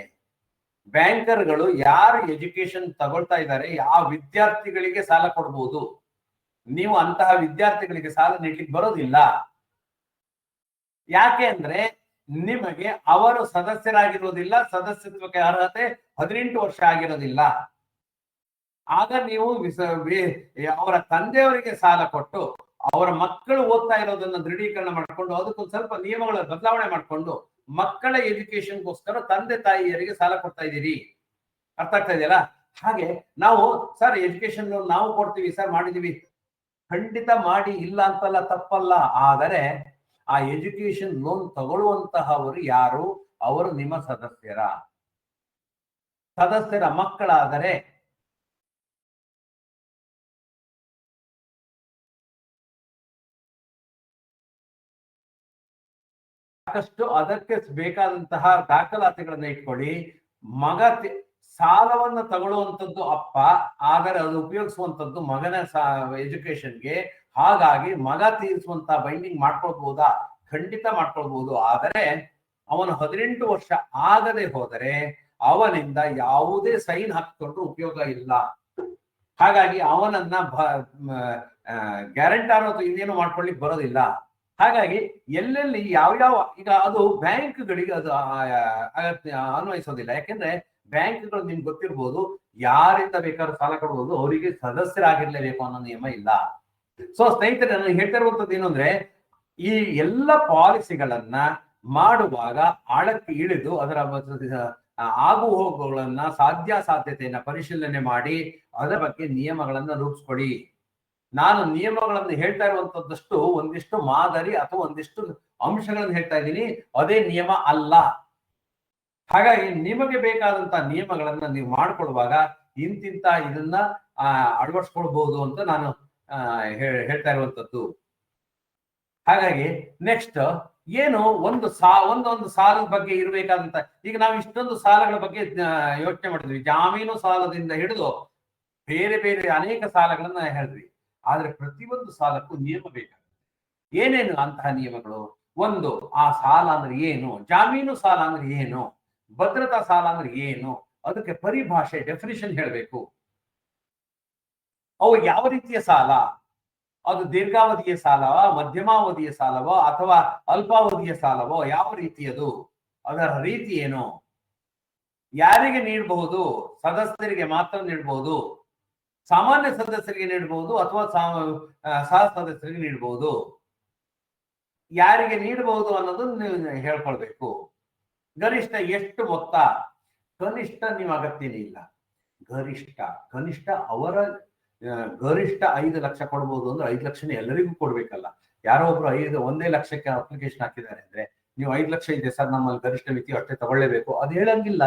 ಬ್ಯಾಂಕರ್ಗಳು ಯಾರು ಎಜುಕೇಶನ್ ತಗೊಳ್ತಾ ಇದ್ದಾರೆ ಆ ವಿದ್ಯಾರ್ಥಿಗಳಿಗೆ ಸಾಲ ಕೊಡಬಹುದು. ನೀವು ಅಂತಹ ವಿದ್ಯಾರ್ಥಿಗಳಿಗೆ ಸಾಲ ನೀಡ್ಲಿಕ್ಕೆ ಬರೋದಿಲ್ಲ. ಯಾಕೆ ಅಂದ್ರೆ ನಿಮಗೆ ಅವರು ಸದಸ್ಯರಾಗಿರೋದಿಲ್ಲ, ಸದಸ್ಯತ್ವಕ್ಕೆ ಅರ್ಹತೆ 18 ವರ್ಷ ಆಗಿರೋದಿಲ್ಲ. ಆಗ ನೀವು ಅವರ ತಂದೆಯವರಿಗೆ ಸಾಲ ಕೊಟ್ಟು ಅವರ ಮಕ್ಕಳು ಓದ್ತಾ ಇರೋದನ್ನ ದೃಢೀಕರಣ ಮಾಡಿಕೊಂಡು ಅದಕ್ಕೊಂದು ಸ್ವಲ್ಪ ನಿಯಮಗಳ ಬದಲಾವಣೆ ಮಾಡಿಕೊಂಡು ಮಕ್ಕಳ ಎಜುಕೇಶನ್ಗೋಸ್ಕರ ತಂದೆ ತಾಯಿಯರಿಗೆ ಸಾಲ ಕೊಡ್ತಾ ಇದ್ದೀರಿ. ಅರ್ಥ ಆಗ್ತಾ ಇದೆಯಲ್ಲ? ಹಾಗೆ ನಾವು ಸರ್ ಎಜುಕೇಶನ್ ಲೋನ್ ನಾವು ಕೊಡ್ತೀವಿ ಸರ್, ಮಾಡಿದೀವಿ. ಖಂಡಿತ ಮಾಡಿ, ಇಲ್ಲ ಅಂತಲ್ಲ, ತಪ್ಪಲ್ಲ. ಆದರೆ ಆ ಎಜುಕೇಶನ್ ಲೋನ್ ತಗೊಳ್ಳುವಂತಹವರು ಯಾರು? ಅವರು ನಿಮ್ಮ ಸದಸ್ಯರ ಮಕ್ಕಳಾದರೆ ಸಾಕಷ್ಟು ಅದಕ್ಕೆ ಬೇಕಾದಂತಹ ದಾಖಲಾತಿಗಳನ್ನ ಇಟ್ಕೊಳ್ಳಿ. ಮಗ ಸಾಲವನ್ನು ತಗೊಳ್ಳುವಂಥದ್ದು ಅಪ್ಪ, ಆದರೆ ಅದು ಉಪಯೋಗಿಸುವಂಥದ್ದು ಮಗನ ಎಜುಕೇಶನ್ಗೆ. ಹಾಗಾಗಿ ಮಗ ತೀರಿಸುವಂತಹ ಬೈಂಡಿಂಗ್ ಮಾಡ್ಕೊಳ್ಬಹುದಾ? ಖಂಡಿತ ಮಾಡ್ಕೊಳ್ಬಹುದು. ಆದರೆ ಅವನು 18 ವರ್ಷ ಆಗದೆ ಹೋದರೆ ಅವನಿಂದ ಯಾವುದೇ ಸೈನ್ ಹಾಕಿಕೊಂಡ್ರು ಉಪಯೋಗ ಇಲ್ಲ. ಹಾಗಾಗಿ ಅವನನ್ನ ಗ್ಯಾರಂಟರ್ ಅಥವಾ ಇನ್ನೇನು ಮಾಡ್ಕೊಳ್ಳಿಕ್ ಬರೋದಿಲ್ಲ. ಹಾಗಾಗಿ ಎಲ್ಲೆಲ್ಲಿ ಯಾವ್ಯಾವ, ಈಗ ಅದು ಬ್ಯಾಂಕ್ಗಳಿಗೆ ಅದು ಅನ್ವಯಿಸೋದಿಲ್ಲ. ಯಾಕೆಂದ್ರೆ ಬ್ಯಾಂಕ್ಗಳು ನಿಮ್ಗೆ ಗೊತ್ತಿರ್ಬೋದು, ಯಾರಿಂದ ಬೇಕಾದ್ರೂ ಸಾಲ ಕೊಡ್ಬೋದು, ಅವರಿಗೆ ಸದಸ್ಯರಾಗಿರ್ಲೇಬೇಕು ಅನ್ನೋ ನಿಯಮ ಇಲ್ಲ. ಸೊ ಸ್ನೇಹಿತರೆ, ನಾನು ಹೇಳ್ತಾ ಇರುವಂತದ್ದು ಏನು ಅಂದ್ರೆ, ಈ ಎಲ್ಲ ಪಾಲಿಸಿಗಳನ್ನ ಮಾಡುವಾಗ ಆಳಕ್ಕೆ ಇಳಿದು ಅದರ ಆಗು ಹೋಗುಗಳನ್ನ, ಸಾಧ್ಯತೆಯನ್ನ ಪರಿಶೀಲನೆ ಮಾಡಿ ಅದರ ಬಗ್ಗೆ ನಿಯಮಗಳನ್ನ ರೂಪಿಸ್ಕೊಡಿ. ನಾನು ನಿಯಮಗಳನ್ನು ಹೇಳ್ತಾ ಇರುವಂತದ್ದಷ್ಟು ಒಂದಿಷ್ಟು ಮಾದರಿ ಅಥವಾ ಒಂದಿಷ್ಟು ಅಂಶಗಳನ್ನು ಹೇಳ್ತಾ ಇದ್ದೀನಿ, ಅದೇ ನಿಯಮ ಅಲ್ಲ. ಹಾಗಾಗಿ ನಿಮಗೆ ಬೇಕಾದಂತಹ ನಿಯಮಗಳನ್ನ ನೀವು ಮಾಡ್ಕೊಳ್ಳುವಾಗ ಇಂತಿಂತ ಇದನ್ನ ಅಳವಡಿಸ್ಕೊಳ್ಬಹುದು ಅಂತ ನಾನು ಹೇಳ್ತಾ ಇರುವಂತದ್ದು. ಹಾಗಾಗಿ ನೆಕ್ಸ್ಟ್ ಏನು, ಒಂದೊಂದು ಸಾಲದ ಬಗ್ಗೆ ಇರಬೇಕಾದಂತ, ಈಗ ನಾವು ಇಷ್ಟೊಂದು ಸಾಲಗಳ ಬಗ್ಗೆ ಯೋಚನೆ ಮಾಡಿದ್ವಿ. ಜಾಮೀನು ಸಾಲದಿಂದ ಹಿಡಿದು ಬೇರೆ ಬೇರೆ ಅನೇಕ ಸಾಲಗಳನ್ನ ಹೇಳಿದ್ವಿ. ಆದ್ರೆ ಪ್ರತಿಯೊಂದು ಸಾಲಕ್ಕೂ ನಿಯಮ ಬೇಕಾಗುತ್ತೆ. ಏನೇನು ಅಂತಹ ನಿಯಮಗಳು? ಒಂದು, ಆ ಸಾಲ ಅಂದ್ರೆ ಏನು, ಜಾಮೀನು ಸಾಲ ಅಂದ್ರೆ ಏನು, ಭದ್ರತಾ ಸಾಲ ಅಂದ್ರೆ ಏನು, ಅದಕ್ಕೆ ಪರಿಭಾಷೆ, ಡೆಫಿನಿಷನ್ ಹೇಳಬೇಕು. ಅವು ಯಾವ ರೀತಿಯ ಸಾಲ, ಅದು ದೀರ್ಘಾವಧಿಯ ಸಾಲವ, ಮಧ್ಯಮಾವಧಿಯ ಸಾಲವೋ ಅಥವಾ ಅಲ್ಪಾವಧಿಯ ಸಾಲವೋ, ಯಾವ ರೀತಿಯದು, ಅದರ ರೀತಿ ಏನು, ಯಾರಿಗೆ ನೀಡಬಹುದು, ಸದಸ್ಯರಿಗೆ ಮಾತ್ರ ನೀಡಬಹುದು, ಸಾಮಾನ್ಯ ಸದಸ್ಯರಿಗೆ ನೀಡಬಹುದು ಅಥವಾ ಸಹ ಸದಸ್ಯರಿಗೆ ನೀಡಬಹುದು, ಯಾರಿಗೆ ನೀಡಬಹುದು ಅನ್ನೋದನ್ನ ನೀವು ಹೇಳ್ಕೊಳ್ಬೇಕು. ಗರಿಷ್ಠ ಎಷ್ಟು ಮೊತ್ತ, ಕನಿಷ್ಠ ನೀವು ಅಗತ್ಯನೇ ಇಲ್ಲ. ಕನಿಷ್ಠ ಅವರ ಗರಿಷ್ಠ 5 ಲಕ್ಷ ಕೊಡ್ಬೋದು ಅಂದ್ರೆ 5 ಲಕ್ಷನೇ ಎಲ್ಲರಿಗೂ ಕೊಡ್ಬೇಕಲ್ಲ. ಯಾರೋ ಒಬ್ರು 1 ಲಕ್ಷಕ್ಕೆ ಅಪ್ಲಿಕೇಶನ್ ಹಾಕಿದ್ದಾರೆ ಅಂದ್ರೆ ನೀವು 5 ಲಕ್ಷ ಇದೆ ಸರ್ ನಮ್ಮಲ್ಲಿ ಗರಿಷ್ಠ ಮಿತಿ ಅಷ್ಟೇ ತಗೊಳ್ಳೇಬೇಕು, ಅದು ಹೇಳಂಗಿಲ್ಲ.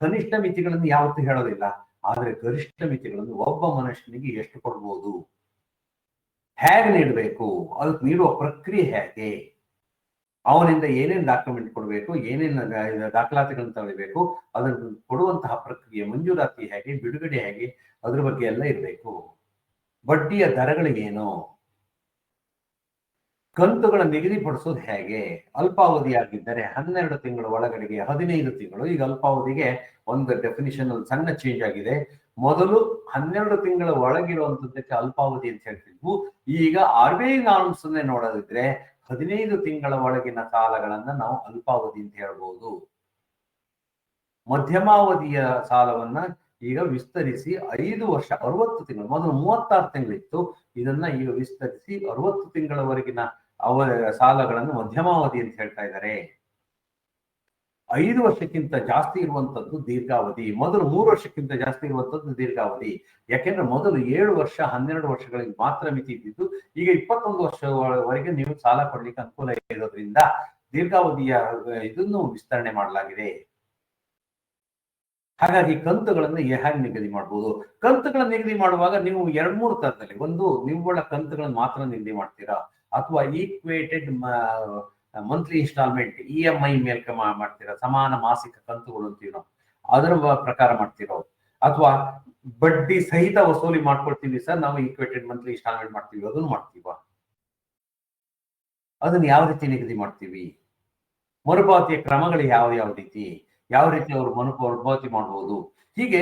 ಕನಿಷ್ಠ ಮಿತಿಗಳನ್ನು ಯಾವತ್ತೂ ಹೇಳೋದಿಲ್ಲ. ಆದ್ರೆ ಗರಿಷ್ಠ ಮಿತಿಗಳನ್ನು ಒಬ್ಬ ಮನುಷ್ಯನಿಗೆ ಎಷ್ಟು ಕೊಡ್ಬೋದು, ಹೇಗೆ ನೀಡಬೇಕು, ಅದಕ್ಕೆ ನೀಡುವ ಪ್ರಕ್ರಿಯೆ ಹೇಗೆ, ಅವನಿಂದ ಏನೇನು ಡಾಕ್ಯುಮೆಂಟ್ ಕೊಡಬೇಕು, ಏನೇನು ದಾಖಲಾತಿಗಳನ್ನು ತಗೊಳ್ಬೇಕು, ಅದನ್ನು ಕೊಡುವಂತಹ ಪ್ರಕ್ರಿಯೆ, ಮಂಜೂರಾತಿ ಹೇಗೆ, ಬಿಡುಗಡೆ ಹೇಗೆ, ಅದ್ರ ಬಗ್ಗೆ ಎಲ್ಲ ಇರಬೇಕು. ಬಡ್ಡಿಯ ದರಗಳಿಗೇನು, ಕಂತುಗಳ ನಿಗದಿಪಡಿಸೋದು ಹೇಗೆ, ಅಲ್ಪಾವಧಿಯಾಗಿದ್ದರೆ 12 ತಿಂಗಳ ಒಳಗಡೆಗೆ 15 ತಿಂಗಳು. ಈಗ ಅಲ್ಪಾವಧಿಗೆ ಒಂದು ಡೆಫಿನಿಷನ್ ಸಣ್ಣ ಚೇಂಜ್ ಆಗಿದೆ. ಮೊದಲು 12 ತಿಂಗಳ ಒಳಗಿರುವಂತದ್ದಕ್ಕೆ ಅಲ್ಪಾವಧಿ ಅಂತ ಹೇಳ್ತಿದ್ವು. ಈಗ RBI ನಾರ್ಮ್ಸ್ ನೋಡೋದಿದ್ರೆ 15 ತಿಂಗಳ ಒಳಗಿನ ಸಾಲಗಳನ್ನ ನಾವು ಅಲ್ಪಾವಧಿ ಅಂತ ಹೇಳ್ಬೋದು. ಮಧ್ಯಮಾವಧಿಯ ಸಾಲವನ್ನ ಈಗ ವಿಸ್ತರಿಸಿ 5 ವರ್ಷ 60 ತಿಂಗಳು, ಮೊದಲು 36 ತಿಂಗಳಿತ್ತು, ಇದನ್ನ ಈಗ ವಿಸ್ತರಿಸಿ 60 ತಿಂಗಳವರೆಗಿನ ಸಾಲಗಳನ್ನು ಮಧ್ಯಮಾವಧಿ ಅಂತ ಹೇಳ್ತಾ ಇದ್ದಾರೆ. 5 ವರ್ಷಕ್ಕಿಂತ ಜಾಸ್ತಿ ಇರುವಂತದ್ದು ದೀರ್ಘಾವಧಿ. ಮೊದಲು 3 ವರ್ಷಕ್ಕಿಂತ ಜಾಸ್ತಿ ಇರುವಂತದ್ದು ದೀರ್ಘಾವಧಿ. ಯಾಕೆಂದ್ರೆ ಮೊದಲು 7 ವರ್ಷ 12 ವರ್ಷಗಳಿಗೆ ಮಾತ್ರ ಮಿತಿ ಇದ್ದಿದ್ದು, ಈಗ 21 ವರ್ಷವರೆಗೆ ನೀವು ಸಾಲ ಕೊಡ್ಲಿಕ್ಕೆ ಅನುಕೂಲ ಇರೋದ್ರಿಂದ ದೀರ್ಘಾವಧಿಯ ಇದನ್ನು ವಿಸ್ತರಣೆ ಮಾಡಲಾಗಿದೆ. ಹಾಗಾಗಿ ಕಂತುಗಳನ್ನು ಹೇಗೆ ನಿಗದಿ ಮಾಡಬಹುದು? ಕಂತುಗಳನ್ನು ನಿಗದಿ ಮಾಡುವಾಗ ನೀವು 2-3 ತರದಲ್ಲಿ, ಒಂದು ನಿವ್ವಳ ಕಂತುಗಳನ್ನು ಮಾತ್ರ ನಿಗದಿ ಮಾಡ್ತೀರಾ, ಅಥವಾ ಈಕ್ವೇಟೆಡ್ ಮಂತ್ಲಿ ಇನ್ಸ್ಟಾಲ್ಮೆಂಟ್ EMI ಮೇಲೆ ಮಾಡ್ತೀರಾ, ಸಮಾನ ಮಾಸಿಕ ಕಂತುಗಳು ಅಂತೀವಿ ನಾವು, ಅದರ ಪ್ರಕಾರ ಮಾಡ್ತಿರೋ, ಅಥವಾ ಬಡ್ಡಿ ಸಹಿತ ವಸೂಲಿ ಮಾಡ್ಕೊಳ್ತೀವಿ ಸರ್ ನಾವು ಈಕ್ವೇಟೆಡ್ ಮಂತ್ಲಿ ಇನ್ಸ್ಟಾಲ್ಮೆಂಟ್ ಮಾಡ್ತೀವಿ, ಅದನ್ನು ಮಾಡ್ತೀವ? ಅದನ್ನ ಯಾವ ರೀತಿ ನಿಗದಿ ಮಾಡ್ತೀವಿ? ಮರುಪಾವತಿಯ ಕ್ರಮಗಳು ಯಾವ ರೀತಿ, ಯಾವ ರೀತಿ ಅವರು ಮರುಪಾವತಿ ಮಾಡಬಹುದು? ಹೀಗೆ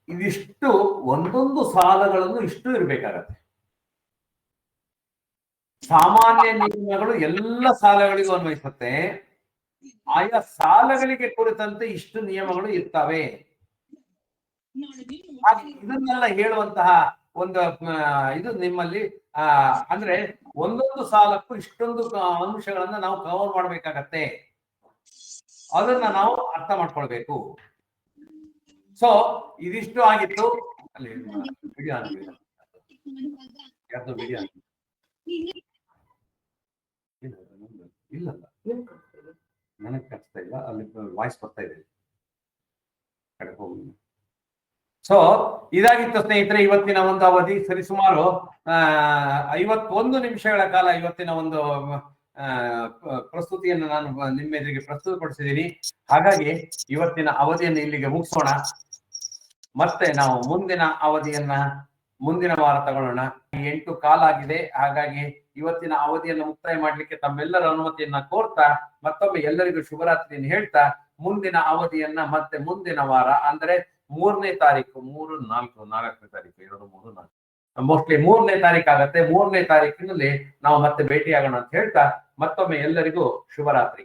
ಇದಿಷ್ಟು ಒಂದೊಂದು ಸಾಲಗಳನ್ನು ಇಷ್ಟು ಇರ್ಬೇಕಾಗತ್ತೆ. ಸಾಮಾನ್ಯ ನಿಯಮಗಳು ಎಲ್ಲ ಸಾಲಗಳಿಗೂ ಅನ್ವಯಿಸುತ್ತೆ. ಆಯಾ ಸಾಲಗಳಿಗೆ ಕುರಿತಂತೆ ಇಷ್ಟು ನಿಯಮಗಳು ಇರ್ತವೆ. ಇದನ್ನೆಲ್ಲ ಹೇಳುವಂತಹ ಒಂದು ಇದು ನಿಮ್ಮಲ್ಲಿ ಅಂದ್ರೆ ಒಂದೊಂದು ಸಾಲಕ್ಕೂ ಇಷ್ಟೊಂದು ಅಂಶಗಳನ್ನ ನಾವು ಕವರ್ ಮಾಡ್ಬೇಕಾಗತ್ತೆ. ಅದನ್ನ ನಾವು ಅರ್ಥ ಮಾಡ್ಕೊಳ್ಬೇಕು. ಸೊ ಇದಿಷ್ಟು ಆಗಿತ್ತು. ಅಲ್ಲಿ ವಿಡಿಯೋ ಯಾರ್ದು ವಿಡಿಯೋ ಇಲ್ಲಲ್ಲ, ನನಗೆ ಕಾಣಿಸ್ತಾ ಇಲ್ಲ, ಅಲ್ಲಿ ವಾಯ್ಸ್ ಬರ್ತಾ ಇದೆ. ಕಡೆ ಹೋಗಿ. ಸೊ ಇದಾಗಿತ್ತು ಸ್ನೇಹಿತರೆ ಇವತ್ತಿನ ಒಂದು ಅವಧಿ. ಸರಿಸುಮಾರು 51 ನಿಮಿಷಗಳ ಕಾಲ ಇವತ್ತಿನ ಒಂದು ಪ್ರಸ್ತುತಿಯನ್ನು ನಾನು ನಿಮ್ಮ ಎದುರಿಗೆ ಪ್ರಸ್ತುತಪಡಿಸಿದ್ದೀನಿ. ಹಾಗಾಗಿ ಇವತ್ತಿನ ಅವಧಿಯನ್ನು ಇಲ್ಲಿಗೆ ಮುಗಿಸೋಣ. ಮತ್ತೆ ನಾವು ಮುಂದಿನ ಅವಧಿಯನ್ನ ಮುಂದಿನ ವಾರ ತಗೊಳ್ಳೋಣ. 8 ಕಾಲ ಆಗಿದೆ. ಹಾಗಾಗಿ ಇವತ್ತಿನ ಅವಧಿಯನ್ನು ಮುಕ್ತಾಯ ಮಾಡ್ಲಿಕ್ಕೆ ತಮ್ಮೆಲ್ಲರ ಅನುಮತಿಯನ್ನ ಕೋರ್ತಾ ಮತ್ತೊಮ್ಮೆ ಎಲ್ಲರಿಗೂ ಶುಭರಾತ್ರಿಯನ್ನು ಹೇಳ್ತಾ ಮುಂದಿನ ಅವಧಿಯನ್ನ ಮತ್ತೆ ಮುಂದಿನ ವಾರ ಅಂದ್ರೆ 3ನೇ ತಾರೀಕು 4ನೇ ತಾರೀಕು 2, 3, 4 ಮೋಸ್ಟ್ಲಿ 3ನೇ ತಾರೀಕು ಆಗತ್ತೆ. 3ನೇ ತಾರೀಕಿನಲ್ಲಿ ನಾವು ಮತ್ತೆ ಭೇಟಿಯಾಗೋಣ ಅಂತ ಹೇಳ್ತಾ ಮತ್ತೊಮ್ಮೆ ಎಲ್ಲರಿಗೂ ಶುಭರಾತ್ರಿ.